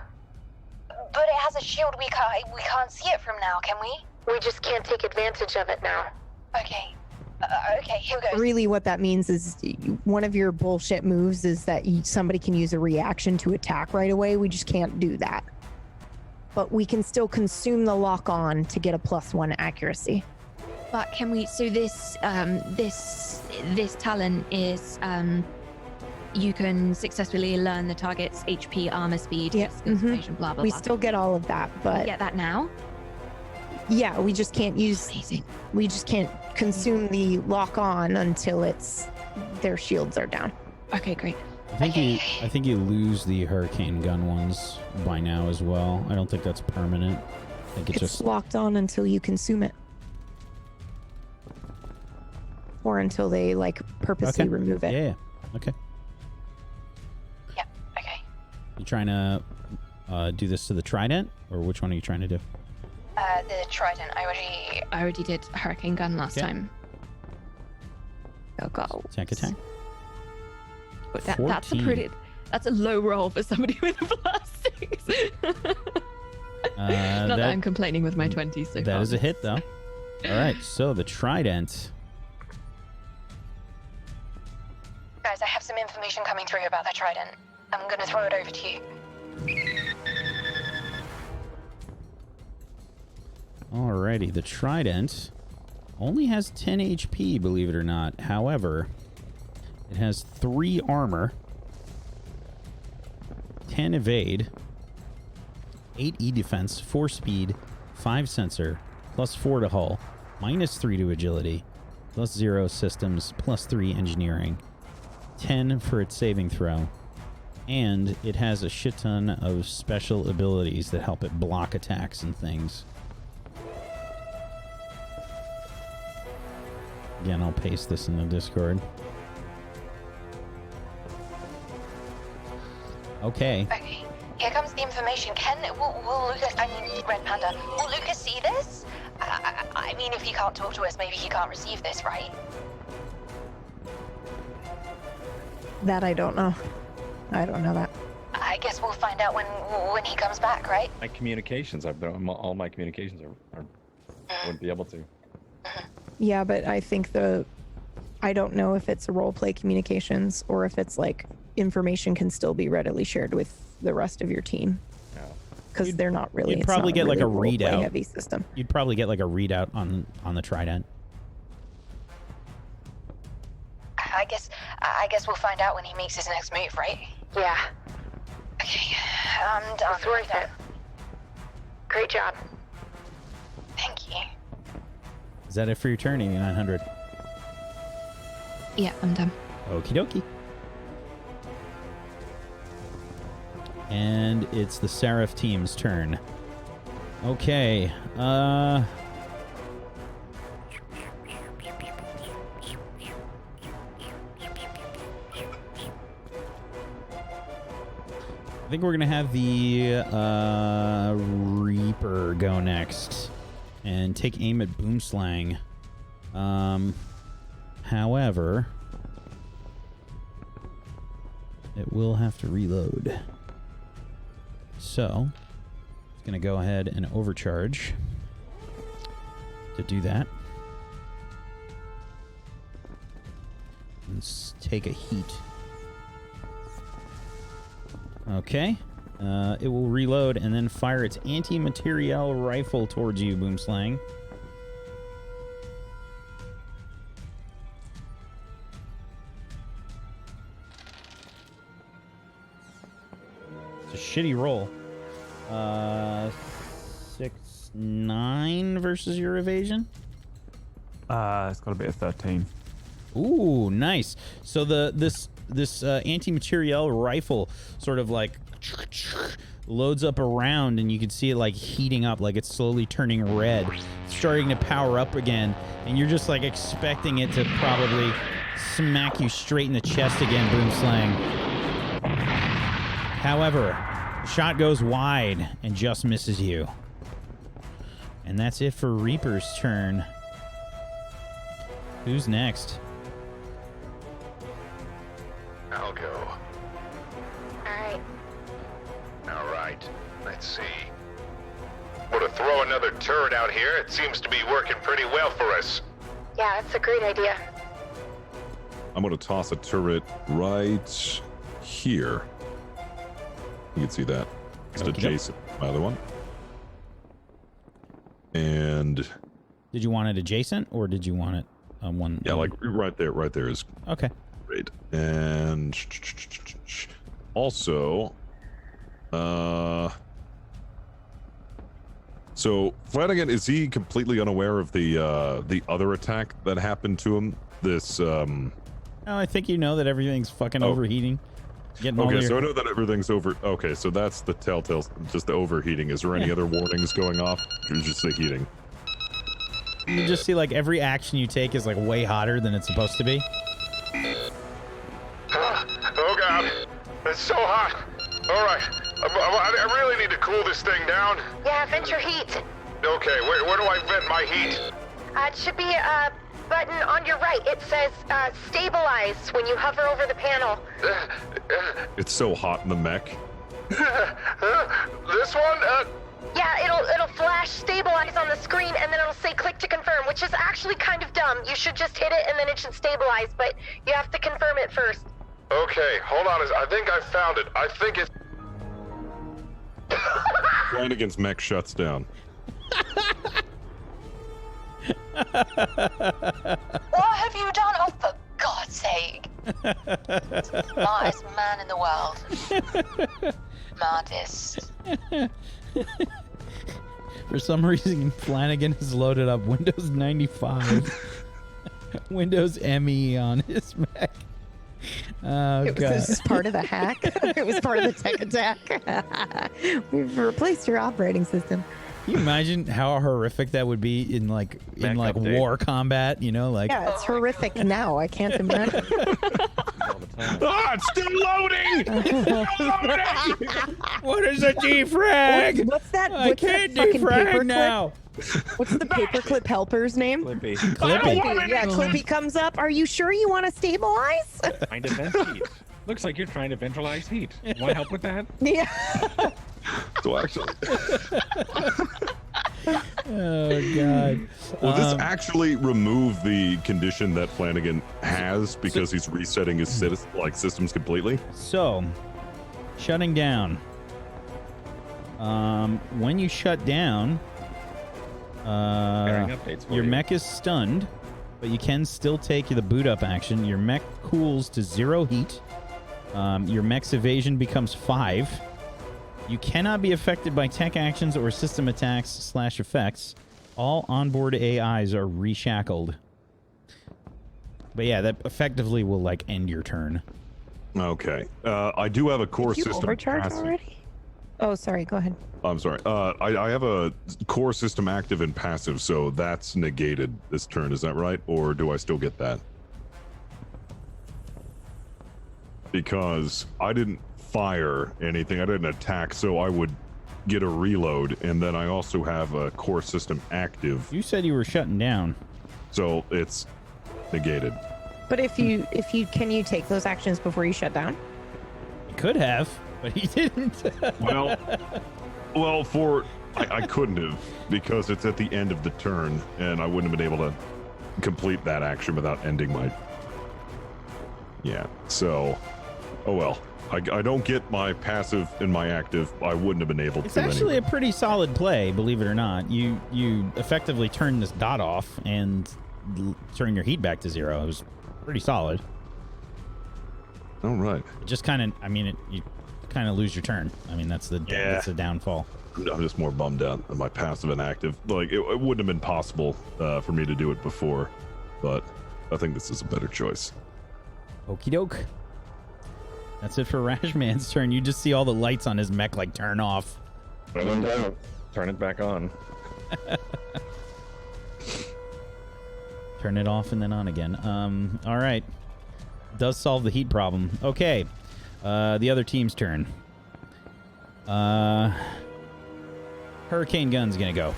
But it has a shield. We can't see it from now, can we? We just can't take advantage of it now. Okay. Okay, here goes. Really what that means is one of your bullshit moves is that somebody can use a reaction to attack right away. We just can't do that. But we can still consume the lock on to get a +1 accuracy. But can we? So this talent is you can successfully learn the target's HP, armor, speed, concentration, blah blah. We blah. still get all of that, but Get that now? Yeah, we just can't use. Amazing. We just can't consume the lock on until their shields are down. Okay, great. I think you lose the hurricane gun ones by now as well. I don't think that's permanent. I think It's just locked on until you consume it, or until they purposely remove it. Yeah. Okay. Yeah. Okay. You trying to do this to the Trident, or which one are you trying to do? The Trident. I already did hurricane gun last time. Go. Attack. But that's a low roll for somebody with a +6. Not that I'm complaining with my 20s so far. That is a hit, though. All right, so the Trident. Guys, I have some information coming through about that Trident. I'm gonna throw it over to you. Alrighty, the Trident only has 10 HP, believe it or not. However, it has 3 armor, 10 evade, 8 E defense, 4 speed, 5 sensor, +4 to hull, -3 to agility, +0 systems, +3 engineering, 10 for its saving throw, and it has a shit ton of special abilities that help it block attacks and things. Again, I'll paste this in the Discord. Okay. Okay, here comes the information. Will Lucas, Red Panda, will Lucas see this? I mean, if he can't talk to us, maybe he can't receive this, right? That I don't know. I don't know that. I guess we'll find out when he comes back, right? My communications, all my communications are wouldn't be able to. Yeah, but I think I don't know if it's a roleplay communications or if it's information can still be readily shared with the rest of your team. Because they're not really. You'd probably get really a readout. Heavy system. You'd probably get a readout on the Trident. I guess we'll find out when he makes his next move, right? Yeah. Okay, I'm done. It's worth it. Great job. Thank you. Is that it for your turn, 8900? Yeah, I'm done. Okie dokie. And it's the Seraph team's turn. Okay. I think we're going to have the Reaper go next and take aim at Boomslang. However, it will have to reload. So, it's going to go ahead and overcharge to do that. Let's take a heat. Okay. It will reload and then fire its anti-materiel rifle towards you, Boomslang. It's a shitty roll. 6-9 versus your evasion? It's got to be a 13. Ooh, nice. So this anti-materiel rifle sort of like loads up around, and you can see it like heating up, like it's slowly turning red, starting to power up again, and you're just like expecting it to probably smack you straight in the chest again, Boomslang. However, shot goes wide and just misses you. And that's it for Reaper's turn. Who's next? I'll go. Alright. Alright, let's see. We're to throw another turret out here. It seems to be working pretty well for us. Yeah, that's a great idea. I'm going to toss a turret right here. You can see that. It's adjacent to my other one. And... Did you want it adjacent, or did you want it on one? Yeah, like right there. Right there is... Okay. Great. And... Also... So, Flanagan, is he completely unaware of the other attack that happened to him? This, Oh, I think you know that everything's fucking overheating. Okay, so I know that everything's over. Okay, so that's the telltale, just the overheating. Is there any other warnings going off? Or just the heating? You just see like every action you take is like way hotter than it's supposed to be. Oh god, it's so hot. All right, I really need to cool this thing down. Yeah, vent your heat. Okay, where do I vent my heat? It should be a button on your right. It says stabilize when you hover over the panel. It's so hot in the mech. This one? Yeah, it'll flash stabilize on the screen, and then it'll say click to confirm, which is actually kind of dumb. You should just hit it and then it should stabilize, but you have to confirm it first. Okay, hold on. I think I found it. I think it's... Flanagan's mech shuts down. What have you done? Oh, for God's sake. Smartest man in the world. Smartest. For some reason, Flanagan has loaded up Windows 95. Windows ME on his Mac. Oh, God. This is part of the hack. It was part of the tech attack. We've replaced your operating system. Can you imagine how horrific that would be in like war combat? You know, like yeah, it's horrific now. I can't imagine. It's still loading. What is a defrag? What's that? I can't defrag now. What's the paperclip helper's name? Clippy. Clippy. Yeah, Clippy comes up. Are you sure you want to stabilize? Trying to vent heat. Looks like you're trying to ventilize heat. Want to help with that? Yeah. So actually... Oh, God. Will this actually remove the condition that Flanagan has because he's resetting his systems completely? So, shutting down. When you shut down, your mech is stunned, but you can still take the boot up action. Your mech cools to 0 heat. Your mech's evasion becomes 5. You cannot be affected by tech actions or system attacks / effects. All onboard AIs are reshackled. But yeah, that effectively will like end your turn. Okay. I do have a core Did you system. overcharge already? Oh, sorry. Go ahead. I'm sorry. I have a core system active and passive, so that's negated this turn. Is that right? Or do I still get that? Because I didn't fire anything. I didn't attack, so I would get a reload, and then I also have a core system active. You said you were shutting down. So it's negated. But if you can you take those actions before you shut down? He could have, but he didn't. Well, I couldn't have, because it's at the end of the turn, and I wouldn't have been able to complete that action without ending my... Yeah, so... Oh well. I don't get my passive and my active. I wouldn't have been able to. It's actually anyway. a pretty solid play, believe it or not. You effectively turn this dot off and turn your heat back to 0. It was pretty solid. All right. It just kind of, you kind of lose your turn. I mean, that's the downfall. I'm just more bummed out at my passive and active. Like, it wouldn't have been possible for me to do it before, but I think this is a better choice. Okie doke. That's it for Rashman's turn. You just see all the lights on his mech like turn off. Put them down. Turn it back on. Turn it off and then on again. All right. Does solve the heat problem. Okay. The other team's turn. Hurricane Gun's gonna go.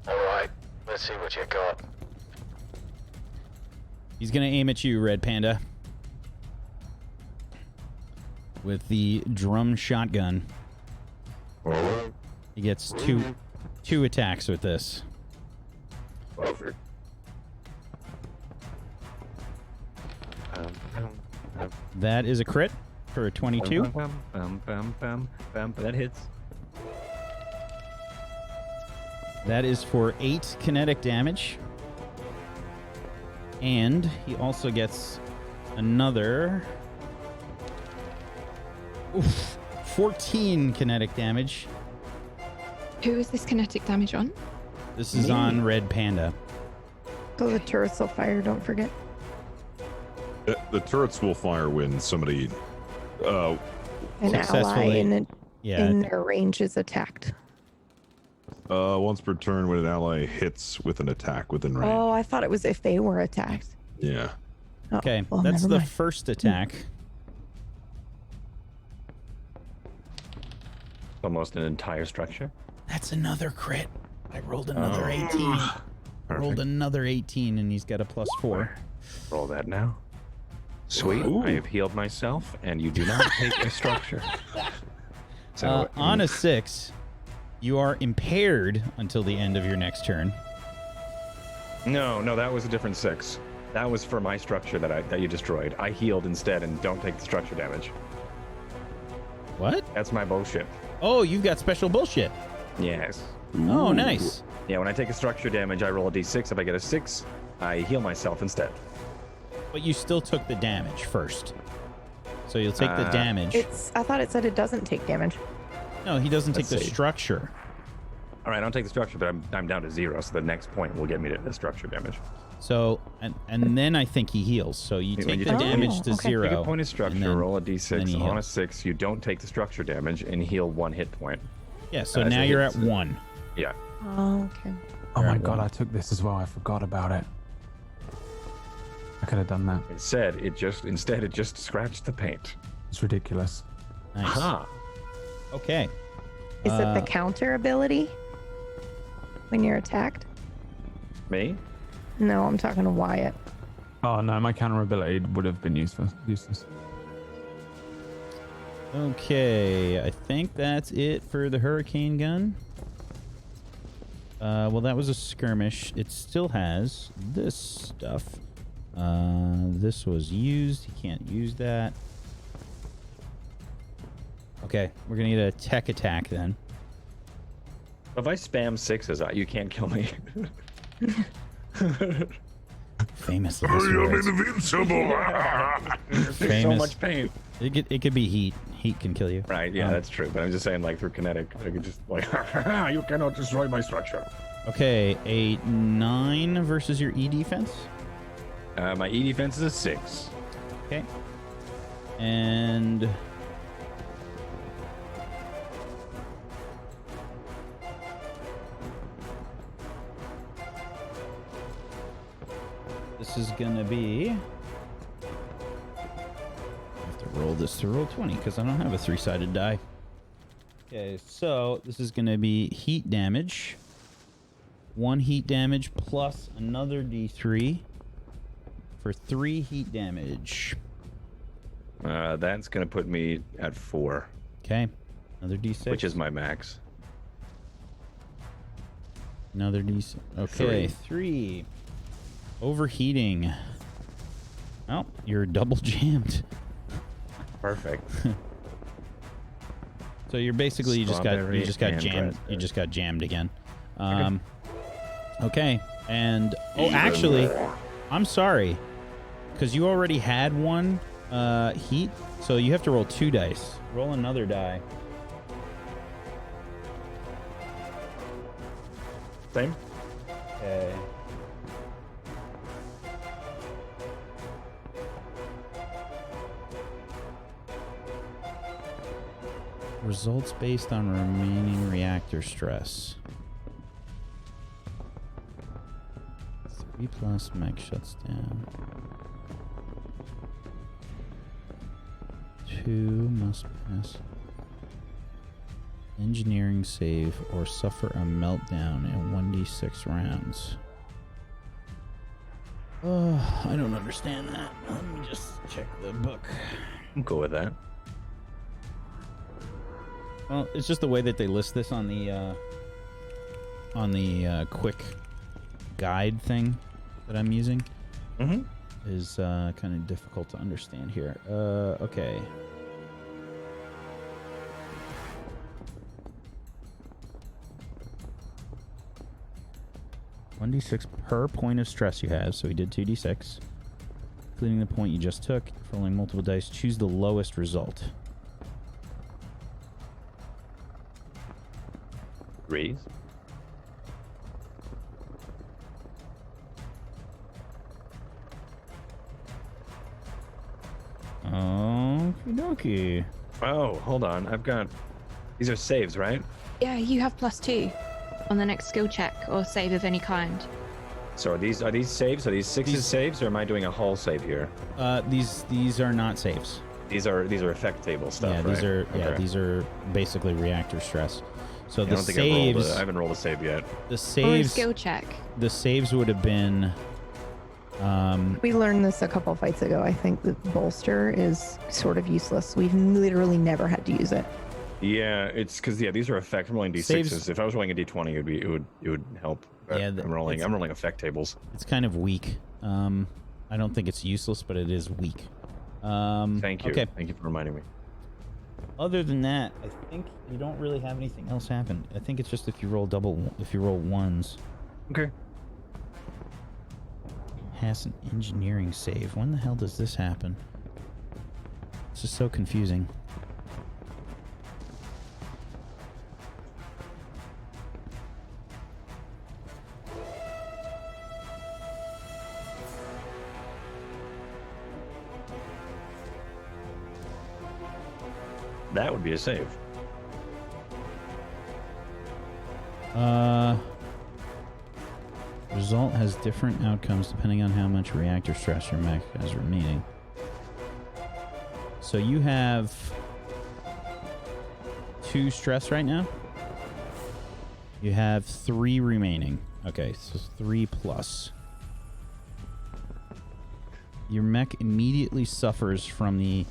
Alright, let's see what you got. He's gonna aim at you, Red Panda. With the drum shotgun. He gets two attacks with this. That is a crit for a 22. That hits. That is for 8 kinetic damage. And he also gets another 14 kinetic damage. Who is this kinetic damage on? This is on Red Panda. So the turrets will fire, don't forget. The turrets will fire when somebody an ally in their range is attacked. Once per turn when an ally hits with an attack within range. Oh, I thought it was if they were attacked. Yeah. Oh, Okay, well, that's never the mind. first attack. Almost an entire structure. That's another crit. I rolled another 18. Rolled another 18, and he's got a +4. Roll that now. Sweet. I have healed myself, and you do not take a structure. So On a 6, you are impaired until the end of your next turn. No, that was a different 6. That was for my structure that you destroyed. I healed instead and don't take the structure damage. What? That's my bullshit. Oh, you've got special bullshit. Yes. Oh, nice. Yeah, when I take a structure damage, I roll a d6. If I get a 6, I heal myself instead. But you still took the damage first. So you'll take the damage. I thought it said it doesn't take damage. No, he doesn't take Let's the see. structure. All right, I don't take the structure, but I'm down to 0, so the next point will get me to the structure damage. So, and then I think he heals. So you When take you the take damage to Take 0. a point of structure, and then- roll a then d6. he On a heals. 6, you don't take the structure damage and heal 1 hit point. Yeah, so As now it you're hits. at 1. Yeah. Oh, okay. Oh my Right, god, well. I took this as well. I forgot about it. I could have done that. Instead, it just scratched the paint. It's ridiculous. Nice. Huh. Okay. Is it the counter ability when you're attacked? Me? No, I'm talking to Wyatt. Oh no, my counter ability would have been useless. Okay, I think that's it for the hurricane gun. Well, that was a skirmish. It still has this stuff. This was used. You can't use that. Okay, we're gonna get a tech attack then. If I spam 6s, you can't kill me. Famous I last am words. invincible. There's so Famous. much pain. It could be heat. Heat can kill you. Right, yeah, that's true. But I'm just saying, like, through kinetic, I could just, like, you cannot destroy my structure. Okay, a 9 versus your E defense. My E defense is a 6. Okay. And this is gonna be. I have to roll this to roll 20 because I don't have a 3-sided die. Okay, so this is gonna be heat damage. 1 heat damage plus another D3 for 3 heat damage. That's gonna put me at 4. Okay, another D6, which is my max. Another D6. Okay, 3. Overheating. Oh, you're double jammed. Perfect. So you're basically you just got jammed. Raspberry. You just got jammed again. Okay, and actually, I'm sorry, because you already had 1 heat, so you have to roll 2 dice. Roll another die. Same. Okay. Results based on remaining reactor stress. 3 plus mech shuts down. 2 must pass engineering save or suffer a meltdown in 1d6 rounds. Oh, I don't understand that. Let me just check the book. I'm cool with that. Well, it's just the way that they list this on the quick guide thing that I'm using. Is kind of difficult to understand here. Okay. $1d6 per point of stress you have, so we did 2d6. Including the point you just took. For rolling multiple dice, choose the lowest result. 3s. Okie dokie. Oh, hold on. I've got. These are saves, right? Yeah, you have +2 on the next skill check or save of any kind. So are these saves? Are these 6s saves, or am I doing a hull save here? These are not saves. These are effect table stuff. Yeah, right? these are basically reactor stress. So the I don't think saves. I haven't rolled a save yet. The Or a saves. skill check. The saves would have been. We learned this a couple fights ago. I think the bolster is sort of useless. We've literally never had to use it. Yeah, it's because these are effect. I'm rolling d6s. Saves- If I was rolling a d20, it would help. But Yeah, I'm rolling effect tables. It's kind of weak. I don't think it's useless, but it is weak. Thank you. Okay. Thank you for reminding me. Other than that, I think you don't really have anything else happen. I think it's just if you roll ones. Okay. Has an engineering save. When the hell does this happen? This is so confusing. That would be a save. Result has different outcomes depending on how much reactor stress your mech has remaining. So you have 2 stress right now. You have 3 remaining. Okay, so 3 plus. Your mech immediately suffers from the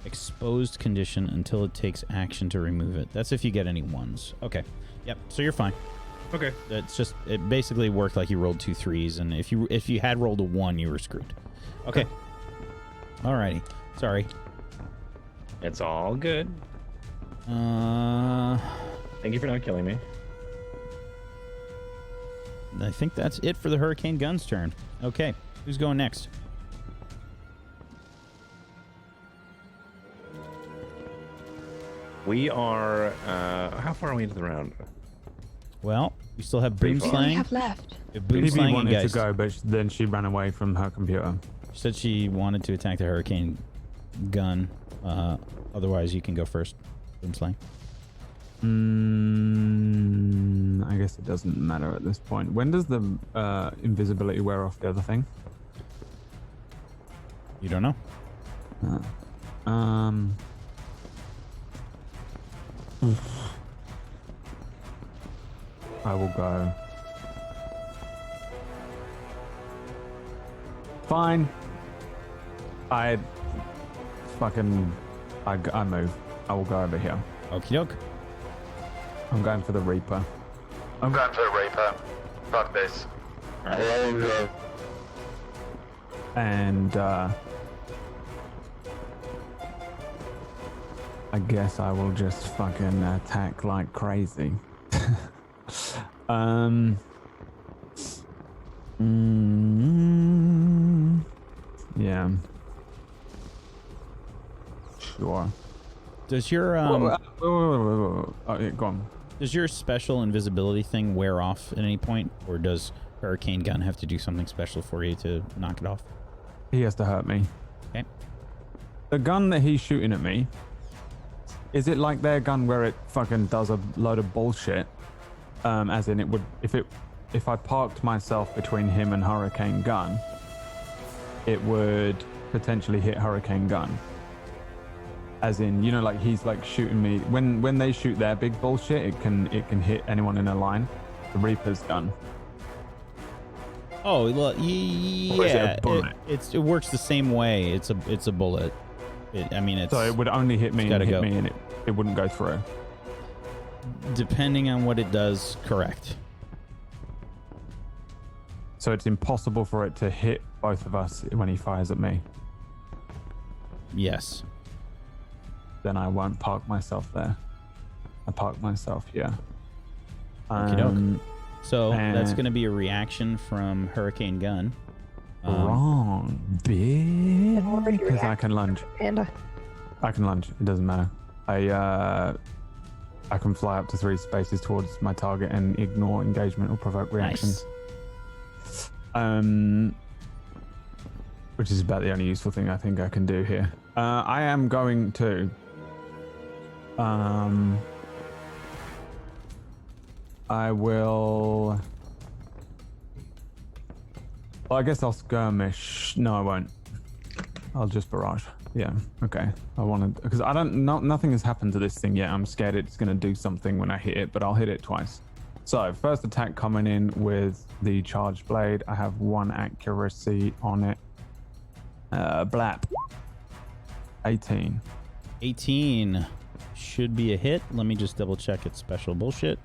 exposed condition until it takes action to remove it. That's if you get any ones. Okay. Yep. So you're fine. Okay. It's just it basically worked like you rolled 2 3s, and if you had rolled a 1, you were screwed. Okay. Alrighty. Sorry. It's all good. Thank you for not killing me. I think that's it for the Hurricane Gun's turn. Okay. Who's going next? We are. How far are we into the round? Well, You still have What do we Boomslang? have left? Boomslang wanted and to Geist. go, but then she ran away from her computer. She said she wanted to attack the hurricane gun. Otherwise, you can go first, Boomslang. I guess it doesn't matter at this point. When does the invisibility wear off the other thing? You don't know. I will go. Fine. I move. I will go over here. Okie doke. I'm going for the Reaper. I'm going for the Reaper. Fuck this. And I guess I will just fucking attack like crazy. Yeah. Sure. Does your Oh, yeah, go on. Does your special invisibility thing wear off at any point, or does Hurricane Gun have to do something special for you to knock it off? He has to hurt me. Okay. The gun that he's shooting at me, is it like their gun where it fucking does a load of bullshit? As in, it would if I parked myself between him and Hurricane Gun, it would potentially hit Hurricane Gun. As in, you know, like he's like shooting me. When they shoot their big bullshit, it can hit anyone in a line. The Reaper's gun. Oh well, Or is it yeah. a bullet? It works the same way. It's a bullet. So it would only hit me and hit me, and it wouldn't go through. Depending on what it does, correct. So it's impossible for it to hit both of us when he fires at me. Yes. Then I won't park myself there. I park myself here. Okey-doke. So that's going to be a reaction from Hurricane Gun. Wrong, bitch. Because I can lunge. Panda. I can lunge. It doesn't matter. I can fly up to 3 spaces towards my target and ignore engagement or provoke reactions. Nice. Which is about the only useful thing I think I can do here. I am going to I will. Well, I guess I'll skirmish. No, I won't. I'll just barrage. Yeah. Okay. I want to, because I don't. Nothing has happened to this thing yet. I'm scared it's going to do something when I hit it, but I'll hit it twice. So first attack coming in with the charged blade. I have 1 accuracy on it. Blap. 18. 18 should be a hit. Let me just double check its special bullshit.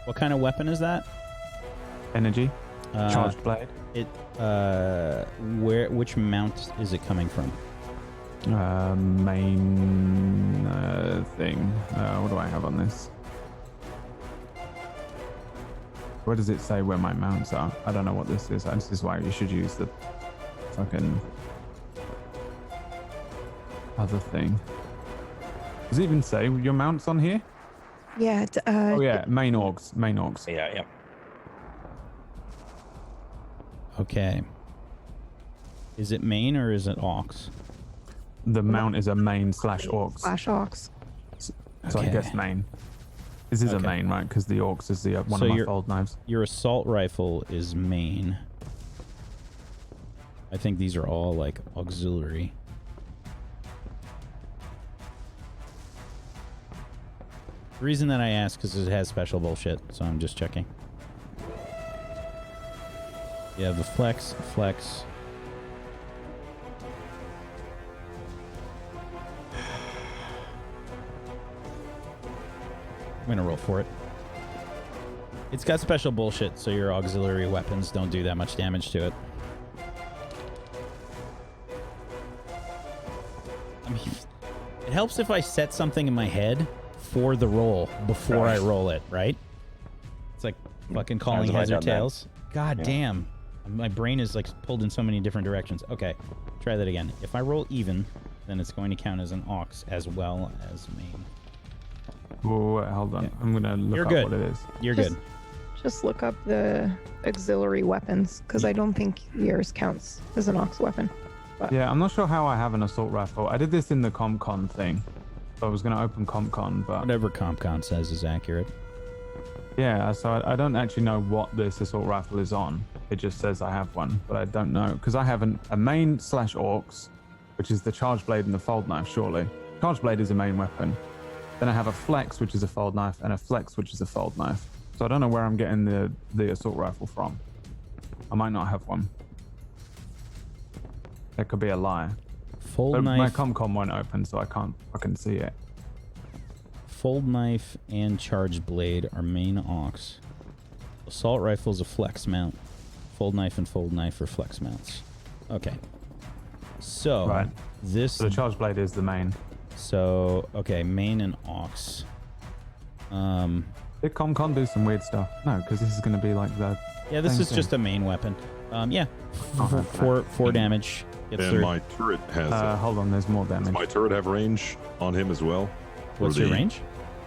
What kind of weapon is that? Energy. Charged blade. Which mount is it coming from? Main thing. What do I have on this? Where does it say where my mounts are? I don't know what this is. This is why you should use the fucking other thing. Does it even say your mounts on here? Yeah. Oh yeah, main orgs. Main orgs. Yeah. Okay. Is it main or is it aux? The mount is a main / orcs. /aux. So I guess main. This is a main, right? Because the orcs is the one of my fold knives. Your assault rifle is main. I think these are all like auxiliary. The reason that I ask is it has special bullshit, so I'm just checking. Yeah, the flex. I'm gonna roll for it. It's got special bullshit, so your auxiliary weapons don't do that much damage to it. I mean, it helps if I set something in my head for the roll before I roll it, right? It's like fucking calling heads or tails. God damn. My brain is like pulled in so many different directions. Okay, try that again. If I roll even, then it's going to count as an aux as well as main. Whoa, hold on. Yeah. I'm gonna look You're up good. what it is. You're Just- good. Just look up the auxiliary weapons because I don't think yours counts as an ox weapon. But Yeah, I'm not sure how I have an assault rifle. I did this in the CompCon thing. So I was gonna open CompCon, but Whatever CompCon says is accurate. yeah. So I don't actually know what this assault rifle is on. It just says I have one, but I don't know because I have a main / orcs, which is the charge blade and the fold knife. Surely, charge blade is a main weapon. Then I have a flex, which is a fold knife, and a flex, which is a fold knife. So I don't know where I'm getting the assault rifle from. I might not have one. That could be a lie. Fold But my knife, CompCon won't open, so I can't fucking see it. fold knife, and charge blade are main aux. Assault rifle is a flex mount. Fold knife and fold knife are flex mounts. Okay. So Right. this. So the charge blade is the main. So okay, main and aux. Did CompCon do some weird stuff? No, because this is going to be like the. Yeah, this same is thing. just a main weapon. Yeah, Okay. four damage. Gets And through. my turret has. Hold on, there's more damage. Does my turret have range on him as well? What's your range?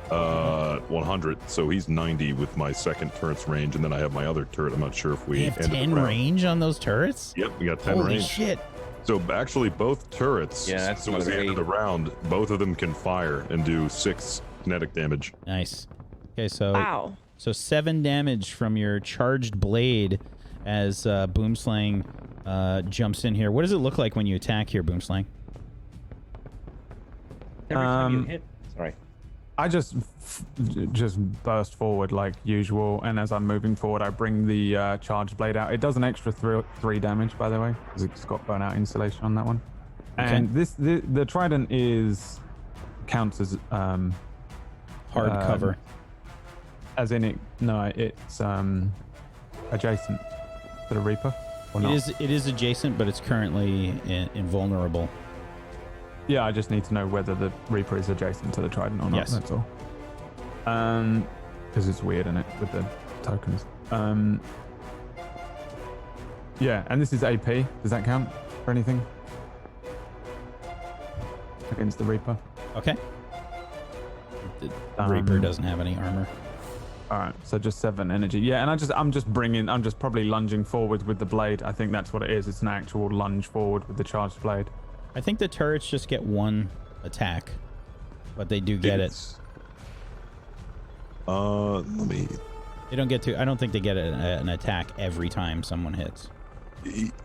100. So he's 90 with my second turret's range, and then I have my other turret. I'm not sure if we You have ended the 10 round. range on those turrets? Yep, we got 10 Holy range. shit. So actually, both turrets. Yeah, that's so at the end of the round, both of them can fire and do 6 kinetic damage. Nice. Okay, so wow. so 7 damage from your charged blade as Boomslang jumps in here. What does it look like when you attack here, Boomslang? Every time you hit. Sorry. I just burst forward like usual, and as I'm moving forward, I bring the charge blade out. It does an extra 3 damage, by the way, because it's got burnout insulation on that one. And the Trident counts as hard cover. As in it's adjacent to the Reaper. Or not? It is adjacent, but it's currently invulnerable. Yeah, I just need to know whether the Reaper is adjacent to the Trident or not. Yes. That's all. Because it's weird, isn't it, with the tokens? Yeah, and this is AP. Does that count for anything against the Reaper? Okay. The Reaper doesn't have any armor. All right, so just 7 energy. Yeah, and I'm just probably lunging forward with the blade. I think that's what it is. It's an actual lunge forward with the charged blade. I think the turrets just get 1 attack, but they do get it. Let me. They don't get to. I don't think they get an attack every time someone hits.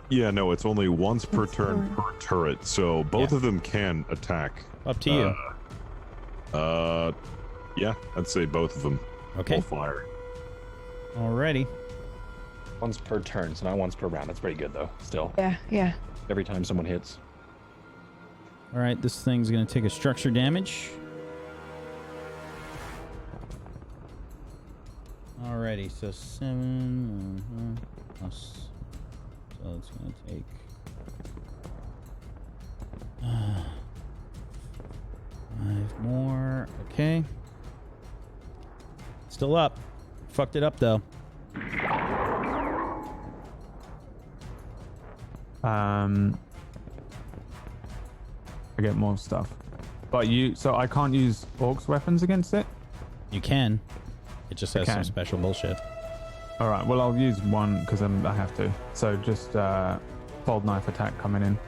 Yeah, no, it's only once per turn per turret, so both of them can attack. Up to you. Yeah, I'd say both of them. Okay. Will fire. Alrighty. Once per turn, so not once per round. That's pretty good, though, still. Yeah. Every time someone hits. All right, this thing's going to take a structure damage. Alrighty, so 7 plus. So it's going to take 5 more. Okay. Still up. Fucked it up though. I get more stuff. But so I can't use Orcs weapons against it? You can. It just has some can. special bullshit. All right, well, I'll use one because I have to. So just fold knife attack coming in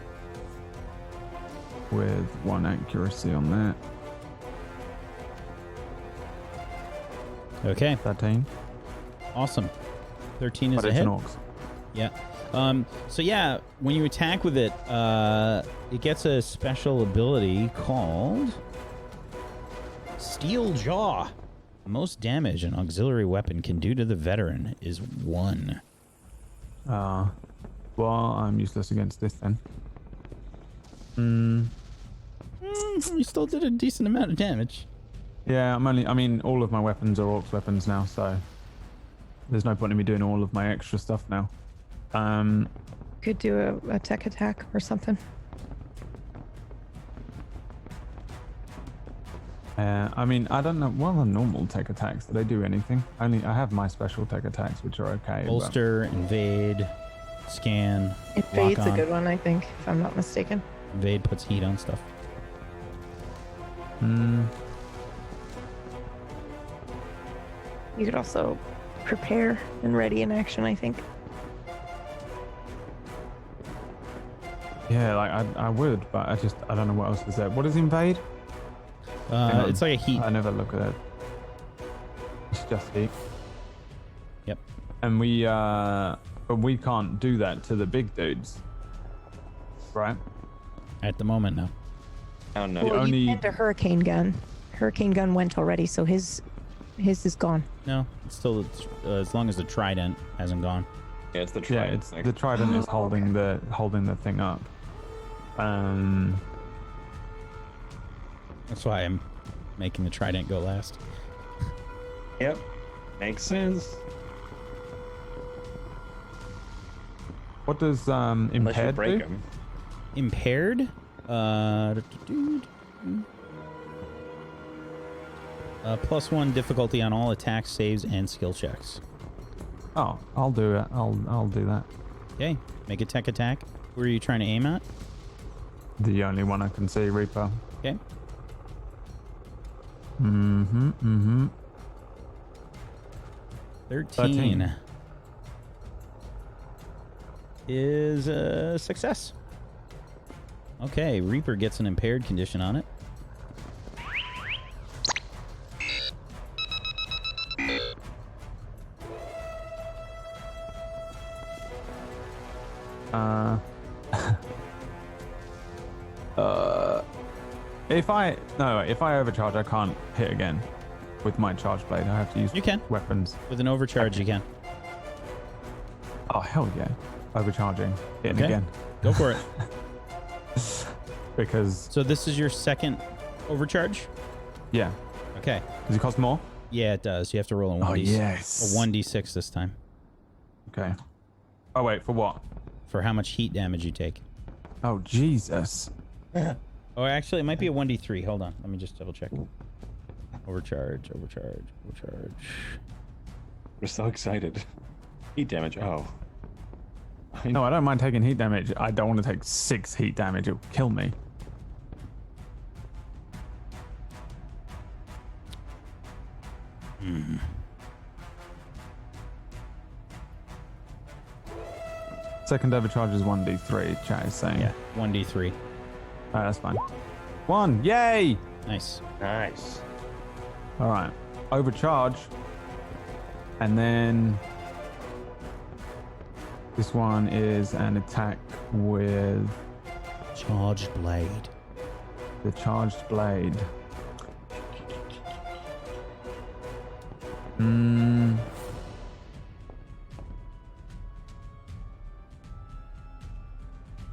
with 1 accuracy on that. Okay. 13. Awesome. 13 is But a it's hit. an Orcs. Yeah. So yeah, when you attack with it, it gets a special ability called Steel Jaw. The most damage an auxiliary weapon can do to the veteran is 1. Well, I'm useless against this then. You still did a decent amount of damage. Yeah, I mean, all of my weapons are Orcs weapons now, so there's no point in me doing all of my extra stuff now. Could do a tech attack or something. I mean, I don't know. What are normal tech attacks? Do they do anything? I have my special tech attacks, which are okay. Bolster, invade, scan. Invade's lock a on. good one, I think, if I'm not mistaken. Invade puts heat on stuff. You could also prepare and ready in action, I think. Yeah, like I would, but I don't know what else is there. What is invade? It's like a heat. I never look at it. It's just heat. Yep. And but we can't do that to the big dudes, right? At the moment, no. Oh no. Well, you had a hurricane gun. Hurricane gun went already, so his is gone. No, it's still as long as the Trident hasn't gone. Yeah, it's the Trident. Yeah, it's the Trident is holding the thing up. That's why I'm making the Trident go last. Yep, makes sense. What does Unless you impaired break do? them. Impaired? +1 difficulty on all attacks, saves, and skill checks. Oh, I'll do it. I'll do that. Okay, make a tech attack. Who are you trying to aim at? The only one I can see, Reaper. Okay. 13 is a success. Okay, Reaper gets an impaired condition on it. If I overcharge, I can't hit again with my charge blade. I have to use weapons. With an overcharge, you can. Oh, hell yeah. Overcharging. Hitting again. Go for it. Because... So this is your second overcharge? Yeah. Okay. Does it cost more? Yeah, it does. You have to roll a 1d6. Oh, yes. A 1d6 this time. Okay. Oh, wait. For what? For how much heat damage you take. Oh, Jesus. Oh, actually, it might be a 1d3. Hold on. Let me just double check. Overcharge. We're so excited. Heat damage. Oh. No, I don't mind taking heat damage. I don't want to take 6 heat damage. It'll kill me. Second overcharge is 1d3, chat is saying. Yeah, 1d3. Alright, that's fine. 1, yay! Nice. Nice. Alright, overcharge. And then this one is an attack with Charged Blade. The Charged Blade.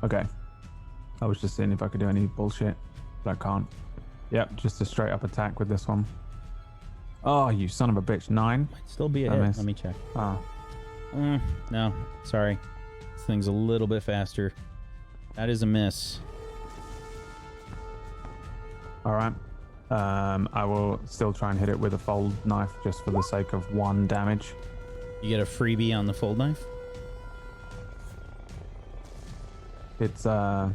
Okay. I was just seeing if I could do any bullshit, but I can't. Yep, just a straight up attack with this one. Oh, you son of a bitch. 9? Might still be a hit. Let me check. Oh. No, sorry. This thing's a little bit faster. That is a miss. Alright. I will still try and hit it with a fold knife just for the sake of 1 damage. You get a freebie on the fold knife? It's oh,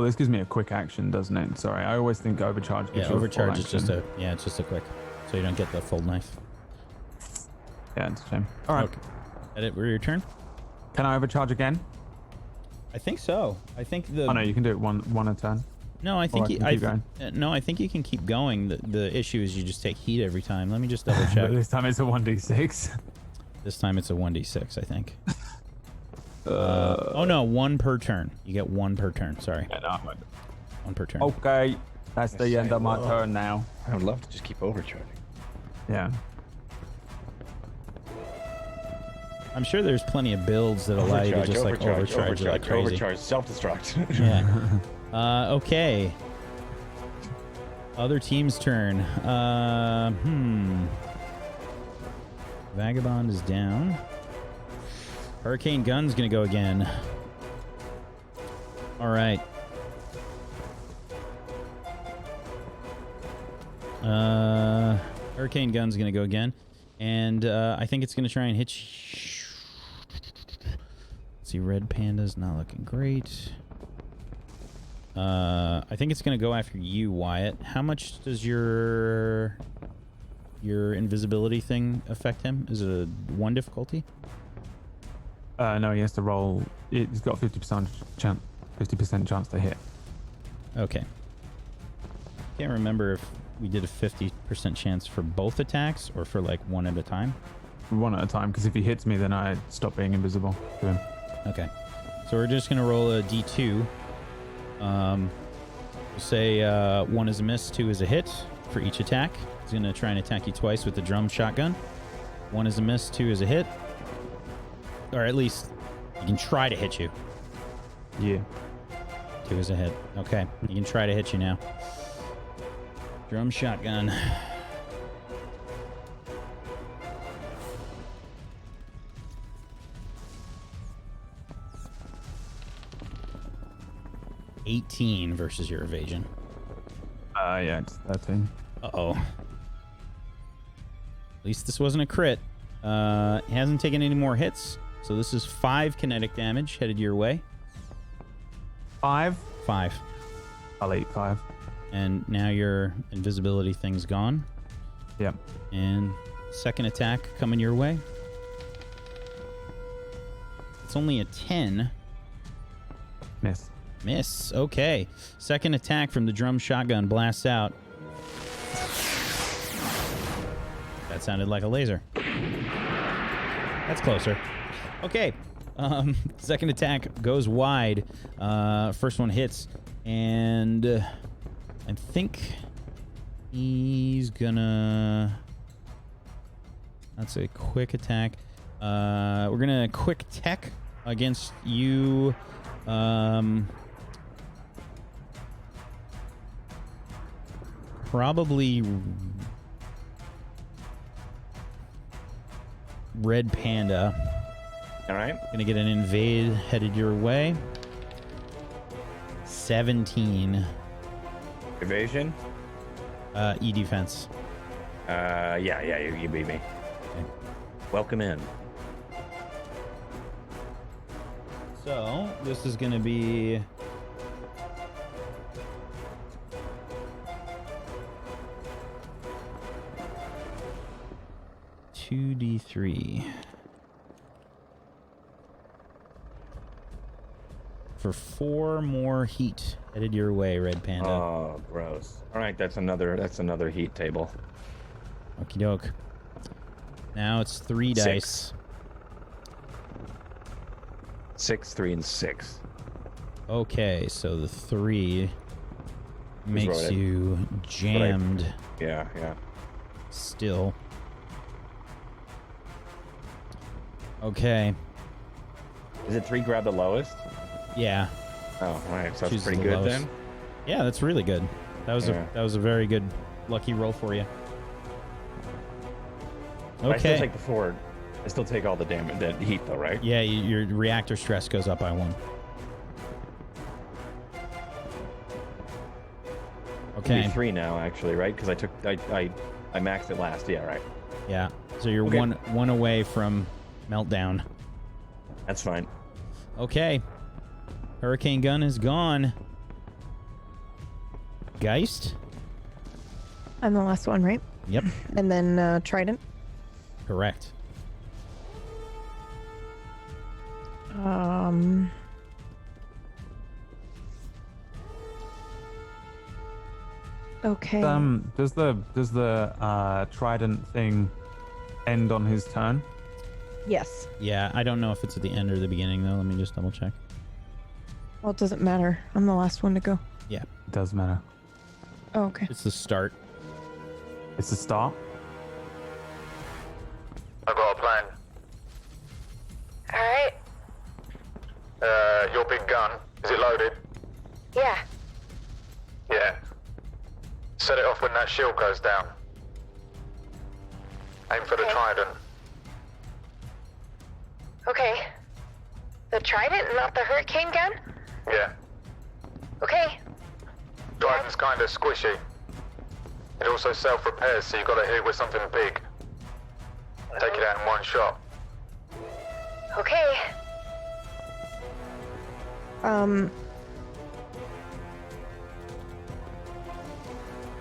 this gives me a quick action, doesn't it? Sorry, I always think overcharge gives you overcharge a full is just action. it's just a quick, so you don't get the fold knife. Yeah, it's a shame. All right, okay. Edit, your turn. Can I overcharge again? I think so. I think the. Oh no, you can do it one a turn. No, I think keep going. No, I think you can keep going. The issue is you just take heat every time. Let me just double check. This time it's a 1d6. This time it's a 1d6, I think. Oh no, 1 per turn. You get 1 per turn. Sorry. Yeah, no, 1 per turn. Okay, that's the end of my turn now. I would love to just keep overcharging. Yeah. I'm sure there's plenty of builds that allow you to just like overcharge like crazy. Overcharge, self-destruct. Yeah. Okay. Other team's turn. Vagabond is down. Hurricane Gun's gonna go again. All right. Hurricane Gun's gonna go again, and I think it's gonna try and hit. Let's see, Red Panda's not looking great. I think it's gonna go after you, Wyatt. How much does your your invisibility thing affect him? Is it a 1 difficulty? No, he has to roll. He's got 50% chance to hit. Okay. Can't remember if we did a 50% chance for both attacks or for like one at a time. One at a time, because if he hits me, then I stop being invisible to him. Okay. So we're just gonna roll a d2. We'll say 1 is a miss, 2 is a hit for each attack. He's gonna try and attack you twice with the drum shotgun. 1 is a miss, 2 is a hit. Or at least he can try to hit you. Yeah. 2 is a hit. Okay, he can try to hit you now. Drum shotgun. $18 versus your evasion. Yeah, it's 13. Uh-oh. At least this wasn't a crit. He hasn't taken any more hits, so this is 5 kinetic damage headed your way. 5? 5. I'll eat 5. And now your invisibility thing's gone. Yep. And second attack coming your way. It's only a 10. Miss. Miss. Okay. Second attack from the drum shotgun blasts out. That sounded like a laser. That's closer. Okay. Second attack goes wide. First one hits. And I think he's gonna... That's a quick attack. We're gonna quick tech against you. Probably Red Panda. All right. Gonna get an invade headed your way. 17. Evasion? E defense. Yeah, you beat me. Okay. Welcome in. So, this is gonna be... $2d3 for 4 more heat headed your way, Red Panda. Oh, gross. All right, that's another heat table. Okie doke. Now it's 3 dice. 6, 3, and 6. Okay, so the 3 makes you jammed. Yeah. Still. Okay. Is it 3 grab the lowest? Yeah. Oh, all right. So that's Choose pretty the good lowest. then. Yeah, that's really good. That was Yeah. a very good lucky roll for you. But I still Okay. take the 4. I still take all the damage, that heat though, right? Yeah, your reactor stress goes up by 1. Okay. 3 now, actually, right? Because I maxed it last. Yeah, right. Yeah. So you're Okay. one away from meltdown. That's fine. Okay. Hurricane gun is gone. Geist? I'm the last one, right? Yep. And then Trident. Correct. Okay. Does the Trident thing end on his turn? Yes. Yeah, I don't know if it's at the end or the beginning though. Let me just double check. Well, it doesn't matter. I'm the last one to go. Yeah. It does matter. Oh, okay. It's the start. It's the start. I've got a plan. All right. Your big gun, is it loaded? Yeah. Yeah. Set it off when that shield goes down. Aim for the Trident. Okay. The Trident, not the Hurricane gun? Yeah. Okay. Trident's kind of squishy. It also self-repairs, so you got to hit it with something big. Take it out in one shot. Okay.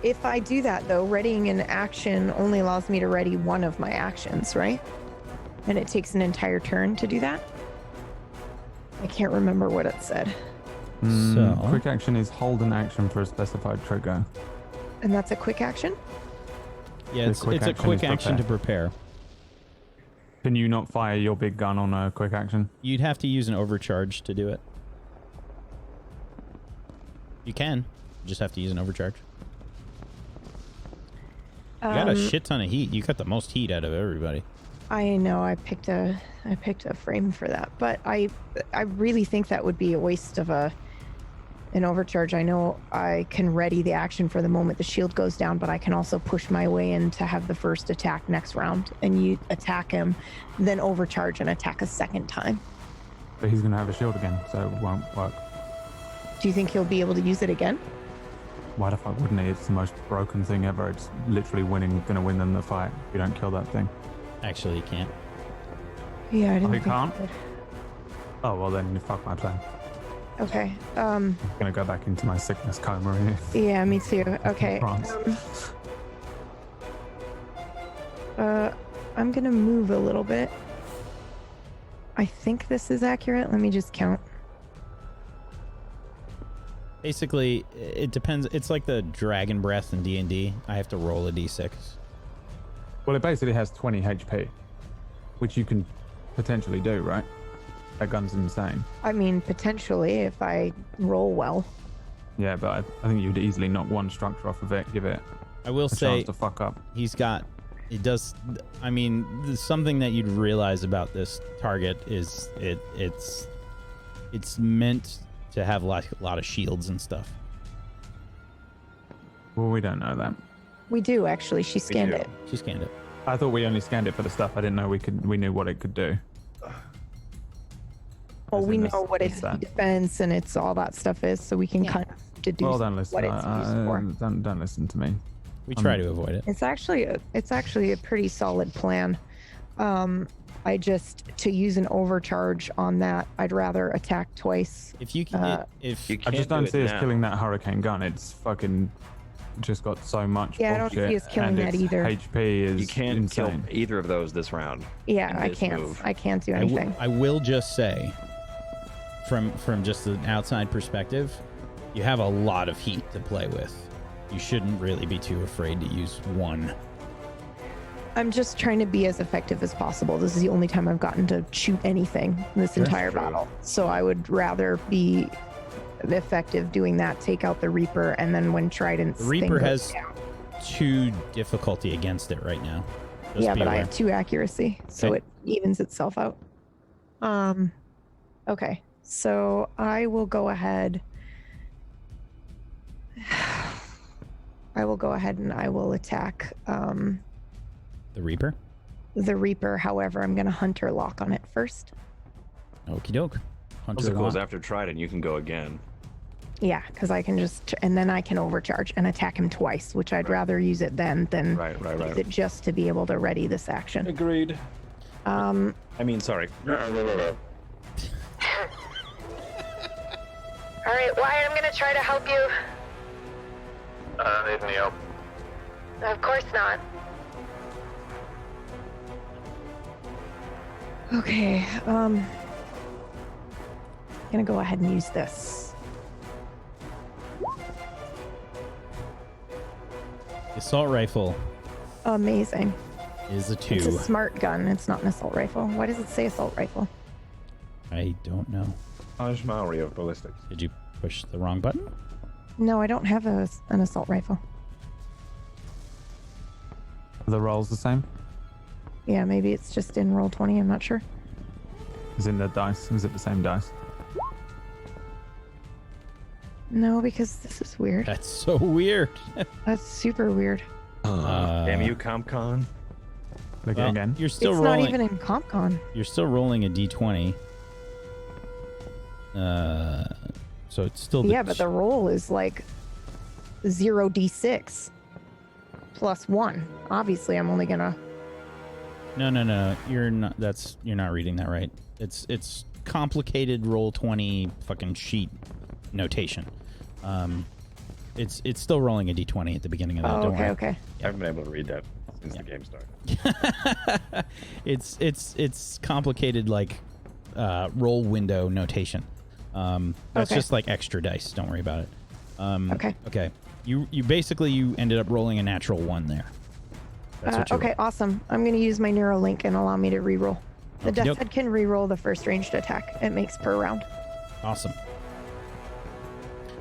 If I do that, though, readying an action only allows me to ready one of my actions, right? And it takes an entire turn to do that? I can't remember what it said. So quick action is hold an action for a specified trigger. And that's a quick action? Yeah, it's a quick action to prepare. Can you not fire your big gun on a quick action? You'd have to use an overcharge to do it. You can. You just have to use an overcharge. You got a shit ton of heat. You got the most heat out of everybody. I know I picked a frame for that, but I really think that would be a waste of an overcharge. I know I can ready the action for the moment the shield goes down, but I can also push my way in to have the first attack next round, and you attack him, then overcharge and attack a second time. But he's going to have a shield again, so it won't work. Do you think he'll be able to use it again? Why the fuck wouldn't he? It's the most broken thing ever. It's literally going to win them the fight if you don't kill that thing. Actually, you can't. Yeah, I didn't think can't? he could. Oh, well then, fuck my plan. Okay. I'm going to go back into my sickness coma here. Yeah, me too. Okay. I'm going to move a little bit. I think this is accurate. Let me just count. Basically, it depends. It's like the dragon breath in D&D. I have to roll a d6. Well, it basically has 20 HP, which you can potentially do, right? That gun's insane. I mean, potentially, if I roll well. Yeah, but I think you'd easily knock one structure off of it, give it I will a say chance to fuck up. He's got... It does... I mean, something that you'd realize about this target is it's meant to have like a lot of shields and stuff. Well, we don't know that. We do, actually. She scanned it. She scanned it. I thought we only scanned it for the stuff. I didn't know we knew what it could do. Well, we know what its defense and it's all that stuff is, so we can kind of deduce Well, don't listen. what it's used for. Don't listen to me. We try to avoid it. It's actually a pretty solid plan. I just, to use an overcharge on that, I'd rather attack twice. If you can, if you I just don't see us killing that hurricane gun. It's fucking just got so much. Yeah, I don't see us killing that either. HP is You can't insane. kill either of those this round. Yeah, I can't. I can't do anything. I will just say, from just an outside perspective, you have a lot of heat to play with. You shouldn't really be too afraid to use one. I'm just trying to be as effective as possible. This is the only time I've gotten to shoot anything this entire battle. So I would rather be effective doing that, take out the Reaper, and then when Trident's The Reaper thing has goes down. 2 difficulty against it right now. Just Yeah, be but I aware. have 2 accuracy, so Okay. it evens itself out. Okay, so I will go ahead. I will go ahead and I will attack The Reaper? the Reaper. However, I'm going to Hunter Lock on it first. Okie doke. Once it goes after Trident, you can go again. Yeah, because I can just, and then I can overcharge and attack him twice, which I'd rather use it then than use it just to be able to ready this action. Agreed. I mean, sorry. All right, Wyatt, I'm gonna try to help you. Need any help? Of course not. Okay, I'm gonna go ahead and use this. Assault rifle Amazing. is a 2. It's a smart gun. It's not an assault rifle. Why does it say assault rifle? I don't know. Maori of ballistics. Did you push the wrong button? No, I don't have an assault rifle. Are the rolls the same? Yeah, maybe it's just in roll 20. I'm not sure. Is in the dice? Is it the same dice? No, because this is weird. That's so weird. That's super weird. Damn you, CompCon. Well, again. You're still It's rolling. not even in CompCon. You're still rolling a d20. So it's still. Yeah, but the roll is like 0d6 plus 1. Obviously, I'm only gonna. No. You're not. You're not reading that right. It's complicated roll 20 fucking sheet notation. It's still rolling a d20 at the beginning of that. Oh, Don't okay, worry. okay. I haven't been able to read that since the game started. It's complicated like roll window notation. That's just like extra dice. Don't worry about it. Okay. Okay. You ended up rolling a natural 1 there. That's what you Okay, awesome. I'm going to use my Neuralink and allow me to reroll. The Okey-doke. Death Head can reroll the first ranged attack it makes per round. Awesome.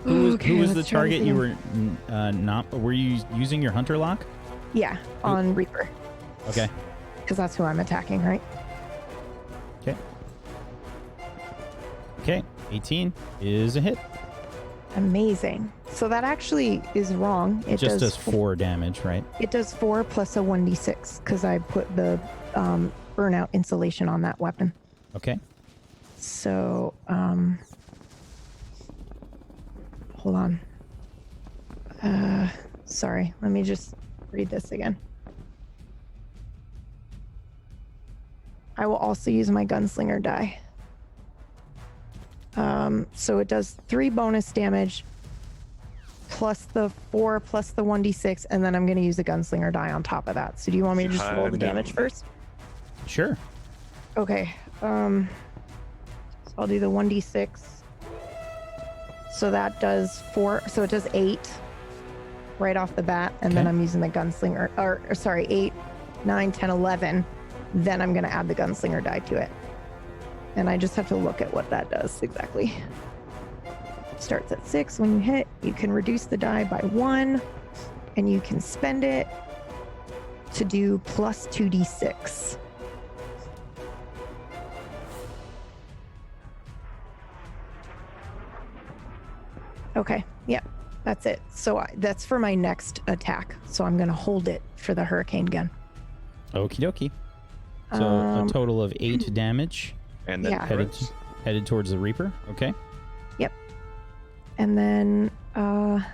Who was the let's try target this you again. were not? Were you using your hunter lock? Yeah, on Reaper. Okay. Because that's who I'm attacking, right? Okay. Okay. 18 is a hit. Amazing. So that actually is wrong. It Just does does 4 damage, right? It does 4 plus a 1d6 because I put the burnout insulation on that weapon. Okay. So, hold on. Sorry, let me just read this again. I will also use my gunslinger die. So it does 3 bonus damage plus the 4 plus the 1d6, and then I'm going to use a gunslinger die on top of that. So do you want me to just roll the damage first? Sure. Okay. So I'll do the 1d6. So that does 4. So it does 8 right off the bat, and then I'm using the gunslinger. Or sorry, 8, 9, 10, 11. Then I'm going to add the gunslinger die to it. And I just have to look at what that does exactly. Starts at 6. When you hit, you can reduce the die by 1, and you can spend it to do plus 2d6. Okay, yeah, that's it. So that's for my next attack. So I'm going to hold it for the hurricane gun. Okie dokie. So a total of 8 damage. And then headed towards the Reaper. Okay. Yep. And then I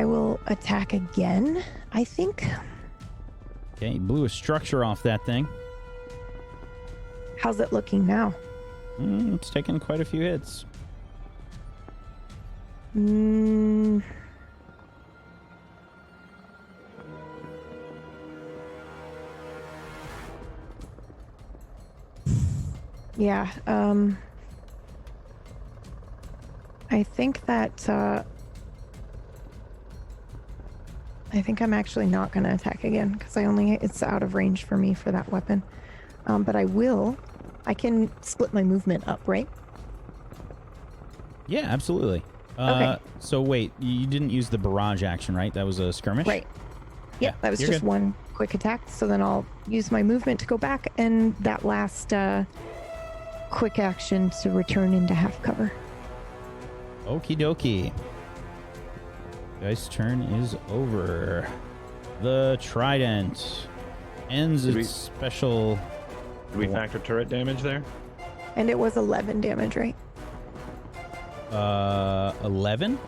will attack again, I think. Okay, you blew a structure off that thing. How's it looking now? It's taken quite a few hits. Yeah, I think that I think I'm actually not going to attack again because it's out of range for me for that weapon. But I can split my movement up, right? Yeah, absolutely. Okay. So wait, you didn't use the barrage action, right? That was a skirmish? Right. Yeah, that was you're just good. one quick attack. So then I'll use my movement to go back, and that last quick action to return into half cover. Okie dokie. Guy's turn is over. The Trident ends its special... Did we factor turret damage there? And it was 11 damage, right? 11?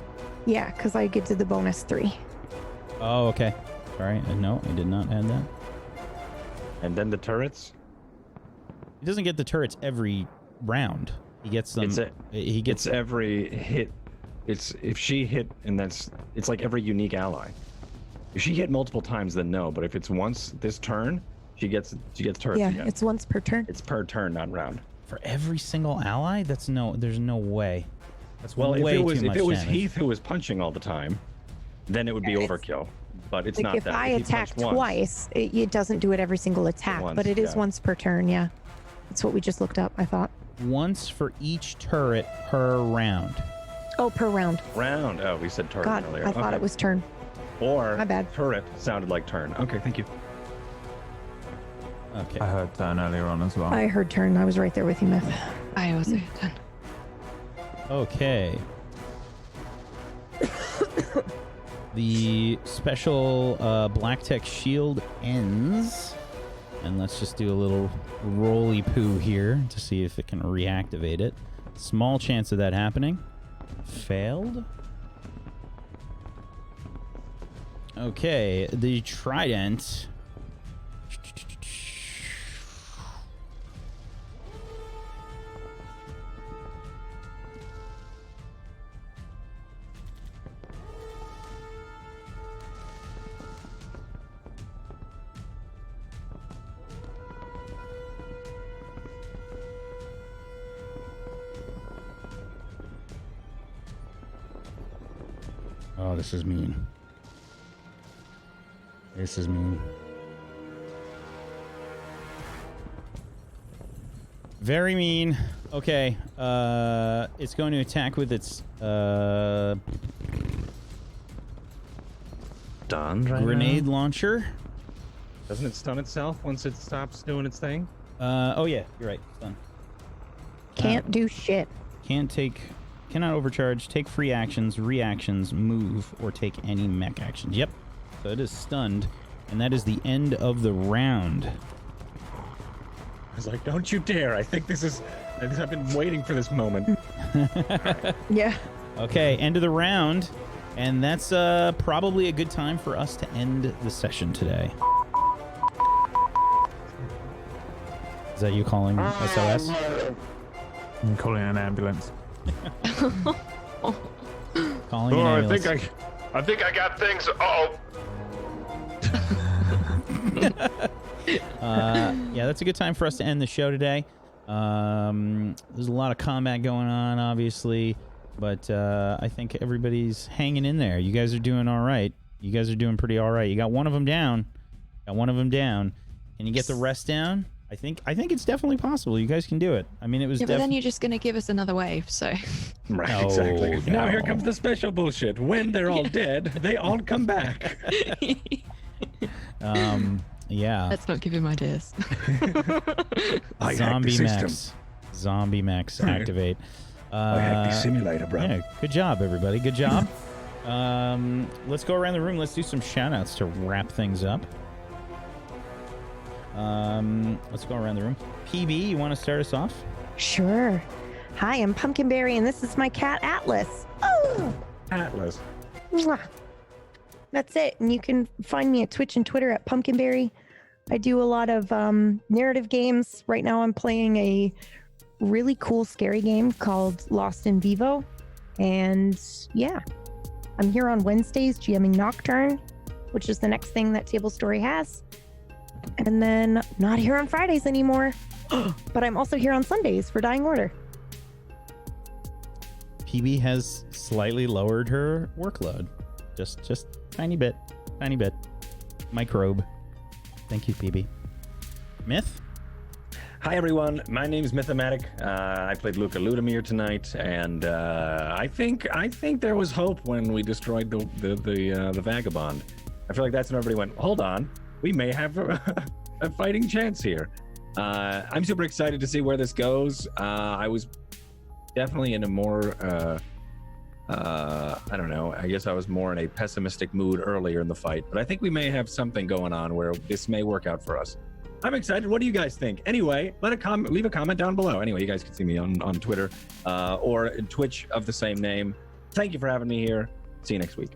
Yeah, because I get to the bonus 3. Oh, okay. Sorry, no, I did not add that. And then the turrets? He doesn't get the turrets every round. He gets them. It's every hit. It's if she hit, and it's like every unique ally. If she hit multiple times, then no. But if it's once this turn, she gets turrets Yeah, again. it's once per turn. It's per turn, not round. For every single ally? There's no way. That's Well, way if too much it was damage. Heath who was punching all the time, then it would be overkill. But it's Like not if that. I If he attack punched once- twice, it doesn't do it every single attack, Once, but it is yeah. once per turn. Yeah, that's what we just looked up. I thought. Once for each turret per round. Oh, per round. Round. Oh, we said turret God, earlier. I thought Okay. it was turn. Or My bad. turret sounded like turn. Okay, thank you. Okay. I heard turn earlier on as well. I heard turn. I was right there with you, Myth. I also hit 10. Okay. The special Black Tech shield ends. And let's just do a little roly poo here to see if it can reactivate it. Small chance of that happening. Failed. Okay, the Trident. Oh, this is mean. This is mean. Very mean. Okay. It's going to attack with its Done right grenade now? launcher. Doesn't it stun itself once it stops doing its thing? Oh yeah, you're right. Stun. Can't do shit. Cannot overcharge, take free actions, reactions, move, or take any mech actions. Yep. So it is stunned, and that is the end of the round. I was like, don't you dare. I've been waiting for this moment. Yeah. Okay, end of the round, and that's probably a good time for us to end the session today. Is that you calling SOS? I'm calling an ambulance. Calling an ambulance. I think I got things. Yeah, that's a good time for us to end the show today. There's a lot of combat going on, obviously, but I think everybody's hanging in there. You guys are doing all right. You guys are doing pretty all right. You got one of them down. Can you get the rest down? I think it's definitely possible. You guys can do it. I mean, it was. Yeah, but then you're just going to give us another wave, so. Right, No, exactly. no. Now here comes the special bullshit. When they're all dead, they all come back. Yeah. Let's not give him ideas. Zombie mechs activate. I hacked the simulator, bro. Yeah, good job, everybody. Good job. Let's go around the room. Let's do some shout outs to wrap things up. Let's go around the room. PB, you want to start us off? Sure. Hi, I'm Pumpkinberry, and this is my cat, Atlas. Oh! Atlas. Mwah. That's it. And you can find me at Twitch and Twitter at Pumpkinberry. I do a lot of narrative games. Right now I'm playing a really cool, scary game called Lost in Vivo. And yeah, I'm here on Wednesdays GMing Nocturne, which is the next thing that Table Story has. And then not here on Fridays anymore. But I'm also here on Sundays for Dying Order. PB has slightly lowered her workload. Just tiny bit. Microbe. Thank you, PB. Myth? Hi everyone, my name's Mythematic. I played Luca Ludimir tonight, and I think there was hope when we destroyed the Vagabond. I feel like that's when everybody went, hold on, we may have a fighting chance here. I'm super excited to see where this goes. I was definitely in a more I don't know, I guess I was more in a pessimistic mood earlier in the fight, but I think we may have something going on where this may work out for us. I'm excited. What do you guys think? Anyway, leave a comment down below. Anyway, you guys can see me on Twitter or Twitch of the same name. Thank you for having me here. See you next week.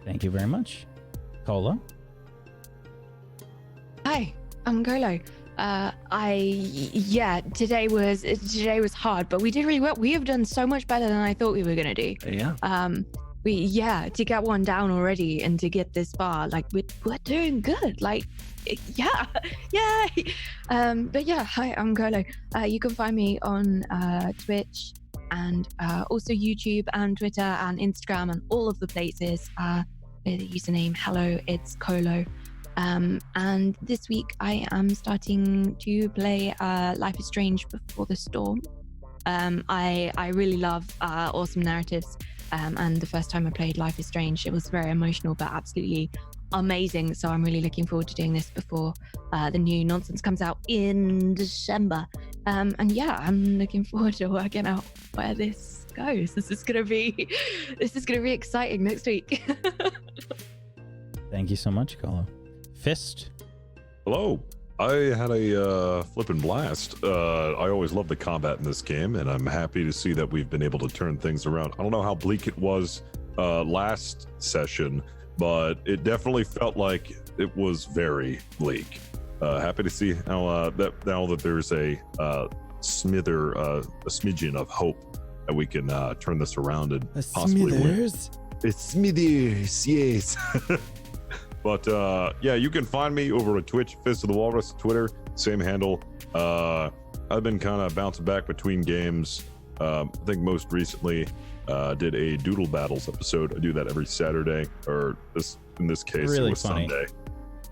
Thank you very much. Cola? Hi, I'm Golo. Today was hard, but we did really well. We have done so much better than I thought we were gonna do. Yeah. To get one down already and to get this far, like we're doing good. Like, yeah, yay. But yeah, hi, I'm Golo. You can find me on Twitch and also YouTube and Twitter and Instagram and all of the places. With the username Hello, it's Colo. And this week I am starting to play Life is Strange Before the Storm. I really love awesome narratives, and the first time I played Life is Strange, it was very emotional but absolutely amazing. So I'm really looking forward to doing this before the new nonsense comes out in December. And yeah, I'm looking forward to working out where this goes. This is gonna be exciting next week. Thank you so much, Colo. Fist? Hello. I had a flippin' blast. I always love the combat in this game, and I'm happy to see that we've been able to turn things around. I don't know how bleak it was last session, but it definitely felt like it was very bleak. Happy to see how that there's a smidgen of hope that we can turn this around and possibly win. It's Smithers, yes. But yeah, you can find me over at Twitch, Fist of the Walrus, Twitter, same handle. I've been kind of bouncing back between games. I think most recently Did a Doodle Battles episode. I do that every Saturday, or in this case, Really it was funny. Sunday.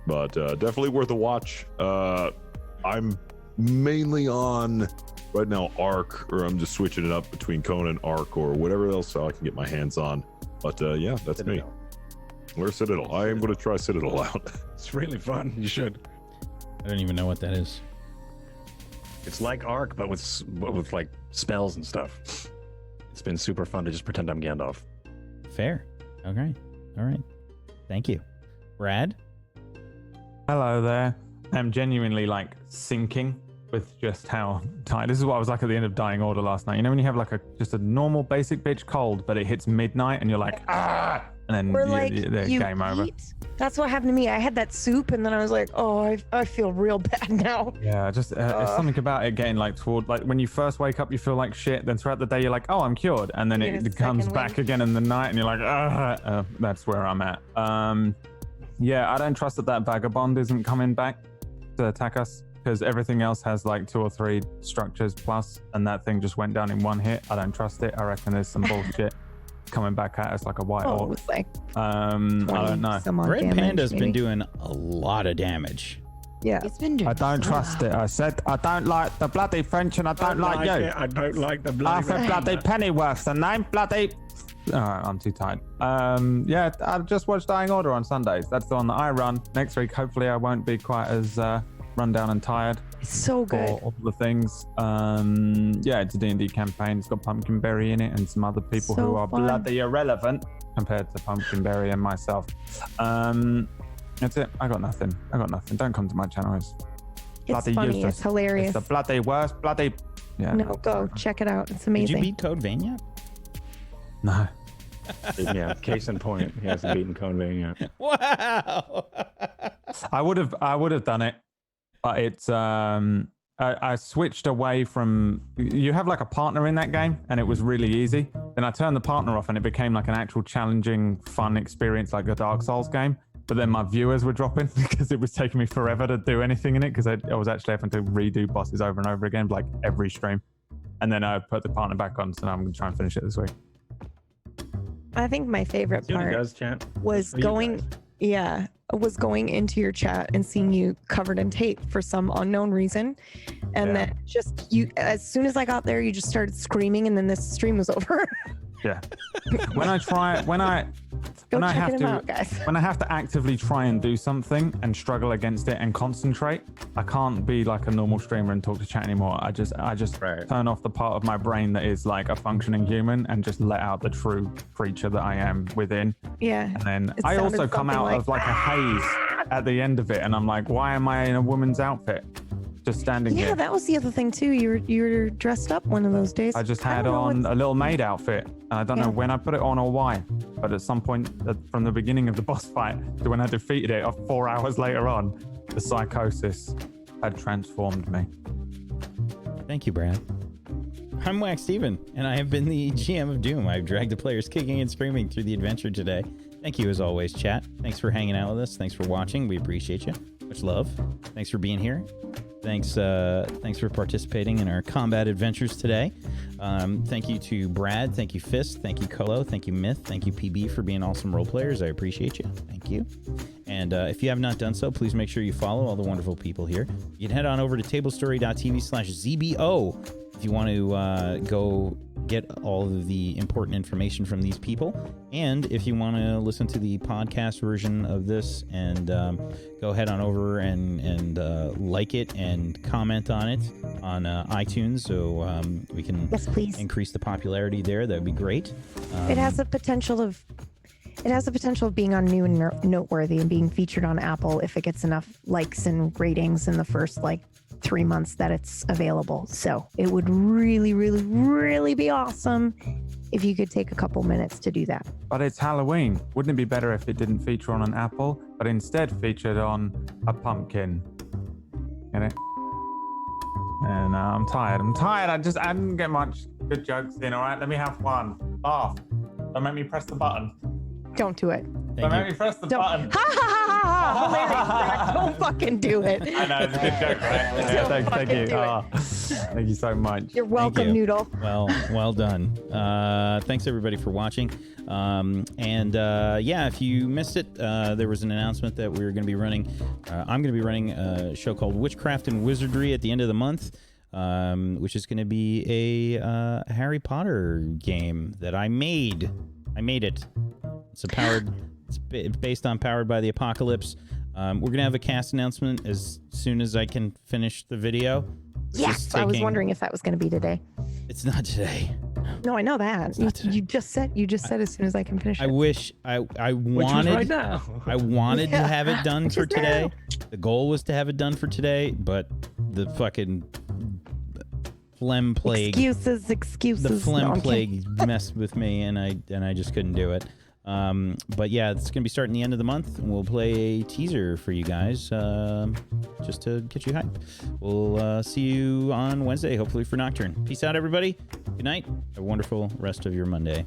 But definitely worth a watch. I'm mainly on right now Arc, or I'm just switching it up between Conan, Arc, or whatever else I can get my hands on. But yeah, that's Citadel. me. Where's Citadel? I am going to try Citadel out. It's really fun. You should. I don't even know what that is. It's like Ark, but with like spells and stuff. It's been super fun to just pretend I'm Gandalf. Fair. Okay. All right. Thank you. Brad? Hello there. I'm genuinely like sinking with just how tired. This is what I was like at the end of Dying Order last night. You know when you have like just a normal basic bitch cold, but it hits midnight and you're like, ah, and then Or like you game over. eat. That's what happened to me. I had that soup and then I was like, oh, I feel real bad now. Yeah, just it's something about it getting like toward like when you first wake up, you feel like shit. Then throughout the day, you're like, oh, I'm cured, and then it comes back again in the night, and you're like, ah. That's where I'm at. Yeah, I don't trust that Vagabond isn't coming back to attack us because everything else has like 2 or 3 structures plus, and that thing just went down in 1 hit. I don't trust it. I reckon there's some bullshit coming back at us like a white orc. Like I don't know. Red Panda's been doing a lot of damage. Yeah, it's been doing. I don't trust it. I said I don't like the bloody French, and I don't like you. I don't like the bloody. Arthur bloody Pennyworth, the name bloody. I'm too tired. Yeah, I just watched Dying Order on Sundays. That's the one that I run. Next week, hopefully, I won't be quite as run down and tired. It's so good. For all the things. Yeah, it's a D&D campaign. It's got Pumpkinberry in it and some other people who are bloody irrelevant compared to Pumpkinberry and myself. That's it. I got nothing. Don't come to my channel. It's bloody funny. useless. It's hilarious. It's the bloody worst. Bloody. Yeah. No, go check it out. It's amazing. Did you beat Code Vein yet? No. Yeah, case in point, he hasn't beaten Code Vein yet. Wow. I would have done it, but it's I switched away from. You have like a partner in that game, and it was really easy. Then I turned the partner off, and it became like an actual challenging, fun experience, like a Dark Souls game. But then my viewers were dropping because it was taking me forever to do anything in it because I was actually having to redo bosses over and over again, like every stream. And then I put the partner back on, so now I'm going to try and finish it this week. I think my favorite part was going into your chat and seeing you covered in tape for some unknown reason. And then just as soon as I got there, you just started screaming and then this stream was over. Yeah. When I have to actively try and do something and struggle against it and concentrate, I can't be like a normal streamer and talk to chat anymore. I just turn off the part of my brain that is like a functioning human and just let out the true creature that I am within. Yeah. And then I also come out of like a haze at the end of it, and I'm like, why am I in a woman's outfit? Just standing here. Yeah, that was the other thing too. You were dressed up one of those days. I just had on a little maid outfit, and I don't know when I put it on or why. But at some point from the beginning of the boss fight to when I defeated it 4 hours later on, the psychosis had transformed me. Thank you, Brad. I'm Wax Steven, and I have been the GM of Doom. I've dragged the players kicking and screaming through the adventure today. Thank you as always, chat. Thanks for hanging out with us. Thanks for watching. We appreciate you. Much love. Thanks for being here. Thanks for participating in our combat adventures today. Thank you to Brad. Thank you, Fist. Thank you, Colo. Thank you, Myth. Thank you, PB, for being awesome role players. I appreciate you. Thank you. And if you have not done so, please make sure you follow all the wonderful people here. You can head on over to tablestory.tv/ZBO if you want to go get all of the important information from these people. And if you want to listen to the podcast version of this, and go ahead on over and like it and comment on it on iTunes, so we can increase the popularity there. That would be great. It has the potential of being on New and Noteworthy and being featured on Apple if it gets enough likes and ratings in the first 3 months that it's available. So it would really, really, really be awesome if you could take a couple minutes to do that. But it's Halloween. Wouldn't it be better if it didn't feature on an apple, but instead featured on a pumpkin? Get it? And I'm tired. I didn't get much good jokes in. All right, let me have one. Laugh. Don't make me press the button. Don't do it. Don't make me press the button. Ha ha ha ha! Hilarious, Zach. Don't fucking do it. I know, it's a good joke, right? Yeah, thank you. Thank you so much. You're welcome, you. Noodle. Well done. Thanks everybody for watching. Yeah, if you missed it, there was an announcement that we were going to be running. I'm going to be running a show called Witchcraft and Wizardry at the end of the month, which is going to be a Harry Potter game that I made. I made it. It's based on Powered by the Apocalypse. We're going to have a cast announcement as soon as I can finish the video. Yes, I was wondering if that was going to be today. It's not today. No, I know that. You just said as soon as I can finish it. I wish I wanted right now. I wanted to have it done for today. Now. The goal was to have it done for today, but the fucking phlegm plague. Excuses. The phlegm No, plague messed with me, and I just couldn't do it. But yeah, it's gonna be starting the end of the month, and we'll play a teaser for you guys, just to get you hyped. We'll see you on Wednesday, hopefully for Nocturne. Peace out, everybody. Good night. Have a wonderful rest of your Monday.